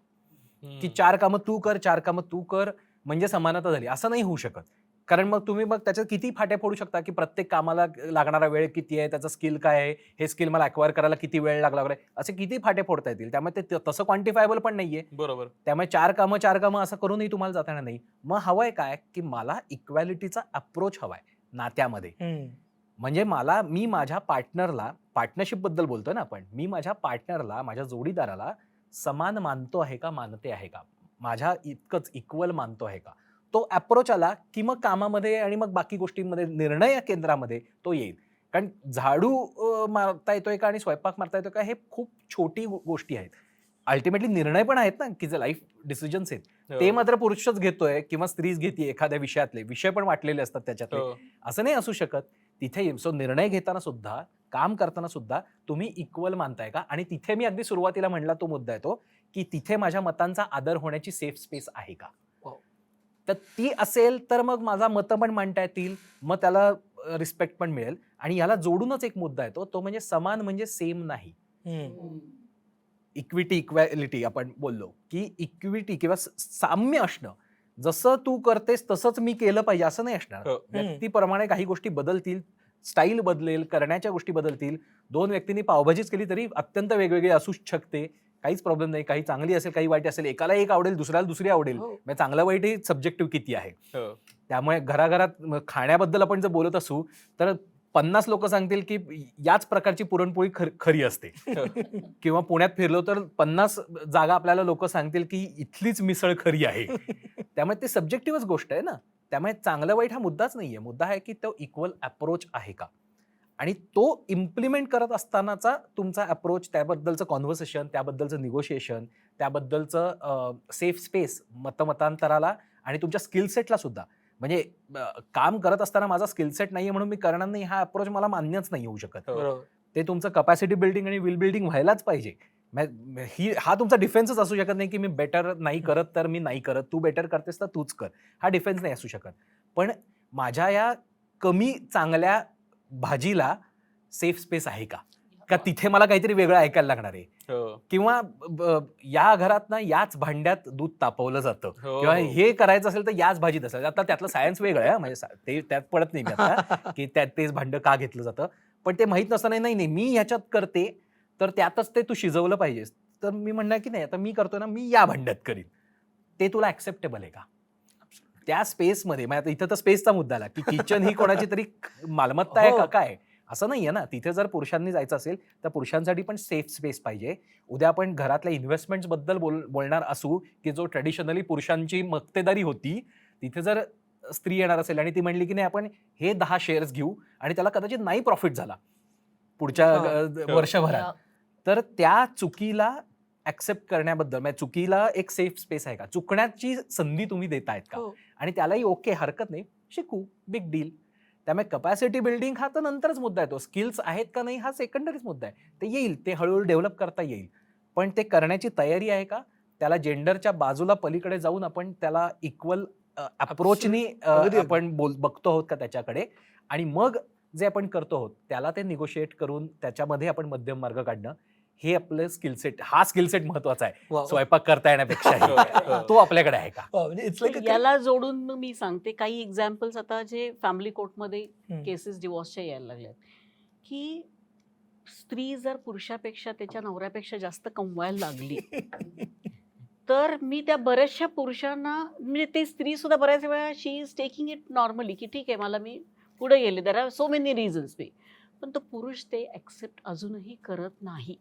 की 4 कामं तू कर, 4 कामं तू कर म्हणजे समानता झाली, असं नाही होऊ शकत. कारण मग तुम्ही त्याच्यात किती फाटे फोडू शकता की प्रत्येक कामाला लागणारा वेळ किती आहे, त्याचं स्किल काय आहे, हे स्किल मला अक्वायर करायला किती वेळ लागला वगैरे, असे किती फाटे फोडता येतील. त्यामुळे ते तसं क्वांटिफायबल पण नाहीये. बरोबर. त्यामुळे 4 कामं असं करूनही तुम्हाला जाता येणार नाही. मग हवंय काय की मला इक्वॅलिटीचा अप्रोच हवाय नात्यामध्ये. म्हणजे मी माझ्या पार्टनरला, पार्टनरशिप बद्दल बोलतोय ना आपण, मी माझ्या पार्टनरला, माझ्या जोडीदाराला समान मानतो आहे का, मानते आहे का, माझ्या इतकंच इक्वल मानतो आहे का, तो अप्रोच आला की मग कामामध्ये आणि मग बाकी गोष्टींमध्ये निर्णय केंद्रामध्ये तो येईल. कारण झाडू मारता येतोय का आणि स्वयंपाक मारता येतोय का हे खूप छोटी गोष्टी आहेत. अल्टिमेटली निर्णय पण आहेत ना की जे लाईफ डिसिजन्स आहेत ते मात्र पुरुषच घेतोय किंवा स्त्रीच घेते एखाद्या विषयातले, विषय पण वाटलेले असतात त्याच्यातले, असं नाही असू शकत. तिथे सो निर्णय घेताना सुद्धा, काम करताना सुद्धा तुम्ही इक्वल मानताय का? आणि तिथे मी अगदी सुरुवातीला म्हणला तो मुद्दा आहे तो, की तिथे माझ्या मतांचा आदर होण्याची सेफ स्पेस आहे का? तर ती असेल तर मग माझा मतं पण मांडता येतील, मग त्याला रिस्पेक्ट पण मिळेल. आणि याला जोडूनच एक मुद्दा येतो, तो म्हणजे समान म्हणजे सेम नाही. इक्विटी, इक्वॅलिटी आपण बोललो, की इक्विटी किंवा साम्य असणं, जसं तू करतेस तसंच मी केलं पाहिजे असं नाही असणार. व्यक्तीप्रमाणे काही गोष्टी बदलतील, स्टाईल बदलेल, करण्याच्या गोष्टी बदलतील. 2 व्यक्तींनी पावभाजीच केली तरी अत्यंत वेगवेगळी असू शकते, काहीच प्रॉब्लेम नाही. काही चांगली असेल, काही वाईट असेल, एकाला एक आवडेल, दुसऱ्याला दुसरी आवडेल. म्हणजे चांगलं वाईट हे सब्जेक्टिव्ह किती आहे. त्यामुळे घराघरात खाण्याबद्दल आपण जर बोलत असू तर 50 लोक सांगतील की याच प्रकारची पुरणपोळी खरी असते. किंवा पुण्यात फिरलो तर 50 जागा आपल्याला लोक सांगतील की इथलीच मिसळ खरी आहे. त्यामुळे ते सब्जेक्टिव्हच गोष्ट आहे ना. त्यामुळे चांगलं वाईट हा मुद्दाच नाहीये. मुद्दा आहे की तो इक्वल अप्रोच आहे का, आणि तो इम्प्लिमेंट करत असतानाचा तुमचा अप्रोच, त्याबद्दलचं कॉन्व्हर्सेशन, त्याबद्दलचं निगोशिएशन, त्याबद्दलचं सेफ स्पेस मतमतांतराला आणि तुमच्या स्किलसेटला सुद्धा. म्हणजे काम करत असताना माझा स्किलसेट नाहीये म्हणून मी करणार नाही हा अप्रोच मला मान्यच नाही होऊ शकत. ते तुमचं कपॅसिटी बिल्डिंग आणि विल बिल्डिंग व्हायलाच पाहिजे. हा तुमचा डिफेन्सच असू शकत नाही की मी बेटर नाही करत तर मी नाही करत, तू बेटर करतेस तर तूच कर, हा डिफेन्स नाही असू शकत. पण माझ्या या कमी चांगल्या भाजीला सेफ स्पेस आहे का, का तिथे मला काहीतरी वेगळं ऐकायला लागणार आहे, किंवा या घरात ना याच भांड्यात दूध तापवलं जातं, किंवा हे करायचं असेल तर याच भाजीत असेल. आता त्यातलं सायन्स वेगळं आहे, म्हणजे ते त्यात पडत नाही मी आता की त्यात तेच भांडं का घेतलं जातं. पण ते माहित नसताना नाही मी ह्याच्यात करते तर त्यातच ते तू शिजवलं पाहिजेस, तर मी म्हणणार की नाही आता मी करतोय ना, मी या भांड्यात करीन. ते तुला ऍक्सेप्टेबल आहे का त्या स्पेसमध्ये? आता इथं तर स्पेसचा मुद्दा आला की किचन ही कोणाची तरी मालमत्ता आहे का काय, असं नाहीये ना. तिथे जर पुरुषांनी जायचं असेल तर पुरुषांसाठी पण सेफ स्पेस पाहिजे. उद्या आपण घरातल्या इन्व्हेस्टमेंट्स बद्दल बोलणार असू की जो ट्रेडिशनली पुरुषांची मक्तेदारी होती, तिथे जर स्त्री येणार असेल आणि ती म्हणली की नाही आपण हे 10 शेअर्स घेऊ आणि त्याला कदाचित नाही प्रॉफिट झाला पुढच्या वर्षभरात, तर त्या चुकीला ऍक्सेप्ट करण्याबद्दल, म्हणजे चुकीला एक सेफ स्पेस आहे का, चुकण्याची संधी तुम्ही देतायत का, आणि त्यालाही ओके हरकत नाही, शिकू, बिग डील. त्यामुळे कपॅसिटी बिल्डिंग हा तर नंतरच मुद्दा आहे. तो स्किल्स आहेत का नाही हा सेकंडरीच मुद्दा आहे. ते येईल, ते हळूहळू डेव्हलप करता येईल. पण ते करण्याची तयारी आहे का, त्याला जेंडरच्या बाजूला पलीकडे जाऊन आपण त्याला इक्वल अप्रोचनी आपण बघतो आहोत का त्याच्याकडे, आणि मग जे आपण करतो आहोत त्याला ते निगोशिएट करून त्याच्यामध्ये आपण मध्यम मार्ग काढणं, हे आपलं स्किलसेट, हा स्किलसेट महत्वाचा आहे स्वयंपाक करता येण्यापेक्षा. तो आपल्याकडे आहे का? याला जोडून मी सांगते काही एक्झाम्पल्स. आता जे फॅमिली कोर्टमध्ये केसेस डिवोर्सच्या यायला लागल्यात, की स्त्री जर पुरुषापेक्षा त्याच्या नवऱ्यापेक्षा जास्त कमवायला लागली तर मी त्या बऱ्याचशा पुरुषांना, म्हणजे ते स्त्री सुद्धा बऱ्याच वेळा she is taking it normally की ठीक आहे मला मी पुढे गेले, there are so many reasons be. पण तो पुरुष ते ऍक्सेप्ट अजूनही करत नाही.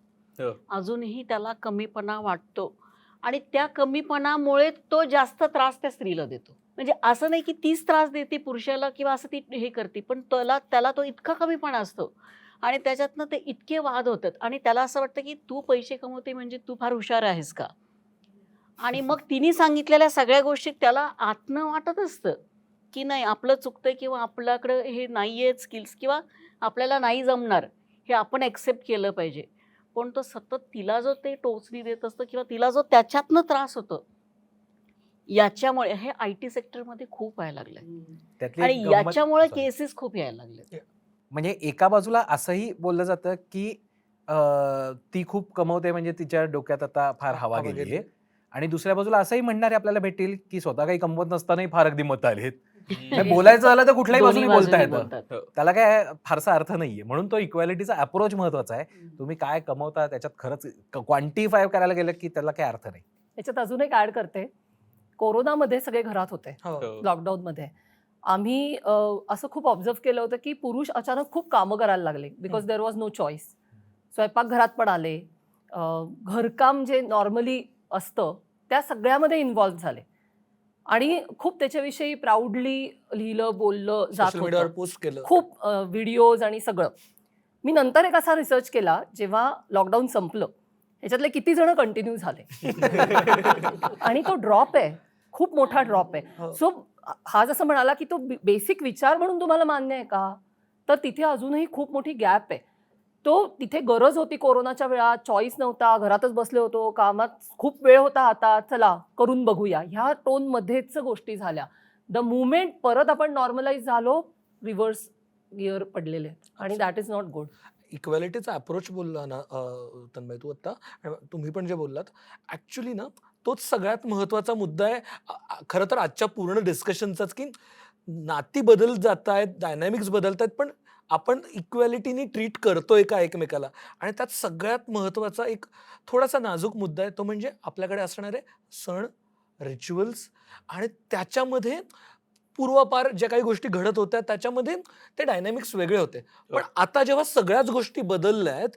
अजूनही त्याला कमीपणा वाटतो आणि त्या कमीपणामुळे तो जास्त त्रास त्या स्त्रीला देतो. म्हणजे असं नाही की तीच त्रास देते पुरुषाला किंवा असं ती हे करते, पण त्याला तो इतका कमीपणा असतो आणि त्याच्यातनं ते इतके वाद होतात आणि त्याला असं वाटतं की तू पैसे कमवते म्हणजे तू फार हुशार आहेस का. आणि मग तिने सांगितलेल्या सगळ्या गोष्टी त्याला आतनं वाटत असतं की नाही आपलं चुकतंय किंवा आपल्याकडं हे नाही आहेत स्किल्स किंवा आपल्याला नाही जमणार, हे आपण ॲक्सेप्ट केलं पाहिजे. पण तो सतत तिला जो ते टोचणी देत असतं किंवा तिला जो त्याच्यातनं त्रास होतो, याच्यामुळे हे IT सेक्टरमध्ये खूप व्हायला लागलं आणि याच्यामुळे केसेस खूप यायला लागले. म्हणजे एका बाजूला असंही बोललं जातं की ती खूप कमवते म्हणजे तिच्या डोक्यात आता फार हवा गेली आहे, आणि दुसऱ्या बाजूला असंही म्हणणारे आपल्याला भेटेल की स्वतः काही कमवत नसतानाही फार अगदी मत आलेत. बोलायचं झालं तर कुठल्याही बाजूने बोलता येतं, त्याला काय फारसा अर्थ नाहीये. म्हणून तो इक्वॅलिटीचा अप्रोच महत्वाचा आहे. तुम्ही काय कमवता त्याच्यात खरंच क्वांटिफाय करायला गेलं की त्याला काय अर्थ नाही. त्याच्यात अजून एक ऍड करते. कोरोनामध्ये सगळे घरात होते, लॉकडाऊनमध्ये आम्ही असं खूप ऑब्झर्व केलं होतं की पुरुष अचानक खूप कामं करायला लागले because there was no choice. स्वयंपाकघरात पण आले, घरकाम जे नॉर्मली असतं त्या सगळ्यामध्ये इन्व्हॉल्व्ह झाले आणि खूप त्याच्याविषयी प्राऊडली लिहिलं बोललं जात होतं, खूप व्हिडिओज आणि सगळं. मी नंतर एक असा रिसर्च केला जेव्हा लॉकडाऊन संपलं, ह्याच्यातले किती जण कंटिन्यू झाले आणि तो ड्रॉप आहे, खूप मोठा ड्रॉप आहे. सो हा जसं म्हणाला की तो बेसिक विचार म्हणून तुम्हाला मान्य आहे का, तर तिथे अजूनही खूप मोठी गॅप आहे. तो तिथे गरज होती कोरोनाच्या वेळात, चॉईस नव्हता, घरातच बसले होतो, कामात खूप वेळ होता हातात, चला करून बघूया, ह्या टोनमध्येच गोष्टी झाल्या. द मुमेंट परत आपण नॉर्मलाइज झालो, रिव्हर्स गिअर पडलेले आहेत आणि दॅट इज नॉट गुड. इक्वॅलिटीचा अप्रोच बोलला ना तन्मय तू आत्ता, आणि तुम्ही पण जे बोललात, ॲक्च्युली ना तोच सगळ्यात महत्त्वाचा मुद्दा आहे खरं तर आजच्या पूर्ण डिस्कशनचाच, की नाती बदलत जात आहेत, डायनॅमिक्स बदलत आहेत, पण आपण इक्वॅलिटीनी ट्रीट करतोय का एकमेकाला. आणि त्यात सगळ्यात महत्त्वाचा एक थोडासा नाजूक मुद्दा आहे, तो म्हणजे आपल्याकडे असणारे सण, रिच्युअल्स, आणि त्याच्यामध्ये पूर्वापार ज्या काही गोष्टी घडत होत्या त्याच्यामध्ये ते डायनॅमिक्स वेगळे होते. पण आता जेव्हा सगळ्याच गोष्टी बदलल्या आहेत,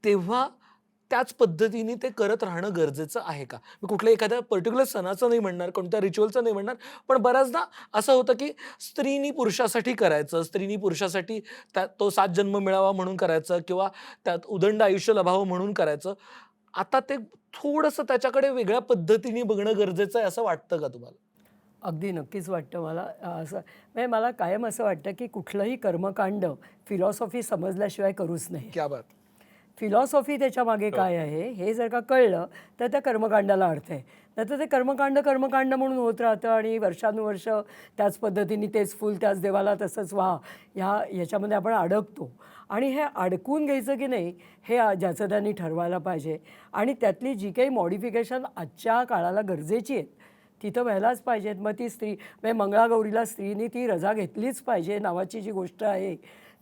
तेव्हा त्याच पद्धतीने ते करत राहणं गरजेचं आहे का? मी कुठल्या एखाद्या पर्टिक्युलर सणाचं नाही म्हणणार, कोणत्या रिच्युअलचं नाही म्हणणार, पण बऱ्याचदा असं होतं की स्त्रीनी पुरुषासाठी करायचं, स्त्रीनी पुरुषासाठी त्यात तो 7 जन्म मिळावा म्हणून करायचं, किंवा त्यात उदंड आयुष्य लाभावं म्हणून करायचं. आता ते थोडंसं त्याच्याकडे वेगळ्या पद्धतीने बघणं गरजेचं आहे, असं वाटतं का तुम्हाला? अगदी नक्कीच वाटतं मला. असं म्हणजे मला कायम असं वाटतं की कुठलंही कर्मकांड फिलॉसॉफी समजल्याशिवाय करूच नाही. क्या बात. फिलॉसॉफी त्याच्यामागे काय आहे हे जर का कळलं तर त्या कर्मकांडाला अर्थ आहे. नाहीतर ते कर्मकांड म्हणून होत राहतं आणि वर्षानुवर्ष त्याच पद्धतीने तेच फुल त्याच देवाला तसंच व्हा, ह्याच्यामध्ये आपण अडकतो. आणि हे अडकून घ्यायचं की नाही हे ज्याचं त्यांनी ठरवायला पाहिजे. आणि त्यातली जी काही मॉडिफिकेशन आजच्या काळाला गरजेची आहेत तिथं व्हायलाच पाहिजेत. मग ती स्त्री म्हणजे मंगळागौरीला स्त्रीने ती रजा घेतलीच पाहिजे नावाची जी गोष्ट आहे,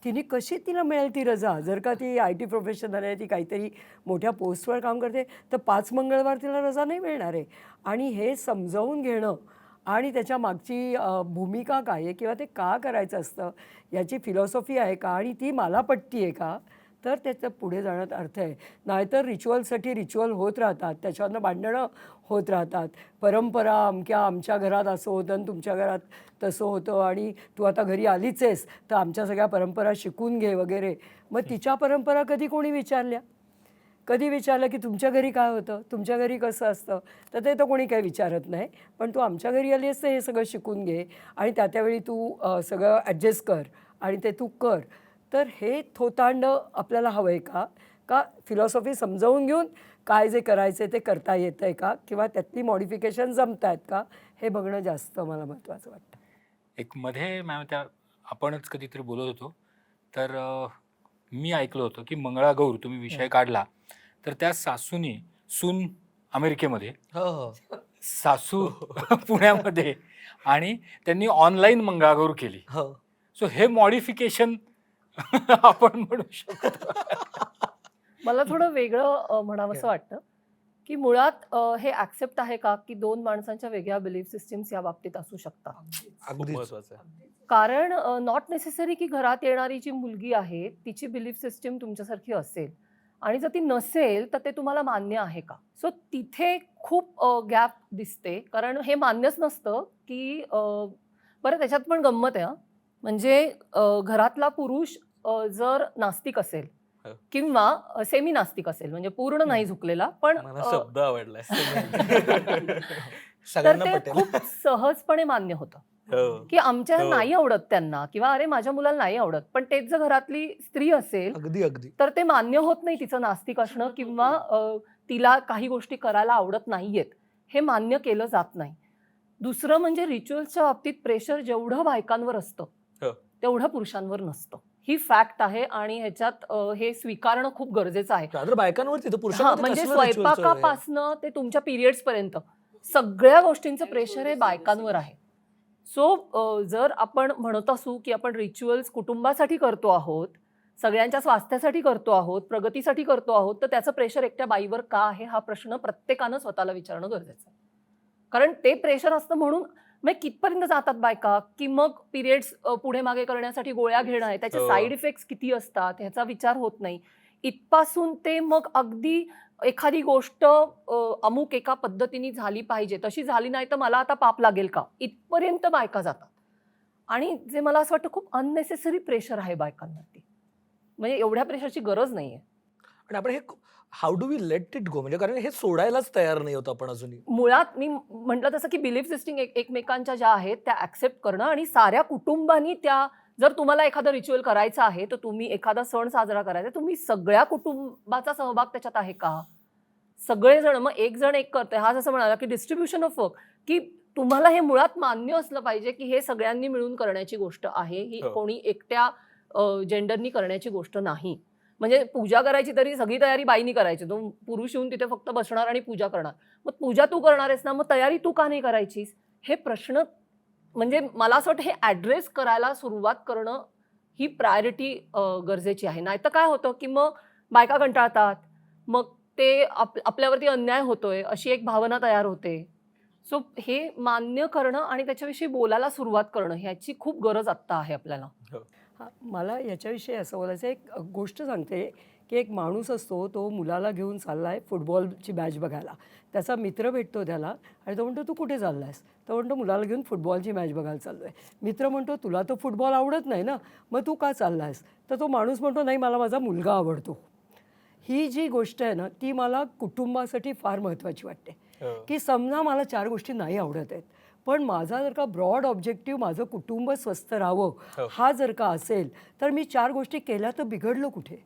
तिने कशी तिला मिळेल ती रजा? जर का ती IT प्रोफेशनल आहे, ती काहीतरी मोठ्या पोस्टवर काम करते, तर 5 मंगळवार तिला रजा नाही मिळणार आहे. आणि हे समजावून घेणं आणि त्याच्या मागची भूमिका काय आहे किंवा ते का करायचं असतं याची फिलॉसॉफी आहे का आणि ती मला पटती आहे का, तर त्याचं पुढे जाण्यात अर्थ आहे. नाहीतर रिच्युअलसाठी रिच्युअल होत राहतात, त्याच्यावरनं भांडणं होत राहतात. परंपरा आमच्या घरात असं होतं आणि तुमच्या घरात तसं होतं आणि तू आता घरी आलीच आहेस तर आमच्या सगळ्या परंपरा शिकून घे वगैरे. मग तिच्या परंपरा कधी कोणी विचारल्या? कधी विचारलं की तुमच्या घरी काय होतं, तुमच्या घरी कसं असतं? तर ते तर कोणी काही विचारत नाही. पण तू आमच्या घरी आली असते हे सगळं शिकून घे आणि त्यावेळी तू सगळं ॲडजस्ट कर आणि ते तू कर. तर हे थोतांड आपल्याला हवं आहे का फिलॉसॉफी समजावून घेऊन काय जे करायचं ते करता येतं आहे का, किंवा त्यातली मॉडिफिकेशन जमत आहेत का, हे बघणं जास्त मला महत्त्वाचं वाटतं. एक मध्ये मॅम त्या आपणच कधीतरी बोलत होतो तर मी ऐकलं होतं की मंगळागौर तुम्ही विषय काढला तर त्या सासूने सून अमेरिकेमध्ये, हो. सासू पुण्यामध्ये, आणि त्यांनी ऑनलाईन मंगळागौर केली. हो. सो हे मॉडिफिकेशन आपण म्हणू शकतो. मला थोडं वेगळं म्हणावंसं वाटतं की मुळात हे ॲक्सेप्ट आहे का की 2 माणसांच्या वेगळ्या बिलीफ सिस्टीम्स या बाबतीत असू शकतात. खूप अगदीच. महत्वाचं आहे. कारण नॉट नेसेसरी की घरात येणारी जी मुलगी आहे तिची बिलीफ सिस्टीम तुमच्यासारखी असेल, आणि जर ती नसेल तर ते तुम्हाला मान्य आहे का? सो तिथे खूप गॅप दिसते. कारण हे मान्यच नसतं की बरं त्याच्यात पण गंमत आहे. म्हणजे घरातला पुरुष जर नास्तिक असेल हो. किंवा सेमी नास्तिक असेल, म्हणजे पूर्ण नाही झुकलेला, पण मला शब्द आवडलाय. तर सगळ्यांना ते पटेल. खूप सहजपणे मान्य होतं हो. की आमच्या हो. नाही आवडत त्यांना, किंवा अरे माझ्या मुलाला नाही आवडत. पण तेच जर घरातली स्त्री असेल अगदी तर ते मान्य होत नाही तिचं नास्तिक असणं, किंवा तिला काही गोष्टी करायला आवडत नाहीयेत हे मान्य केलं जात नाही. दुसरं म्हणजे रिच्युअल्सच्या बाबतीत प्रेशर जेवढं बायकांवर असतं हो. तेवढं पुरुषांवर नसतं. ही फॅक्ट आहे आणि ह्याच्यात हे स्वीकारणं खूप गरजेचं आहे. रादर बायकांवरती तर हा, पुरुषांमध्ये म्हणजे कसलं ritualचं आहे? स्वयंपाकापासनं ते तुमच्या पिरियड्स पर्यंत सगळ्या गोष्टींचं प्रेशर हे बायकांवर आहे. सो जर आपण म्हणत असू की आपण रिच्युअल्स कुटुंबासाठी करतो आहोत, सगळ्यांच्या स्वास्थ्यासाठी करतो आहोत, प्रगतीसाठी करतो आहोत, तर त्याचं प्रेशर एकट्या बाईवर का आहे हा प्रश्न प्रत्येकानं स्वतःला विचारणं गरजेचं आहे. कारण ते प्रेशर असतं म्हणून मग कितपर्यंत जातात बायका, की मग पिरियड्स पुढे मागे करण्यासाठी गोळ्या घेणं आहे, त्याचे हो. साईड इफेक्ट्स किती असतात ह्याचा विचार होत नाही. इथपासून ते मग अगदी एखादी गोष्ट अमुक एका पद्धतीने झाली पाहिजे, तशी झाली नाही तर मला आता पाप लागेल का, इथपर्यंत बायका जातात. आणि जे मला असं वाटतं खूप अननेसेसरी प्रेशर आहे बायकांवरती. म्हणजे एवढ्या प्रेशरची गरज नाहीये. आणि आपण हे how do we let it go, म्हणजे कारण हे सोडायलाच तयार नाही होत आपण अजूनही. मुळात मी म्हटलं तसं की बिलीफ सिस्टीम एकमेकांच्या ज्या आहेत त्या ऍक्सेप्ट करणं आणि साऱ्या कुटुंबानी त्या जर तुम्हाला एखादं रिच्युअल करायचं आहे तर तुम्ही एखादा सण साजरा करायचा तुम्ही सगळ्या कुटुंबाचा सहभाग त्याच्यात आहे का? सगळेजण, मग एक जण एक करतंय, हा जसं म्हणाला की डिस्ट्रीब्युशन ऑफ वर्क, की तुम्हाला हे मुळात मान्य असलं पाहिजे की हे सगळ्यांनी मिळून करण्याची गोष्ट आहे, ही हो. कोणी एकट्या जेंडरनी करण्याची गोष्ट नाही. म्हणजे पूजा करायची तरी सगळी तयारी बाईनी करायची, तो पुरुष येऊन तिथे फक्त बसणार आणि पूजा करणार. मग पूजा तू करणार आहेस ना, मग तयारी तू का नाही करायचीस? हे प्रश्न म्हणजे मला असं वाटतं हे ॲड्रेस करायला सुरुवात करणं ही प्रायोरिटी गरजेची आहे. नाहीतर काय होतं की मग बायका कंटाळतात, मग ते आपल्यावरती अन्याय होतोय अशी एक भावना तयार होते. सो हे मान्य करणं आणि त्याच्याविषयी बोलायला सुरुवात करणं ह्याची खूप गरज आत्ता आहे आपल्याला. हां, मला याच्याविषयी असं बोलायचं आहे. एक गोष्ट सांगते की एक माणूस असतो, तो मुलाला घेऊन चालला आहे फुटबॉलची मॅच बघायला. त्याचा मित्र भेटतो त्याला आणि तो म्हणतो, तू कुठे चालला आहेस? तो म्हणतो, मुलाला घेऊन फुटबॉलची मॅच बघायला चाललो आहे. मित्र म्हणतो, तुला तर फुटबॉल आवडत नाही ना, मग तू का चालला आहेस? तर तो माणूस म्हणतो, नाही, मला माझा मुलगा आवडतो. ही जी गोष्ट आहे ना, ती मला कुटुंबासाठी फार महत्त्वाची वाटते. की समजा मला 4 गोष्टी नाही आवडत आहेत, पण माझा जर का ब्रॉड ऑब्जेक्टिव्ह माझं कुटुंब स्वस्थ राहावं हा जर का असेल, तर मी 4 गोष्टी केल्या तर बिघडलं कुठे?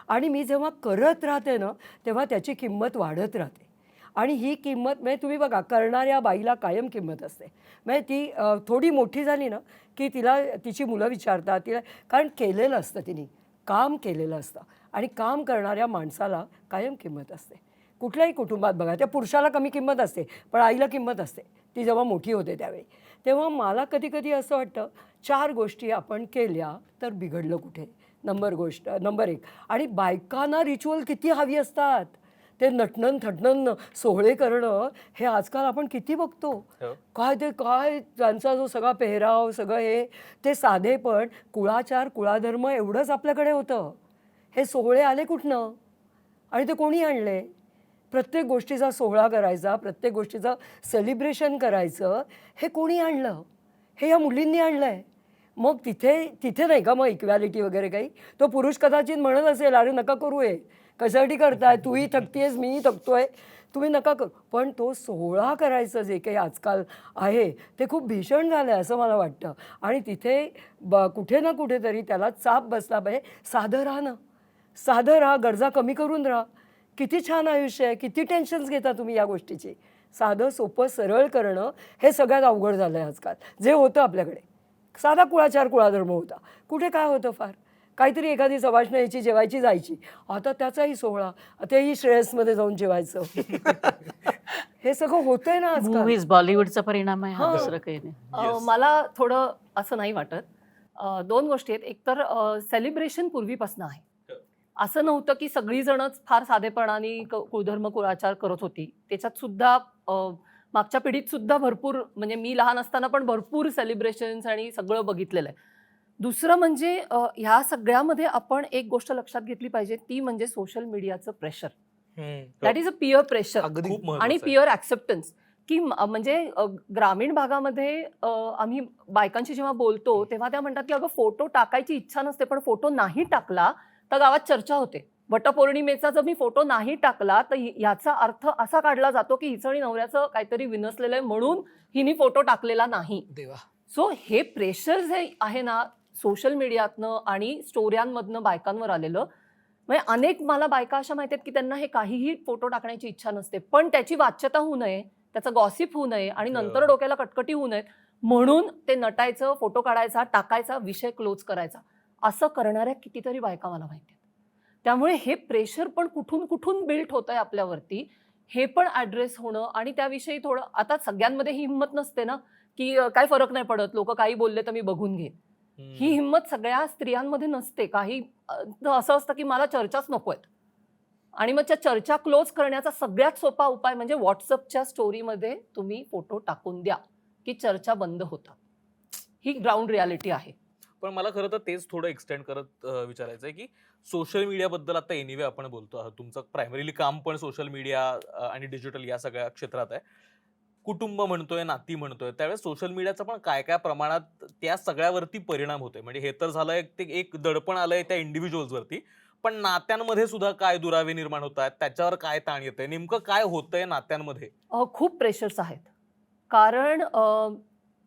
आणि मी जेव्हा करत राहते ना, तेव्हा त्याची किंमत वाढत राहते. आणि ही किंमत म्हणजे तुम्ही बघा, करणाऱ्या बाईला कायम किंमत असते. म्हणजे ती थोडी मोठी झाली ना, की तिला तिची मुलं विचारतात तिला, कारण केलेलं असतं, तिने काम केलेलं असतं आणि काम करणाऱ्या माणसाला कायम किंमत असते. कुठल्याही कुटुंबात बघा, त्या पुरुषाला कमी किंमत असते, पण आईला किंमत असते, ती जेव्हा मोठी होते त्यावेळी. तेव्हा मला कधी कधी असं वाटतं, 4 गोष्टी आपण केल्या तर बिघडलं कुठे? नंबर 1. आणि बायकांना रिच्युअल किती हवी असतात. ते नटणं थटणं सोहळे करणं हे आजकाल आपण किती बघतो. काय त्यांचा जो सगळा पेहराव, सगळं हे ते साधेपण, कुळाचार कुळाधर्म एवढंच आपल्याकडे होतं. हे सोहळे आले कुठनं? आणि ते कोणी आणले? प्रत्येक गोष्टीचा सोहळा करायचा, प्रत्येक गोष्टीचं सेलिब्रेशन करायचं, हे कोणी आणलं? हे या मुलींनी आणलं आहे. मग तिथे नाही का मग इक्वॅलिटी वगैरे काही? तो पुरुष कदाचित म्हणत असेल, अरे नका करू, हे कशासाठी करताय, तूही थकतेस मीही थकतोय, तुम्ही नका करू. पण तो सोहळा करायचं जे काही आजकाल आहे ते खूप भीषण झालं आहे असं मला वाटतं. आणि तिथे कुठे ना कुठेतरी त्याला चाप बसला पाहिजे. साधं राहा, गरजा कमी करून राहा. किती छान आयुष्य आहे, किती टेन्शन्स घेता तुम्ही या गोष्टीची. साधं सोपं सरळ करणं हे सगळ्यात अवघड झालं आहे आजकाल. जे होतं आपल्याकडे साधा कुळाचार कुळाधर्म होता, कुठे काय होतं फार काहीतरी, एखादी सवाष्ण यायची, जेवायची, जायची. आता त्याचाही सोहळा, तेही श्रेयसमध्ये जाऊन जेवायचं. हे सगळं होतंय ना आजकाल. मूव्हीज, बॉलिवूडचा परिणाम आहे हा, हां. दुसरं काही नाही. मला थोडं असं नाही वाटत. 2 गोष्टी आहेत. एक तर सेलिब्रेशन पूर्वीपासून आहे. असं नव्हतं की सगळीजणच फार साधेपणाने कुळधर्म कुळाचार करत होती. त्याच्यात सुद्धा मागच्या पिढीत सुद्धा भरपूर, म्हणजे मी लहान असताना पण भरपूर सेलिब्रेशन्स आणि सगळं बघितलेलं आहे. दुसरं म्हणजे ह्या सगळ्यामध्ये आपण एक गोष्ट लक्षात घेतली पाहिजे, ती म्हणजे सोशल मीडियाचं pressure. That is a peer pressure अगदी. खूप आणि महत्त्वाचं आहे. Peer acceptance. की म्हणजे ग्रामीण भागामध्ये आम्ही बायकांशी जेव्हा बोलतो तेव्हा त्या म्हणतात की अगं फोटो टाकायची इच्छा नसते, पण फोटो नाही टाकला तर गावात चर्चा होते. वटपौर्णिमेचा जर मी फोटो नाही टाकला तर ह्याचा अर्थ असा काढला जातो की हिचं आणि नवऱ्याचं काहीतरी विनसलेलं आहे म्हणून हिने फोटो टाकलेला नाही. देवा. सो हे प्रेशर जे आहे ना सोशल मीडियातनं आणि स्टोऱ्यांमधनं बायकांवर आलेलं, म्हणजे अनेक मला बायका अशा माहिती आहेत की त्यांना हे काहीही फोटो टाकण्याची इच्छा नसते, पण त्याची वाच्यता होऊ नये, त्याचा गॉसिप होऊ नये आणि नंतर डोक्याला कटकटी होऊ नयेत म्हणून ते नटायचं, फोटो काढायचा, टाकायचा, विषय क्लोज करायचा, असं करणाऱ्या कितीतरी बायका मला माहिती आहेत. त्यामुळे हे प्रेशर पण कुठून कुठून बिल्ट होतंय आपल्यावरती, हे पण ॲड्रेस होणं आणि त्याविषयी थोडं, आता सगळ्यांमध्ये ही हिंमत नसते ना की काय फरक नाही पडत, लोक काही बोलले तर मी बघून घेईन. ही हिंमत सगळ्या स्त्रियांमध्ये नसते. काही असं असतं की मला चर्चाच नको आहेत आणि मग त्या चर्चा क्लोज करण्याचा सगळ्यात सोपा उपाय म्हणजे व्हॉट्सअपच्या स्टोरीमध्ये तुम्ही फोटो टाकून द्या की चर्चा बंद होतात. ही ग्राउंड रियालिटी आहे. पण मला खरं तर तेच थोडं एक्सटेंड करत विचारायचं आहे की सोशल मीडियाबद्दल आता एनिवे आपण बोलतो आहोत, तुमचं प्रायमरीली काम पण सोशल मीडिया आणि डिजिटल या सगळ्या क्षेत्रात आहे. कुटुंब म्हणतोय, नाती म्हणतोय, त्यावेळेस सोशल मीडियाचा पण काय काय प्रमाणात त्या सगळ्यावरती परिणाम होतोय. म्हणजे हे तर झालं एक दडपण आलंय त्या इंडिव्हिज्युअल्सवरती, पण नात्यांमध्ये सुद्धा काय दुरावे निर्माण होत आहेत, त्याच्यावर काय ताण येतंय, नेमकं काय होतंय नात्यांमध्ये? खूप प्रेशर्स आहेत. कारण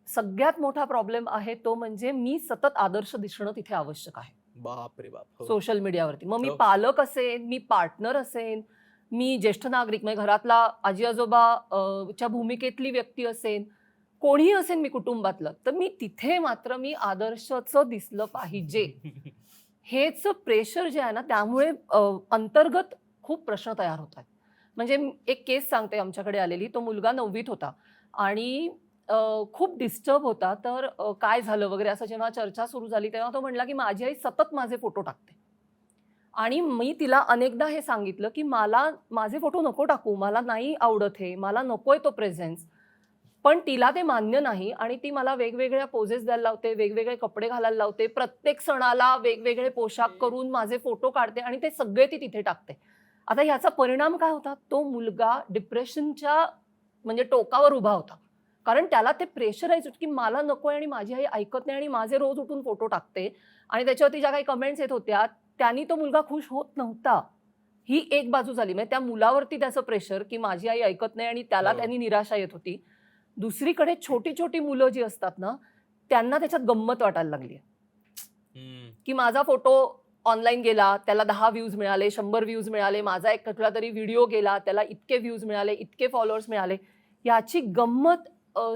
सगळ्यात मोठा प्रॉब्लेम आहे तो म्हणजे मी सतत आदर्श दिसणं तिथे आवश्यक आहे बापरे बाप. हो. सोशल मीडियावरती. मग मी हो. पालक असेन, मी पार्टनर असेन, मी ज्येष्ठ नागरिक म्हणजे घरातला आजी आजोबा च्या भूमिकेतली व्यक्ती असेन, कोणीही असेल मी कुटुंबातलं, तर मी तिथे मात्र मी आदर्शचं दिसलं पाहिजे. हेच प्रेशर जे आहे ना, त्यामुळे अंतर्गत खूप प्रश्न तयार होतात. म्हणजे एक केस सांगते आमच्याकडे आलेली. तो मुलगा 9वीत होता आणि खूप डिस्टर्ब होता. तर काय झालं वगैरे असं जेव्हा चर्चा सुरू झाली तेव्हा तो म्हणला की माझी आई सतत माझे फोटो टाकते आणि मी तिला अनेकदा हे सांगितलं की मला माझे फोटो नको टाकू, मला नाही आवडत हे, मला नकोय तो प्रेझेन्स. पण तिला ते मान्य नाही आणि ती मला वेगवेगळ्या पोजेस द्यायला लावते, वेगवेगळे कपडे घालायला लावते, प्रत्येक सणाला वेगवेगळे पोशाख करून माझे फोटो काढते आणि ते सगळे ती तिथे टाकते. आता ह्याचा परिणाम काय होता, तो मुलगा डिप्रेशनच्या म्हणजे टोकावर उभा होता. कारण त्याला ते प्रेशराईज होतं की मला नकोय आणि माझी आई ऐकत नाही आणि माझे रोज उठून फोटो टाकते आणि त्याच्यावरती ज्या काही कमेंट्स येत होत्या त्यांनी तो मुलगा खुश होत नव्हता. ही एक बाजू झाली. म्हणजे त्या मुलावरती त्याचं प्रेशर की माझी आई ऐकत नाही आणि त्याला त्यांनी निराशा येत होती. दुसरीकडे छोटी छोटी मुलं जी असतात ना, त्यांना त्याच्यात गंमत वाटायला लागली की माझा फोटो ऑनलाईन गेला, त्याला 10 व्ह्यूज मिळाले, 100 व्ह्यूज मिळाले, माझा एक कुठला तरी व्हिडिओ गेला, त्याला इतके व्ह्यूज मिळाले, इतके फॉलोअर्स मिळाले. याची गंमत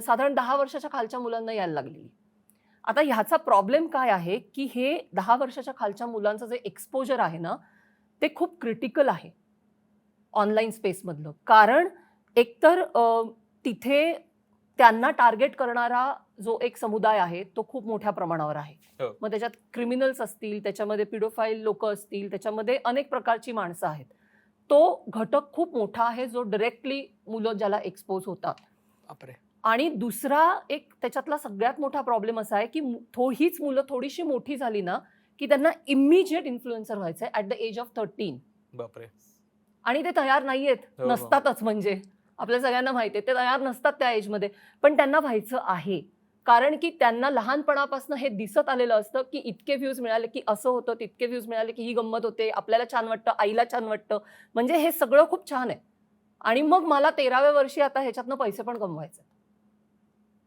साधारण 10 वर्षाच्या खालच्या मुलांना यायला लागलेली. आता ह्याचा प्रॉब्लेम काय आहे की हे 10 वर्षाच्या खालच्या मुलांचं जे एक्सपोजर आहे ना, ते खूप क्रिटिकल आहे ऑनलाईन स्पेसमधलं. कारण एकतर तिथे त्यांना टार्गेट करणारा जो एक समुदाय आहे तो खूप मोठ्या प्रमाणावर आहे. हो. मग त्याच्यात क्रिमिनल्स असतील, त्याच्यामध्ये पिडोफाईल लोक असतील, त्याच्यामध्ये अनेक प्रकारची माणसं आहेत. तो घटक खूप मोठा आहे जो डायरेक्टली मुलं ज्याला एक्सपोज होतात. बापरे. आणि दुसरा एक त्याच्यातला सगळ्यात मोठा प्रॉब्लेम असा आहे की हीच मुलं थोडीशी मोठी झाली ना की त्यांना इमिजिएट इन्फ्लुएन्सर व्हायचं आहे ॲट द एज ऑफ 13. बापरे. आणि ते तयार नाहीयेत, हो. नसतातच. म्हणजे आपल्या सगळ्यांना माहिती आहे ते तयार नसतात त्या एजमध्ये, पण त्यांना व्हायचं आहे. कारण की त्यांना लहानपणापासून हे दिसत आलेलं असतं की इतके व्ह्यूज मिळाले की असं होतं, तितके व्ह्यूज मिळाले की ही गंमत होते, आपल्याला छान वाटतं, आईला छान वाटतं, म्हणजे हे सगळं खूप छान आहे. आणि मग मला 13व्या वर्षी आता ह्याच्यातनं पैसे पण कमवायचे.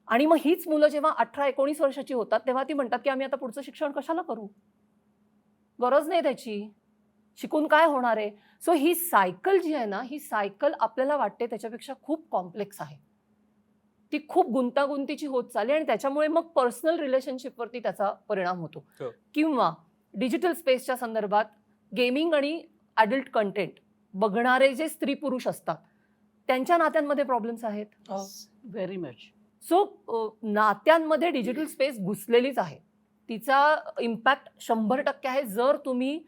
आणि मग हीच मुलं जेव्हा 18-19 वर्षाची होतात तेव्हा ती म्हणतात की आम्ही आता पुढचं शिक्षण कशाला करू, गरज नाही त्याची, शिकून काय होणार आहे. सो ही सायकल जी आहे ना, ही सायकल आपल्याला वाटते त्याच्यापेक्षा खूप कॉम्प्लेक्स आहे. ती खूप गुंतागुंतीची होत चालली आणि त्याच्यामुळे मग पर्सनल रिलेशनशिपवरती त्याचा परिणाम होतो. हो. किंवा डिजिटल स्पेसच्या संदर्भात गेमिंग आणि ॲडल्ट कंटेंट बघणारे जे स्त्री पुरुष असतात त्यांच्या नात्यांमध्ये प्रॉब्लेम्स आहेत. Very much. सो नात्यांमध्ये डिजिटल स्पेस घुसलेलीच आहे. तिचा इम्पॅक्ट 100% आहे. जर तुम्ही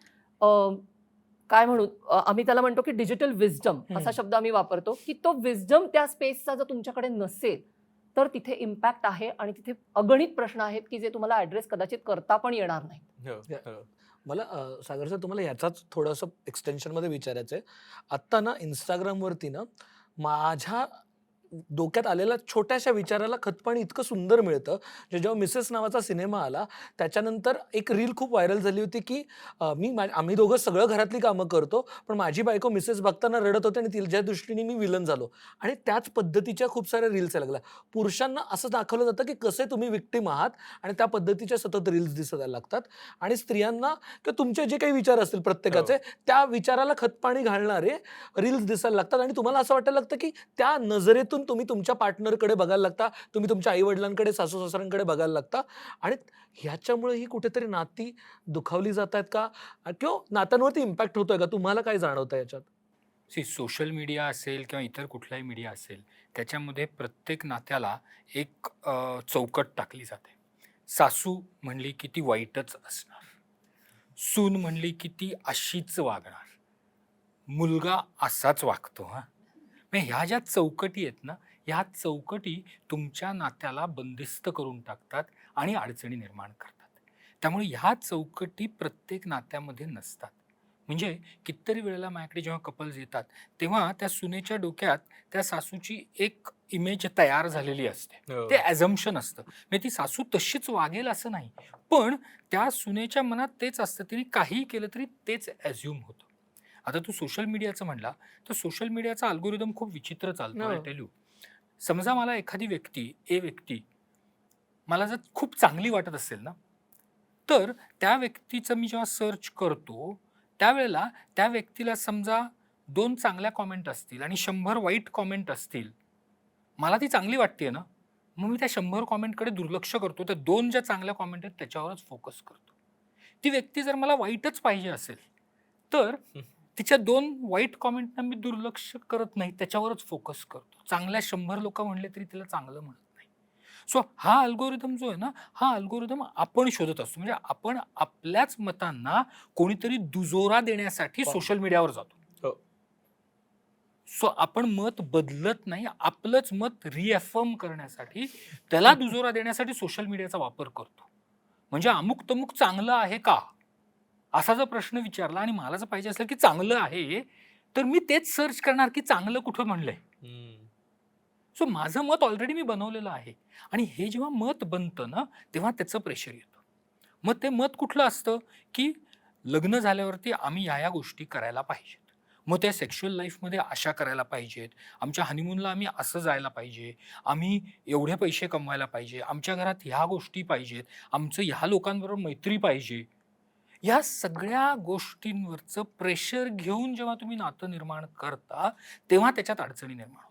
काय म्हणू, आम्ही त्याला म्हणतो की डिजिटल विजडम असा शब्द आम्ही वापरतो, की तो विजडम त्या स्पेसचा जर तुमच्याकडे नसेल तर तिथे इम्पॅक्ट आहे आणि तिथे अगणित प्रश्न आहेत की जे तुम्हाला ॲड्रेस कदाचित करता पण येणार नाही. हो, हो. मला सागर सर तुम्हाला ह्याचाच थोडंसं एक्सटेन्शनमध्ये विचारायचं आहे. आत्ता ना इंस्टाग्रामवरती ना माझ्या डोक्यात आलेल्या छोट्याशा विचाराला खतपाणी इतकं सुंदर मिळतं. जेव्हा मिसेस नावाचा सिनेमा आला त्याच्यानंतर एक रील खूप व्हायरल झाली होती की आम्ही दोघं सगळं घरातली कामं करतो पण माझी बायको मिसेस बघताना रडत होते आणि तिच्या दृष्टीने मी विलन झालो. आणि त्याच पद्धतीच्या खूप साऱ्या रील्स लागल्या. पुरुषांना असं दाखवलं जातं की कसे तुम्ही विक्टिम आहात आणि त्या पद्धतीच्या सतत रील्स दिसायला लागतात. आणि स्त्रियांना किंवा तुमचे जे काही विचार असतील प्रत्येकाचे त्या विचाराला खतपाणी घालणारे रील्स दिसायला लागतात आणि तुम्हाला असं वाटायला लागतं की त्या नजरेतून तुम्ही तुमच्या पार्टनरकडे बघायला लागता, तुम्ही तुमच्या आई वडिलांकडे, सासू सासऱ्यांकडे बघायला लागता. आणि ह्याच्यामुळे ही कुठेतरी नाती दुखावली जात आहेत का किंवा नात्यांवरती इम्पॅक्ट होतोय का? तुम्हाला काय जाणवतं याच्यात? सोशल मीडिया असेल किंवा इतर कुठलाही मीडिया असेल त्याच्यामध्ये प्रत्येक नात्याला एक चौकट टाकली जाते. सासू म्हणली की ती वाईटच असणार, सून म्हणली की ती अशीच वागणार, मुलगा असाच वागतो. ह्या ज्या चौकटी आहेत ना, ह्या चौकटी तुमच्या नात्याला बंदिस्त करून टाकतात आणि अडचणी निर्माण करतात. त्यामुळे ह्या चौकटी प्रत्येक नात्यामध्ये नसतात. म्हणजे कितीतरी वेळेला माझ्याकडे जेव्हा कपल्स येतात तेव्हा त्या सुनेच्या डोक्यात त्या सासूची एक इमेज तयार झालेली असते. हो. ते ॲझम्पशन असतं. म्हणजे ती सासू तशीच वागेल असं नाही, पण त्या सुनेच्या मनात तेच असतं, तिने काहीही केलं तरी तेच ॲझ्युम होतं. आता तू सोशल मीडियाचं म्हणला तर सोशल मीडियाचा अल्गोरिदम खूप विचित्र चालतो. I tell you. समजा मला एखादी व्यक्ती मला जर खूप चांगली वाटत असेल ना, तर त्या व्यक्तीचं मी जेव्हा सर्च करतो त्यावेळेला त्या व्यक्तीला समजा 2 चांगल्या कॉमेंट असतील आणि 100 वाईट कॉमेंट असतील, मला ती चांगली वाटते ना, मग मी त्या 100 कॉमेंटकडे दुर्लक्ष करतो. त्या 2 ज्या चांगल्या कॉमेंट आहेत त्याच्यावरच फोकस करतो. ती व्यक्ती जर मला वाईटच पाहिजे असेल तर तिच्या 2 वाईट कॉमेंटना मी दुर्लक्ष करत नाही, त्याच्यावरच फोकस करतो. चांगल्या 100 लोक म्हणले तरी तिला चांगलं म्हणत नाही. सो हा अल्गोरिदम जो आहे ना, हा अल्गोरिदम आपण शोधत असतो. म्हणजे आपण आपल्याच मतांना कोणीतरी दुजोरा देण्यासाठी सोशल मीडियावर जातो. सो आपण मत बदलत नाही, आपलंच मत रिअफर्म करण्यासाठी, त्याला दुजोरा देण्यासाठी सोशल मीडियाचा वापर करतो. म्हणजे अमुक तमुक चांगलं आहे का असा जर प्रश्न विचारला आणि मला जर पाहिजे असेल की चांगलं आहे, तर मी तेच सर्च करणार की चांगलं कुठं म्हणलंय. सो माझं मत ऑलरेडी मी बनवलेलं आहे आणि हे जेव्हा मत बनतं ना तेव्हा त्याचं प्रेशर येतं. मग ते मत कुठलं असतं की लग्न झाल्यावरती आम्ही या गोष्टी करायला पाहिजेत, मग त्या सेक्शुअल लाईफमध्ये अशा करायला पाहिजेत, आमच्या हनीमूनला आम्ही असं जायला पाहिजे, आम्ही एवढे पैसे कमवायला पाहिजे, आमच्या घरात ह्या गोष्टी पाहिजेत, आमचं ह्या लोकांबरोबर मैत्री पाहिजे. या सगळ्या गोष्टींवरचं प्रेशर घेऊन जेव्हा तुम्ही नातं निर्माण करता तेव्हा त्याच्यात अडचणी निर्माण होतात.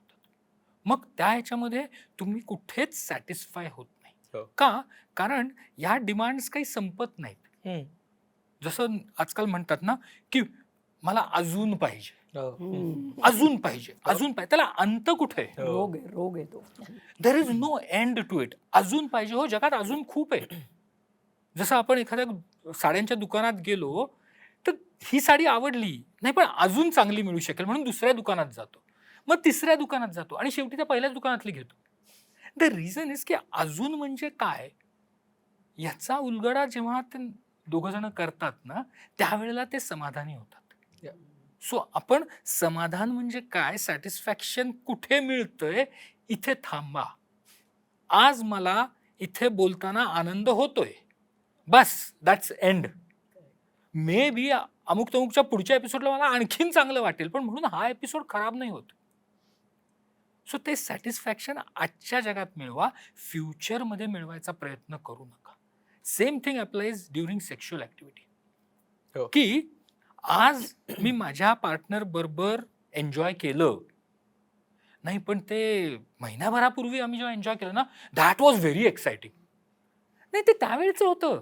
मग त्या ह्याच्यामध्ये तुम्ही कुठेच सॅटिस्फाय होत नाही. का? कारण या डिमांड्स काही संपत नाहीत. जसं आजकाल म्हणतात ना की मला अजून पाहिजे, अजून पाहिजे, अजून पाहिजे. त्याला अंत कुठे? रोग आहे तो. There is no end to it. अजून पाहिजे. हो, जगात अजून खूप आहे. जसं आपण एखाद्या साड्यांच्या दुकानात गेलो तर ही साडी आवडली नाही पण अजून चांगली मिळू शकेल म्हणून दुसऱ्या दुकानात जातो, मग तिसऱ्या दुकानात जातो आणि शेवटी त्या पहिल्याच दुकानातली घेतो. द रिझन इज की अजून म्हणजे काय याचा उलगडा जेव्हा ते दोघं जण करतात ना त्यावेळेला ते समाधानी होतात. सो आपण समाधान म्हणजे काय, सॅटिस्फॅक्शन कुठे मिळतंय, इथे थांबा. आज मला इथे बोलताना आनंद होतोय, बस दॅट्स एंड. मे बी अमुक तमुकच्या पुढच्या एपिसोडला मला आणखीन चांगलं वाटेल पण म्हणून हा एपिसोड खराब नाही होत. सो ते सॅटिस्फॅक्शन आजच्या जगात मिळवा, फ्युचरमध्ये मिळवायचा प्रयत्न करू नका. Same thing applies during sexual activity. की आज मी माझ्या पार्टनर बरोबर एन्जॉय केलं नाही पण ते महिनाभरापूर्वी आम्ही जेव्हा एन्जॉय केलं ना दॅट वॉज व्हेरी एक्साइटिंग. नाही ते त्यावेळेचं होतं,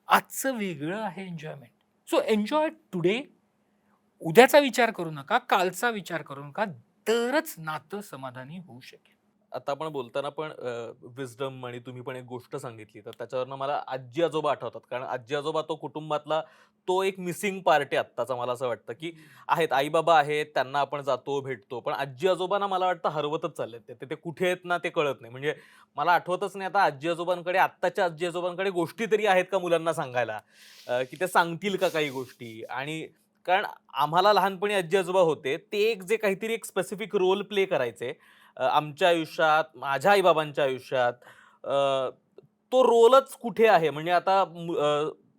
आजचं वेगळं आहे एन्जॉयमेंट. So enjoy today. उद्याचा विचार करू नका, कालचा विचार करू नका, तरच नातं समाधानी होऊ शकेल. आता आपण बोलताना पण विजडम आणि तुम्ही पण एक गोष्ट सांगितली तर त्याच्यावरनं मला आजी आजोबा आठवतात. कारण आजी आजोबा तो कुटुंबातला तो एक मिसिंग पार्ट आहे आत्ताचा. मला असं वाटतं की आहेत आई बाबा आहेत, त्यांना आपण जातो भेटतो, पण आजी आजोबांना मला वाटतं हरवतच चाललेत. ते कुठे आहेत ना ते कळत नाही. म्हणजे मला आठवतच नाही आता आजी आजोबांकडे, आत्ताच्या आजी आजोबांकडे गोष्टी तरी आहेत का मुलांना सांगायला, की ते सांगतील का काही गोष्टी. आणि कारण आम्हाला लहानपणी आजी आजोबा होते ते एक जे काहीतरी एक स्पेसिफिक रोल प्ले करायचे आमच्या आयुष्यात, माझ्या आईबाबांच्या आयुष्यात. तो रोलच कुठे आहे. म्हणजे आता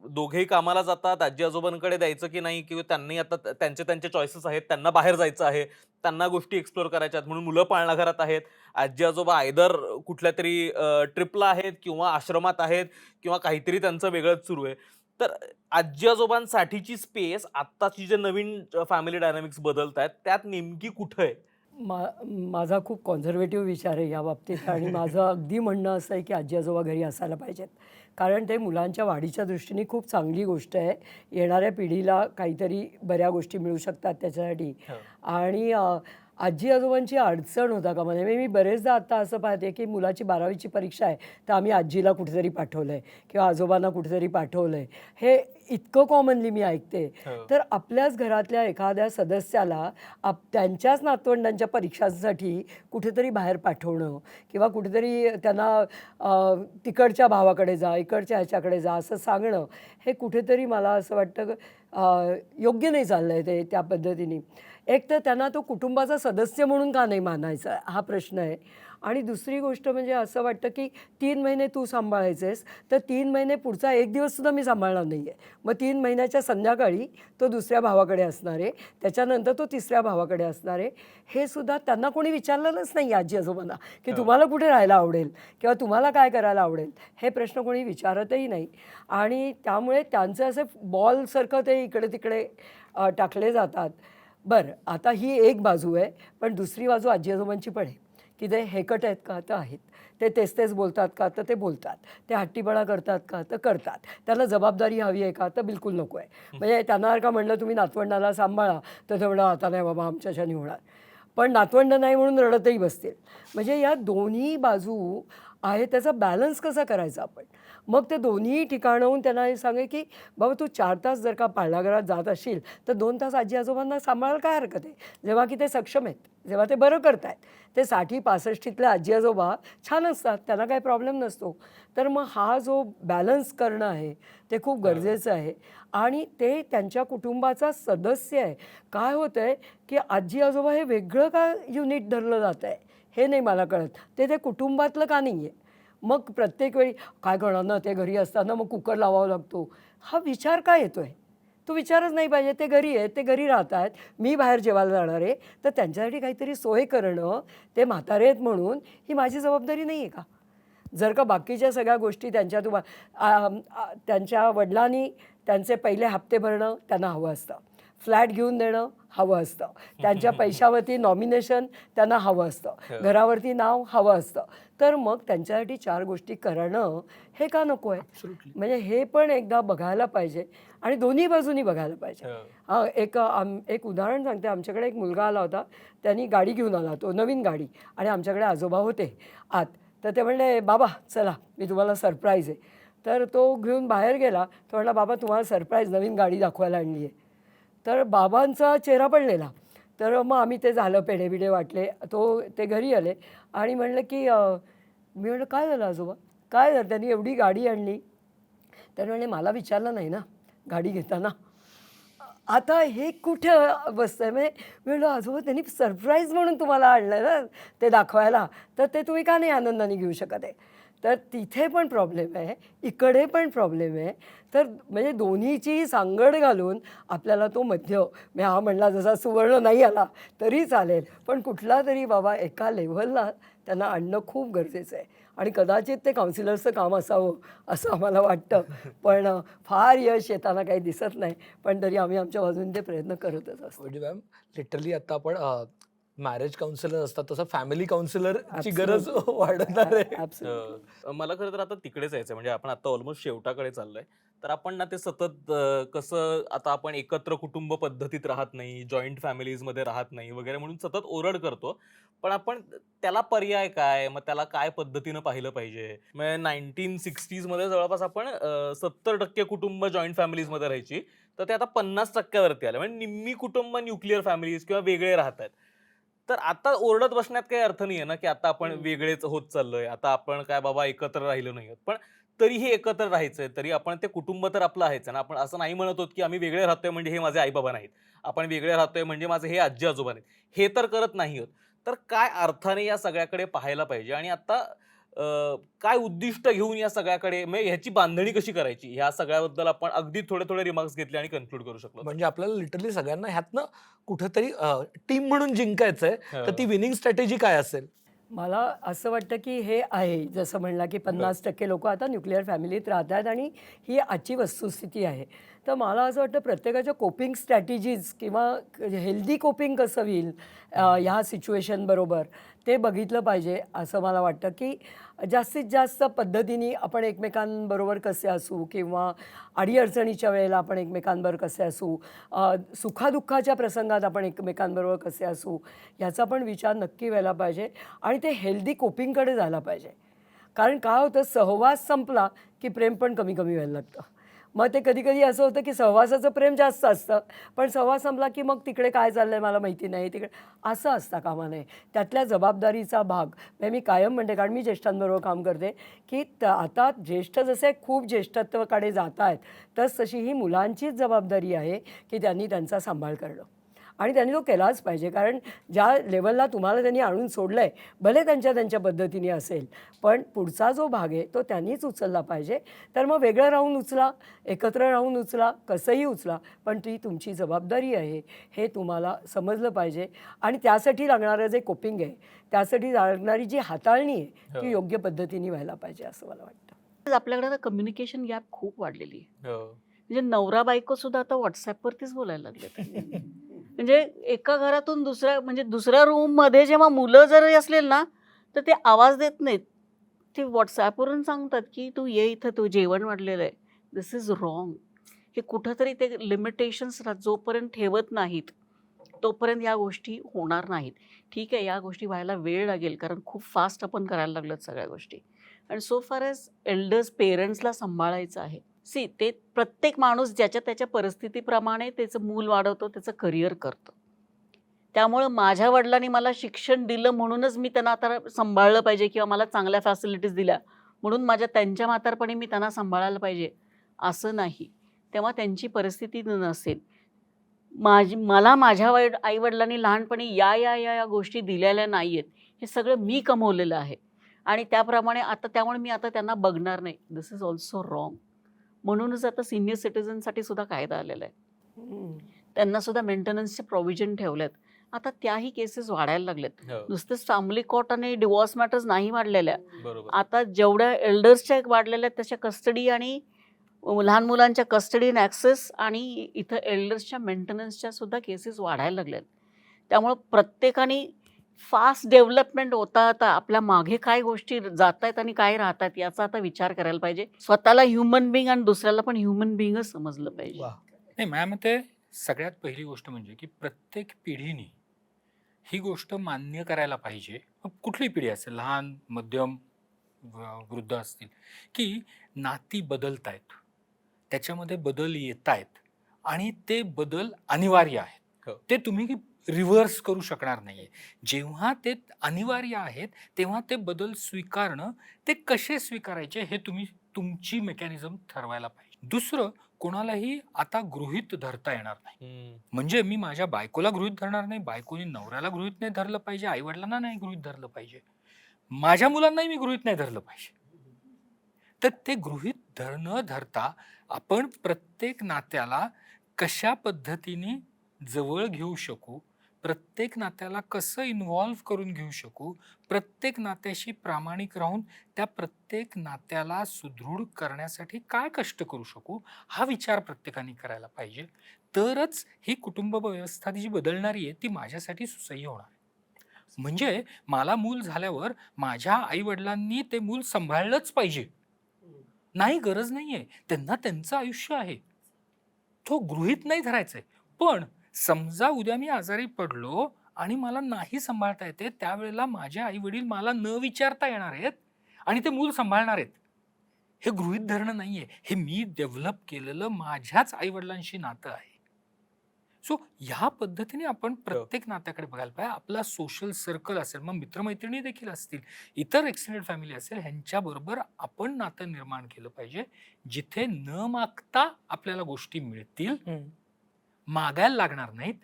दोघेही कामाला जातात, आजी आजोबांकडे द्यायचं की नाही, किंवा त्यांनी आता त्यांचे चॉईसेस आहेत, त्यांना बाहेर जायचं आहे, त्यांना गोष्टी एक्सप्लोर करायच्या आहेत म्हणून मुलं पाळणाघरात आहेत. आजी आजोबा आयदर कुठल्या तरी ट्रिपला आहेत किंवा आश्रमात आहेत किंवा काहीतरी त्यांचं वेगळंच सुरू आहे. तर आजी आजोबांसाठीची स्पेस आत्ताची जे नवीन फॅमिली डायनामिक्स बदलत आहेत त्यात नेमकी कुठं आहे? माझा खूप कॉन्झर्वेटिव्ह विचार आहे या बाबतीत आणि माझं अगदी म्हणणं असं आहे की आजी आजोबा घरी असायला पाहिजेत. कारण ते मुलांच्या वाढीच्या दृष्टीने खूप चांगली गोष्ट आहे. येणाऱ्या पिढीला काहीतरी बऱ्या गोष्टी मिळू शकतात त्याच्यासाठी. आणि आजी आजोबांची अडचण होता का म्हणजे मी बरेचदा आता असं पाहते की मुलाची 12वीची परीक्षा आहे तर आम्ही आजीला कुठेतरी पाठवलं आहे किंवा आजोबांना कुठेतरी पाठवलं आहे. हे इतकं कॉमनली मी ऐकते. तर आपल्याच घरातल्या एखाद्या सदस्याला त्यांच्याच नातवंडांच्या परीक्षांसाठी कुठेतरी बाहेर पाठवणं किंवा कुठेतरी त्यांना तिकडच्या भावाकडे जा, इकडच्या ह्याच्याकडे जा असं सांगणं हे कुठेतरी मला असं वाटतं योग्य नाही चाललं आहे ते त्या पद्धतीने. एक तर त्यांना तो कुटुंबाचा सदस्य म्हणून का नाही मानायचा हा प्रश्न आहे. आणि दुसरी गोष्ट म्हणजे असं वाटतं की 3 महिने तू सांभाळायचेस, तर 3 महिने पुढचा एक दिवससुद्धा मी सांभाळणार नाही आहे. मग 3 महिन्याच्या संध्याकाळी तो दुसऱ्या भावाकडे असणार आहे, त्याच्यानंतर तो तिसऱ्या भावाकडे असणार आहे. हे सुद्धा त्यांना कोणी विचारलेलंच नाही आजी आजोबांना की तुम्हाला कुठे राहायला आवडेल किंवा तुम्हाला काय करायला आवडेल, हे प्रश्न कोणी विचारतही नाही. आणि त्यामुळे त्यांचं असे बॉलसारखं ते इकडे तिकडे टाकले जातात. बरं, आता ही एक बाजू आहे, पण दुसरी बाजू आजी आजोबांची पण आहे की ते हेकट आहेत का, तर आहेत. ते तेच तेच बोलतात का, तर ते बोलतात. ते हट्टीपणा करतात का, तर करतात. त्याला जबाबदारी हवी आहे का, तर बिलकुल नको आहे. म्हणजे त्यांना का म्हणलं तुम्ही नातवंडाला सांभाळा, तर ते म्हणलं आता नाही बाबा आमच्याच्याने होणार. पण नातवंड नाही म्हणून रडतही बसतील. म्हणजे या दोन्ही बाजू आहे, त्याचा बॅलन्स कसा करायचा आपण. मग ते दोन्ही ठिकाणाहून त्यांना हे सांगे की बाबा तू 4 तास जर का पाळणाघरात जात असशील तर 2 तास आजी आजोबांना सांभाळायला काय हरकत आहे, जेव्हा की ते सक्षम आहेत, जेव्हा ते बरं करत आहेत. ते 60-65तले आजी आजोबा छान असतात, त्यांना काही प्रॉब्लेम नसतो. तर मग हा जो बॅलन्स करणं आहे ते खूप गरजेचं आहे. आणि ते त्यांच्या कुटुंबाचा सदस्य आहे. काय होतं आहे की आजी आजोबा हे वेगळं का युनिट धरलं जात आहे हे नाही मला कळत. ते कुटुंबातलं का नाही आहे. मग प्रत्येक वेळी काय करणार ना, ते घरी असताना मग कुकर लावावा लागतो, हा विचार काय येतो आहे. तो विचारच नाही पाहिजे. ते घरी आहेत, ते घरी राहत आहेत, मी बाहेर जेवायला जाणार आहे, तर त्यांच्यासाठी काहीतरी सोय करणं, ते म्हातारे आहेत म्हणून ही माझी जबाबदारी नाही आहे का. जर का बाकीच्या सगळ्या गोष्टी त्यांच्या वडिलांनी त्यांचे पहिले हप्ते भरणं त्यांना हवं असतं, फ्लॅट घेऊन देणं हवं असतं, त्यांच्या पैशावरती नॉमिनेशन त्यांना हवं असतं, घरावरती नाव हवं असतं, तर मग त्यांच्यासाठी 4 गोष्टी करणं हे का नको आहे. म्हणजे हे पण एकदा बघायला पाहिजे आणि दोन्ही बाजूनी बघायला पाहिजे. एक उदाहरण सांगते. आमच्याकडे एक मुलगा आला होता, त्यांनी गाडी घेऊन आला, तो नवीन गाडी, आणि आमच्याकडे आजोबा होते आत. तर ते म्हणले बाबा चला मी तुम्हाला सरप्राईज आहे. तर तो घेऊन बाहेर गेला. तो म्हणला बाबा तुम्हाला सरप्राईज नवीन गाडी दाखवायला आणली आहे. तर बाबांचा चेहरा पडलेला. तर मग आम्ही ते झालं, पेढे बिढे वाटले, ते घरी आले आणि म्हणलं की मी म्हणलं काय झालं आजोबा, काय झालं, त्यांनी एवढी गाडी आणली. तर म्हणे मला विचारलं नाही ना गाडी घेताना. आता हे कुठं बसतं आहे. म्हणजे मी म्हणलं आजोबा त्यांनी सरप्राईज म्हणून तुम्हाला आणलं ना ते दाखवायला, तर ते तुम्ही का नाही आनंदाने घेऊ शकत आहे. तर तिथे पण प्रॉब्लेम आहे, इकडे पण प्रॉब्लेम आहे. तर म्हणजे दोन्हीची सांगड घालून आपल्याला तो मध्य, मी हा म्हणला जसा सुवर्ण नाही आला तरी चालेल, पण कुठला तरी बाबा एका लेव्हलला त्यांना आणणं खूप गरजेचं आहे. आणि कदाचित ते काउन्सिलर्सचं काम असावं असं आम्हाला वाटतं, पण फार यश येताना काही दिसत नाही. पण तरी आम्ही आमच्या बाजूने ते प्रयत्न करतच असतो. मॅम लिटरली आता आपण मॅरेज काउन्सिलर असतात तसं फॅमिली काउन्सिलरची गरज वाढणार आहे. मला खरं तर आता तिकडेच यायचं, म्हणजे आपण आता ऑलमोस्ट शेवटाकडे चाललोय. तर आपण ना ते सतत कसं आता आपण एकत्र कुटुंब पद्धतीत राहत नाही, जॉईंट फॅमिलीजमध्ये राहत नाही वगैरे म्हणून सतत ओरड करतो. पण आपण त्याला पर्याय काय, मग त्याला काय पद्धतीनं पाहिलं पाहिजे. म्हणजे 1960s मध्ये जवळपास आपण 70% कुटुंब जॉईंट फॅमिलीजमध्ये राहायची, तर ते आता 50%वरती आलं. म्हणजे निम्मी कुटुंब न्यूक्लिअर फॅमिलीज किंवा वेगळे राहतात. तर आता ओरडत बसण्यात काही अर्थ नाहीये ना, की आता आपण वेगळेच होत चाललोय, आता आपण काय बाबा एकत्र राहिलो नाही. पण तरीही एकत्र राहायचंय, तरी आपण ते कुटुंब तर आपलं आहेच ना. आपण असं नाही म्हणत आहोत की आम्ही वेगळे राहतोय म्हणजे हे माझे आई बाबा नाहीत, आपण वेगळे राहतोय म्हणजे माझे हे आजी आजोबा नाहीत, हे तर करत नाही आहोत. तर काय अर्थाने या सगळ्याकडे पाहायला पाहिजे आणि आता काय उद्दिष्ट घेऊन या सगळ्याकडे, म्हणजे ह्याची बांधणी कशी करायची, ह्या सगळ्याबद्दल आपण अगदी थोडे थोडे रिमार्क्स घेतले आणि कन्क्लूड करू शकलो. म्हणजे आपल्याला लिटरली सगळ्यांना ह्यातनं कुठेतरी टीम म्हणून जिंकायचंय, तर ती विनिंग स्ट्रॅटेजी काय असेल. मला असं वाटतं की हे आहे, जसं म्हणला की 50% लोक आता न्यूक्लिअर फॅमिलीत राहतात आणि ही आजची वस्तुस्थिती आहे. तर मला असं वाटतं प्रत्येकाच्या कोपिंग स्ट्रॅटेजीज किंवा हेल्दी कोपिंग कसं होईल ह्या सिच्युएशनबरोबर ते बघितलं पाहिजे. असं मला वाटतं की जास्तीत जास्त पद्धतीने आपण एकमेकांबरोबर कसे असू किंवा अडीअडचणीच्या वेळेला आपण एकमेकांबरोबर कसे असू, सुखादुःखाच्या प्रसंगात आपण एकमेकांबरोबर कसे असू, याचा पण विचार नक्की व्हायला पाहिजे आणि ते हेल्दी कोपिंगकडे जायला पाहिजे. कारण काय होतं, सहवास संपला की प्रेम पण कमी कमी व्हायला लागतं. मग ते कधी कधी असं होतं की सहवासाचं प्रेम जास्त असतं, पण सहवास संपला की मग तिकडे काय चाललं आहे मला माहिती नाही, तिकडे असं असता कामा नये. त्यातल्या जबाबदारीचा भाग म्हणजे मी कायम म्हणते, कारण मी ज्येष्ठांबरोबर काम करते, की आता ज्येष्ठ जसे खूप ज्येष्ठत्वाकडे जात आहेत, तशी ही मुलांचीच जबाबदारी आहे की त्यांनी त्यांचा सांभाळ करणं. आणि त्यांनी तो केलाच पाहिजे. कारण ज्या लेवलला तुम्हाला त्यांनी आणून सोडलं आहे, भले त्यांच्या पद्धतीने असेल, पण पुढचा जो भाग आहे तो त्यांनीच उचलला पाहिजे. तर मग वेगळं राहून उचला, एकत्र राहून उचला, कसंही उचला, पण ती तुमची जबाबदारी आहे हे तुम्हाला समजलं पाहिजे. आणि त्यासाठी लागणारं जे कोपिंग आहे, त्यासाठी लागणारी जी हाताळणी आहे ती योग्य पद्धतीने व्हायला पाहिजे असं मला वाटतं. आपल्याकडे कम्युनिकेशन गॅप खूप वाढलेली आहे. म्हणजे नवरा बायको सुद्धा आता व्हॉट्सअपवरतीच बोलायला लागले. म्हणजे एका घरातून दुसऱ्या रूम मध्ये जेव्हा मुलं जर असलेल ना, तर ते आवाज देत नाहीत, ते व्हॉट्सॲपवरून सांगतात की तू ये इथं, तू जेवण वाढलेलं आहे. दिस इज रॉंग. हे कुठंतरी ते लिमिटेशन्स जोपर्यंत ठेवत नाहीत तोपर्यंत या गोष्टी होणार नाहीत. ठीक आहे, या गोष्टी व्हायला वेळ लागेल, कारण खूप फास्ट आपण करायला लागलो सगळ्या गोष्टी. आणि सो फार एज एल्डर्स पेरेंट्सला सांभाळायचं आहे. ते प्रत्येक माणूस ज्याच्या त्याच्या परिस्थितीप्रमाणे त्याचं मूल वाढवतो, त्याचं करिअर करतो. त्यामुळं माझ्या वडिलांनी मला शिक्षण दिलं म्हणूनच मी त्यांना आता सांभाळलं पाहिजे, किंवा मला चांगल्या फॅसिलिटीज दिल्या म्हणून त्यांच्या म्हातारपणी मी त्यांना सांभाळायला पाहिजे असं नाही. तेव्हा त्यांची परिस्थिती नसेल. मला माझ्या आईवडिलांनी लहानपणी या गोष्टी दिलेल्या नाही आहेत. हे सगळं मी कमवलेलं आहे आणि त्याप्रमाणे त्यामुळे मी आता त्यांना बघणार नाही. दिस इज ऑल्सो रॉंग. म्हणूनच आता सिनियर सिटीजनसाठी सुद्धा कायदा आलेला आहे. त्यांना सुद्धा मेंटेनन्सचे प्रोव्हिजन ठेवलेत. आता त्याही केसेस वाढायला लागलेत. नुसतेच फॅमिली कोर्ट आणि डिवोर्स मॅटर्स नाही वाढलेल्या. आता जेवढ्या एल्डर्सच्या वाढलेल्या आहेत त्याच्या कस्टडी आणि लहान मुलांच्या कस्टडी इन ॲक्सेस आणि इथं एल्डर्सच्या मेंटेनन्सच्या सुद्धा केसेस वाढायला लागल्यात. त्यामुळं प्रत्येकाने फास्ट डेव्हलपमेंट होता आता आपल्या मागे काय गोष्टी जात आहेत आणि काय राहतात याचा आता विचार करायला पाहिजे. स्वतःला ह्युमन बिंग आणि दुसऱ्याला पण ह्युमन बिंगच समजलं पाहिजे. नाही, माझ्या मते सगळ्यात पहिली गोष्ट म्हणजे की प्रत्येक पिढीने ही गोष्ट मान्य करायला पाहिजे. कुठली पिढी असेल, लहान, मध्यम, वृद्ध असतील, की नाती बदलत आहेत, त्याच्यामध्ये बदल येत आहेत आणि ते बदल अनिवार्य आहेत. ते तुम्ही रिव्हर्स करू शकणार नाहीये. जेव्हा ते अनिवार्य आहेत तेव्हा ते बदल स्वीकारणं, ते कसे स्वीकारायचे हे तुमची मेकॅनिझम ठरवायला पाहिजे. दुसरं, कोणालाही आता गृहीत धरता येणार नाही. म्हणजे मी माझ्या बायकोला गृहीत धरणार नाही, बायकोनी नवऱ्याला गृहीत नाही धरलं पाहिजे, आईवडिलांना नाही गृहीत धरलं पाहिजे, माझ्या मुलांनाही मी गृहीत नाही धरलं पाहिजे. तर ते गृहीत न धरता आपण प्रत्येक नात्याला कशा पद्धतीने जवळ घेऊ शकू, प्रत्येक नात्याला कसं इन्व्हॉल्व्ह करून घेऊ शकू, प्रत्येक नात्याशी प्रामाणिक राहून त्या प्रत्येक नात्याला सुदृढ करण्यासाठी काय कष्ट करू शकू, हा विचार प्रत्येकाने करायला पाहिजे. तरच ही कुटुंब व्यवस्था जी बदलणारी आहे ती माझ्यासाठी सुसह्य होणार. म्हणजे मला मूल झाल्यावर माझ्या आईवडिलांनी ते मूल सांभाळलंच पाहिजे नाही, गरज नाहीये. त्यांना त्यांचं आयुष्य आहे, तो गृहीत नाही धरायचंय. पण समजा उद्या मी आजारी पडलो आणि मला नाही सांभाळता येते, त्यावेळेला माझे आई वडील मला न विचारता येणार आहेत आणि ते मूल सांभाळणार आहेत. हे गृहीत धरणं नाहीये, हे मी डेव्हलप केलेलं माझ्याच आई वडिलांशी नातं आहे. सो ह्या पद्धतीने आपण प्रत्येक नात्याकडे बघायला पाहिजे. आपला सोशल सर्कल असेल, मग मित्रमैत्रिणी देखील असतील, इतर एक्सटेंडेड फॅमिली असेल, ह्यांच्याबरोबर आपण नातं निर्माण केलं पाहिजे, जिथे न मागता आपल्याला गोष्टी मिळतील, मागायला लागणार नाहीत,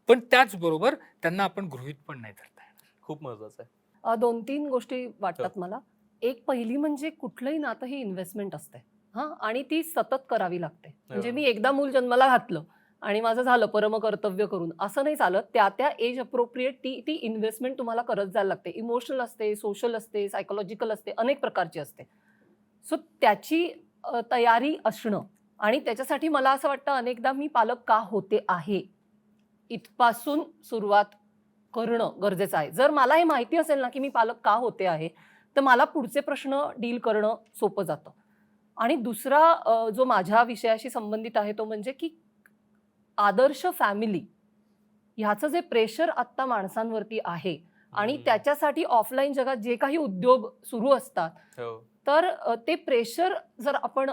पण त्याचबरोबर त्यांना आपण गृहीत पण नाही धरता येणार. खूप महत्वाचं आहे. 2-3 गोष्टी वाटतात मला. एक पहिली म्हणजे कुठलंही नातं ही इन्व्हेस्टमेंट असते आणि ती सतत करावी लागते. म्हणजे मी एकदा मूल जन्माला घातलं आणि माझं झालं परमकर्तव्य करून असं नाही चालत. त्या एज अप्रोप्रिएट ती इन्व्हेस्टमेंट तुम्हाला करत जायला लागते. इमोशनल असते, सोशल असते, सायकोलॉजिकल असते, अनेक प्रकारची असते. सो त्याची तयारी असणं आणि त्याच्यासाठी मला असं वाटतं अनेकदा मी पालक का होते आहे इथपासून सुरुवात करणं गरजेचं आहे. जर मला हे माहिती असेल ना की मी पालक का होते आहे, तर मला पुढचे प्रश्न डील करणं सोपं जातं. आणि दुसरा जो माझ्या विषयाशी संबंधित आहे तो म्हणजे की आदर्श फॅमिली ह्याचं जे प्रेशर आत्ता माणसांवरती आहे आणि त्याच्यासाठी ऑफलाईन जगात जे काही उद्योग सुरू असतात, तर ते प्रेशर जर आपण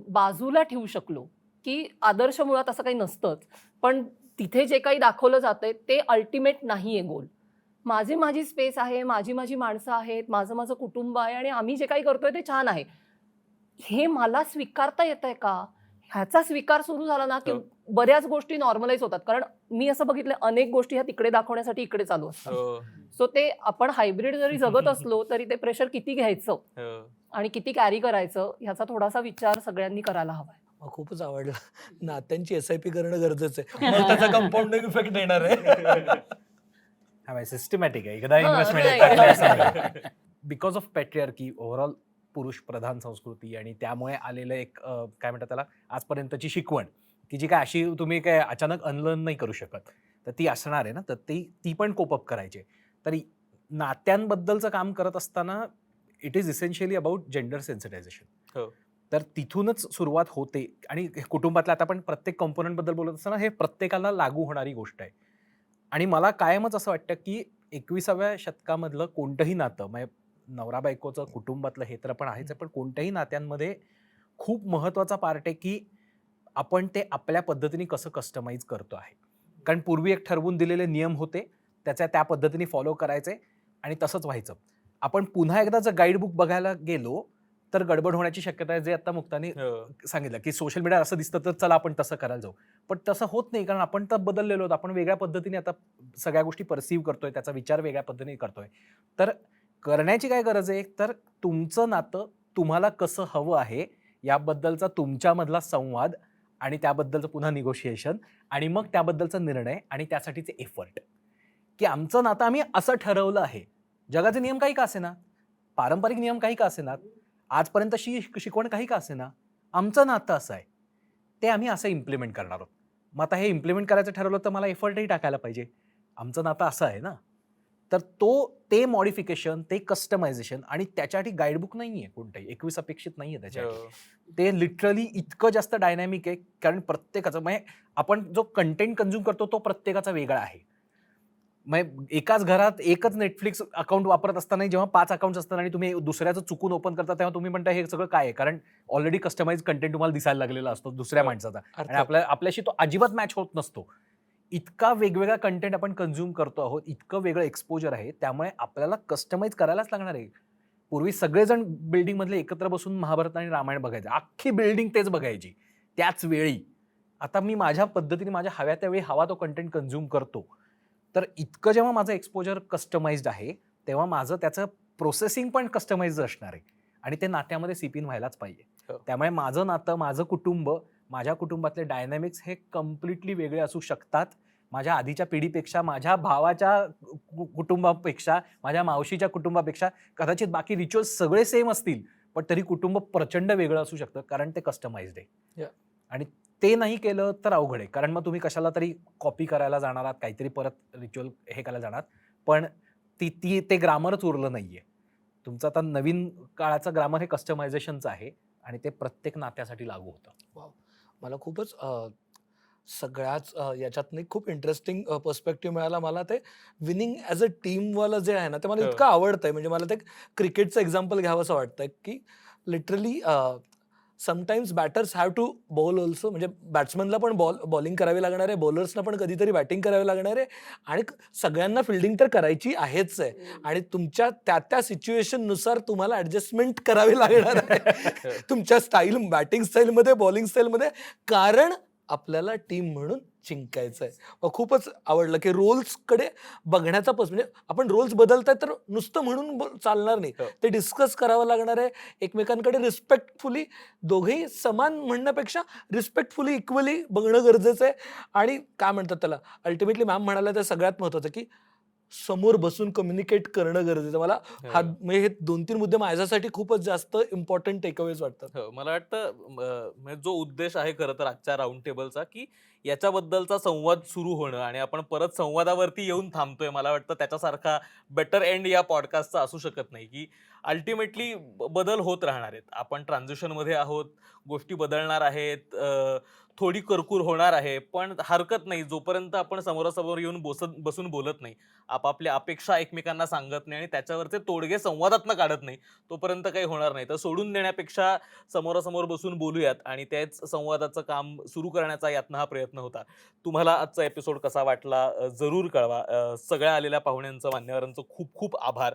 बाजूला ठेवू शकलो की आदर्श मुळात असं काही नसतंच, पण तिथे जे काही दाखवलं जातंय ते अल्टिमेट नाहीये गोल. माझी स्पेस आहे, माझी माणसं आहेत, माझं कुटुंब आहे आणि आम्ही जे काही करतोय ते छान आहे, हे मला स्वीकारता येतंय का, ह्याचा स्वीकार सुरू झाला ना की बऱ्याच गोष्टी नॉर्मलाइज होतात. कारण मी असं बघितलं अनेक गोष्टी ह्या तिकडे दाखवण्यासाठी इकडे चालू असतात. सो ते आपण हायब्रिड जरी जगत असलो तरी ते प्रेशर किती घ्यायचं आणि किती कॅरी करायचं ह्याचा थोडासा विचार सगळ्यांनी करायला हवाय. मला खूपच आवडलं. नात्यांची SIP करणं गरजेचं आहे. मग त्याचा कंपाऊंडिंग इफेक्ट येणार आहे. सिस्टमॅटिक आहे. एकदा हा, इन्व्हेस्टमेंट बिकॉज ऑफ पॅट्रिआर्की ओव्हरऑल पुरुष प्रधान संस्कृती आणि त्यामुळे आलेलं एक काय म्हणतात त्याला आजपर्यंतची शिकवण की जी काय अशी तुम्ही काय अचानक अनलर्न नाही करू शकत, तर ती असणार आहे ना, तर ती पण कोप अप करायची. तरी नात्यांबद्दलचं काम करत असताना it is essentially about gender sensitisation. तर तिथूनच सुरुवात होते आणि कुटुंबातल्या आता आपण प्रत्येक कॉम्पोनंटबद्दल बोलत असताना हे प्रत्येकाला लागू होणारी गोष्ट आहे. आणि मला कायमच असं वाटतं की 21व्या शतकामधलं कोणतंही नातं म्हणजे नवरा बायकोचं कुटुंबातलं हे तर पण आहेच आहे, पण कोणत्याही नात्यांमध्ये खूप महत्त्वाचा पार्ट आहे की आपण ते आपल्या पद्धतीने कसं कस्टमाइज करतो आहे. कारण पूर्वी एक ठरवून दिलेले नियम होते, त्या पद्धतीने फॉलो करायचे आणि तसंच व्हायचं. आपण पुन्हा एकदा जर गाईडबुक बघायला गेलो तर गडबड होण्याची शक्यता आहे. जे आता मुक्ताने सांगितलं की सोशल मीडिया असं दिसतं तर चला आपण तसं करायला जाऊ, पण तसं होत नाही. कारण आपण तर बदललेलो आहोत. आपण वेगळ्या पद्धतीने आता सगळ्या गोष्टी परसिव्ह करतोय, त्याचा विचार वेगळ्या पद्धतीने करतोय. तर करण्याची काय गरज आहे, तर तुमचं नातं तुम्हाला कसं हवं आहे याबद्दलचा तुमच्यामधला संवाद आणि त्याबद्दलचं पुन्हा निगोशिएशन आणि मग त्याबद्दलचा निर्णय आणि त्यासाठीचे एफर्ट की आमचं नातं आम्ही असं ठरवलं आहे. जगाचे नियम काही का असेना, पारंपरिक नियम काही का असेना, आजपर्यंत शिकवण काही का असेना, आमचं नातं असं आहे, ते आम्ही असं इम्प्लिमेंट करणार आहोत. मग आता हे इम्प्लिमेंट करायचं ठरवलं तर मला एफर्टही टाकायला पाहिजे. आमचं नातं असं आहे ना, तर ते मॉडिफिकेशन, ते कस्टमायझेशन आणि त्याच्यासाठी गाईडबुक नाही आहे कोणतंही, 21 अपेक्षित नाही आहे त्याच्यासाठी. ते लिटरली इतकं जास्त डायनॅमिक आहे कारण प्रत्येकाचं म्हणजे आपण जो कंटेंट कन्झ्युम करतो तो प्रत्येकाचा वेगळा आहे. मग एकाच घरात एकच नेटफ्लिक्स अकाउंट वापरत असताना जेव्हा 5 अकाउंट्स असतात आणि तुम्ही दुसऱ्याचं चुकून ओपन करता तेव्हा तुम्ही म्हणता हे सगळं काय आहे, कारण ऑलरेडी कस्टमाइज कंटेंट तुम्हाला दिसायला लागलेला असतो दुसऱ्या माणसाचा आणि आपल्याशी तो अजिबात मॅच होत नसतो. इतका वेगवेगळा कंटेंट आपण कन्झ्युम करतो आहोत, इतकं वेगळं एक्सपोजर आहे, त्यामुळे आपल्याला कस्टमाइज करायलाच लागणार आहे. पूर्वी सगळेजण बिल्डिंगमधले एकत्र बसून महाभारत आणि रामायण बघायचे, अख्खी बिल्डिंग तेच बघायची त्याच वेळी. आता मी माझ्या पद्धतीने माझ्या हव्या त्यावेळी हवा तो कंटेंट कन्झ्युम करतो. तर इतकं जेव्हा माझं एक्सपोजर कस्टमाइज्ड आहे तेव्हा माझं त्याचं प्रोसेसिंग पण कस्टमाइज्ड असणार आहे आणि ते नात्यामध्ये सीप इन व्हायलाच पाहिजे. त्यामुळे माझं नातं, माझं कुटुंब, माझ्या कुटुंबातले डायनॅमिक्स हे कम्प्लिटली वेगळे असू शकतात. माझ्या आधीच्या पिढीपेक्षा, माझ्या भावाच्या कुटुंबापेक्षा, माझ्या मावशीच्या कुटुंबापेक्षा कदाचित बाकी रिच्युअल्स सगळे सेम असतील, पण तरी कुटुंब प्रचंड वेगळं असू शकतं कारण ते कस्टमाइज्ड आहे. आणि ते नाही केलं तर अवघड आहे, कारण मग तुम्ही कशाला तरी कॉपी करायला जाणार आहात, काहीतरी परत रिच्युअल हे करायला जाणार, पण ते ग्रामरच उरलं नाहीये. तुमचं आता नवीन काळाचं ग्रामर हे कस्टमायझेशनचं आहे आणि ते प्रत्येक नात्यासाठी लागू होतं. मला खूपच सगळ्याच याच्यातनं खूप इंटरेस्टिंग पर्स्पेक्टिव्ह मिळाला. मला ते विनिंग ॲज अ टीमवालं जे आहे ना, ते मला इतकं आवडतंय. म्हणजे मला ते क्रिकेटचं एक्झाम्पल घ्यावं असं वाटतंय की literally sometimes batters have to bowl also. म्हणजे बॅट्समनला पण बॉलिंग करावी लागणार आहे, बॉलर्सना पण कधीतरी बॅटिंग करावी लागणार आहे आणि सगळ्यांना फिल्डिंग तर करायची आहेच आहे. आणि तुमच्या त्या सिच्युएशननुसार तुम्हाला ॲडजस्टमेंट करावी लागणार आहे तुमच्या स्टाईल, बॅटिंग स्टाईलमध्ये, बॉलिंग स्टाईलमध्ये, कारण आपल्याला टीम म्हणून जिंकायचं आहे. खूपच आवडलं की रोल्सकडे बघण्याचा म्हणजे आपण रोल्स बदलताय तर नुसतं म्हणून चालणार नाही, ते डिस्कस करावं लागणार आहे. एकमेकांकडे रिस्पेक्टफुली, दोघेही समान म्हणण्यापेक्षा रिस्पेक्टफुली इक्वली बघणं गरजेचं आहे. आणि काय म्हणतात त्याला, अल्टिमेटली मॅम म्हणाल्या तर सगळ्यात महत्त्वाचं की समोर बसून कम्युनिकेट करणं गरजेचं. मला म्हणजे हे 2-3 मुद्दे माझ्यासाठी खूपच जास्त इम्पॉर्टंट टेकअवेज वाटतात. मला वाटतं म्हणजे जो उद्देश आहे खरं तर आजच्या राऊंड टेबलचा, की याच्याबद्दलचा संवाद सुरू होणं आणि आपण परत संवादावरती येऊन थांबतोय, मला वाटतं त्याच्यासारखा बेटर एंड या पॉडकास्टचा असू शकत नाही. की अल्टिमेटली बदल होत राहणार आहेत, आपण ट्रान्झिशनमध्ये आहोत, गोष्टी बदलणार आहेत, थोडी करकूर होणार आहे, पण हरकत नाही. जोपर्यंत आपण समोरासमोर येऊन बसून बोलत नाही, आपापल्या अपेक्षा एकमेकांना सांगत नाही आणि त्याच्यावरचे तोडगे संवादातनं काढत नाही, तोपर्यंत काही होणार नाही. तर सोडून देण्यापेक्षा समोरासमोर बसून बोलूयात आणि त्याच संवादाचं काम सुरू करण्याचा यातनं हा प्रयत्न होता. तुम्हाला आजचा एपिसोड कसा वाटला जरूर कळवा. सगळ्या आलेल्या पाहुण्यांचं, मान्यवरांचं खूप खूप आभार.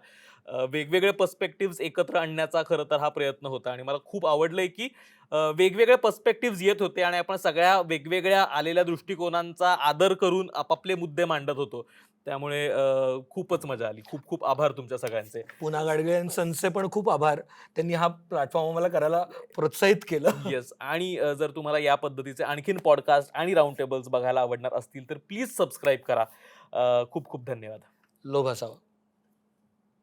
वेगवेगळे पर्स्पेक्टिव्ह एकत्र आणण्याचा खरं तर हा प्रयत्न होता आणि मला खूप आवडलंय की वेगवेगळे पर्स्पेक्टिव्ह येत होते आणि आपण सगळ्या वेगवेगळ्या आलेल्या दृष्टिकोनांचा आदर करून आपापले मुद्दे मांडत होतो. त्यामुळे खूपच मजा आली. खूप खूप आभार तुमच्या सगळ्यांचे. पुन्हा गाडगे अँड सन्सचे पण खूप आभार. त्यांनी हा प्लॅटफॉर्म आम्हाला करायला प्रोत्साहित केलं. येस. आणि जर तुम्हाला या पद्धतीचे आणखीन पॉडकास्ट आणि राऊंड टेबल्स बघायला आवडणार असतील तर प्लीज सबस्क्राईब करा. खूप खूप धन्यवाद. लोभ असावा.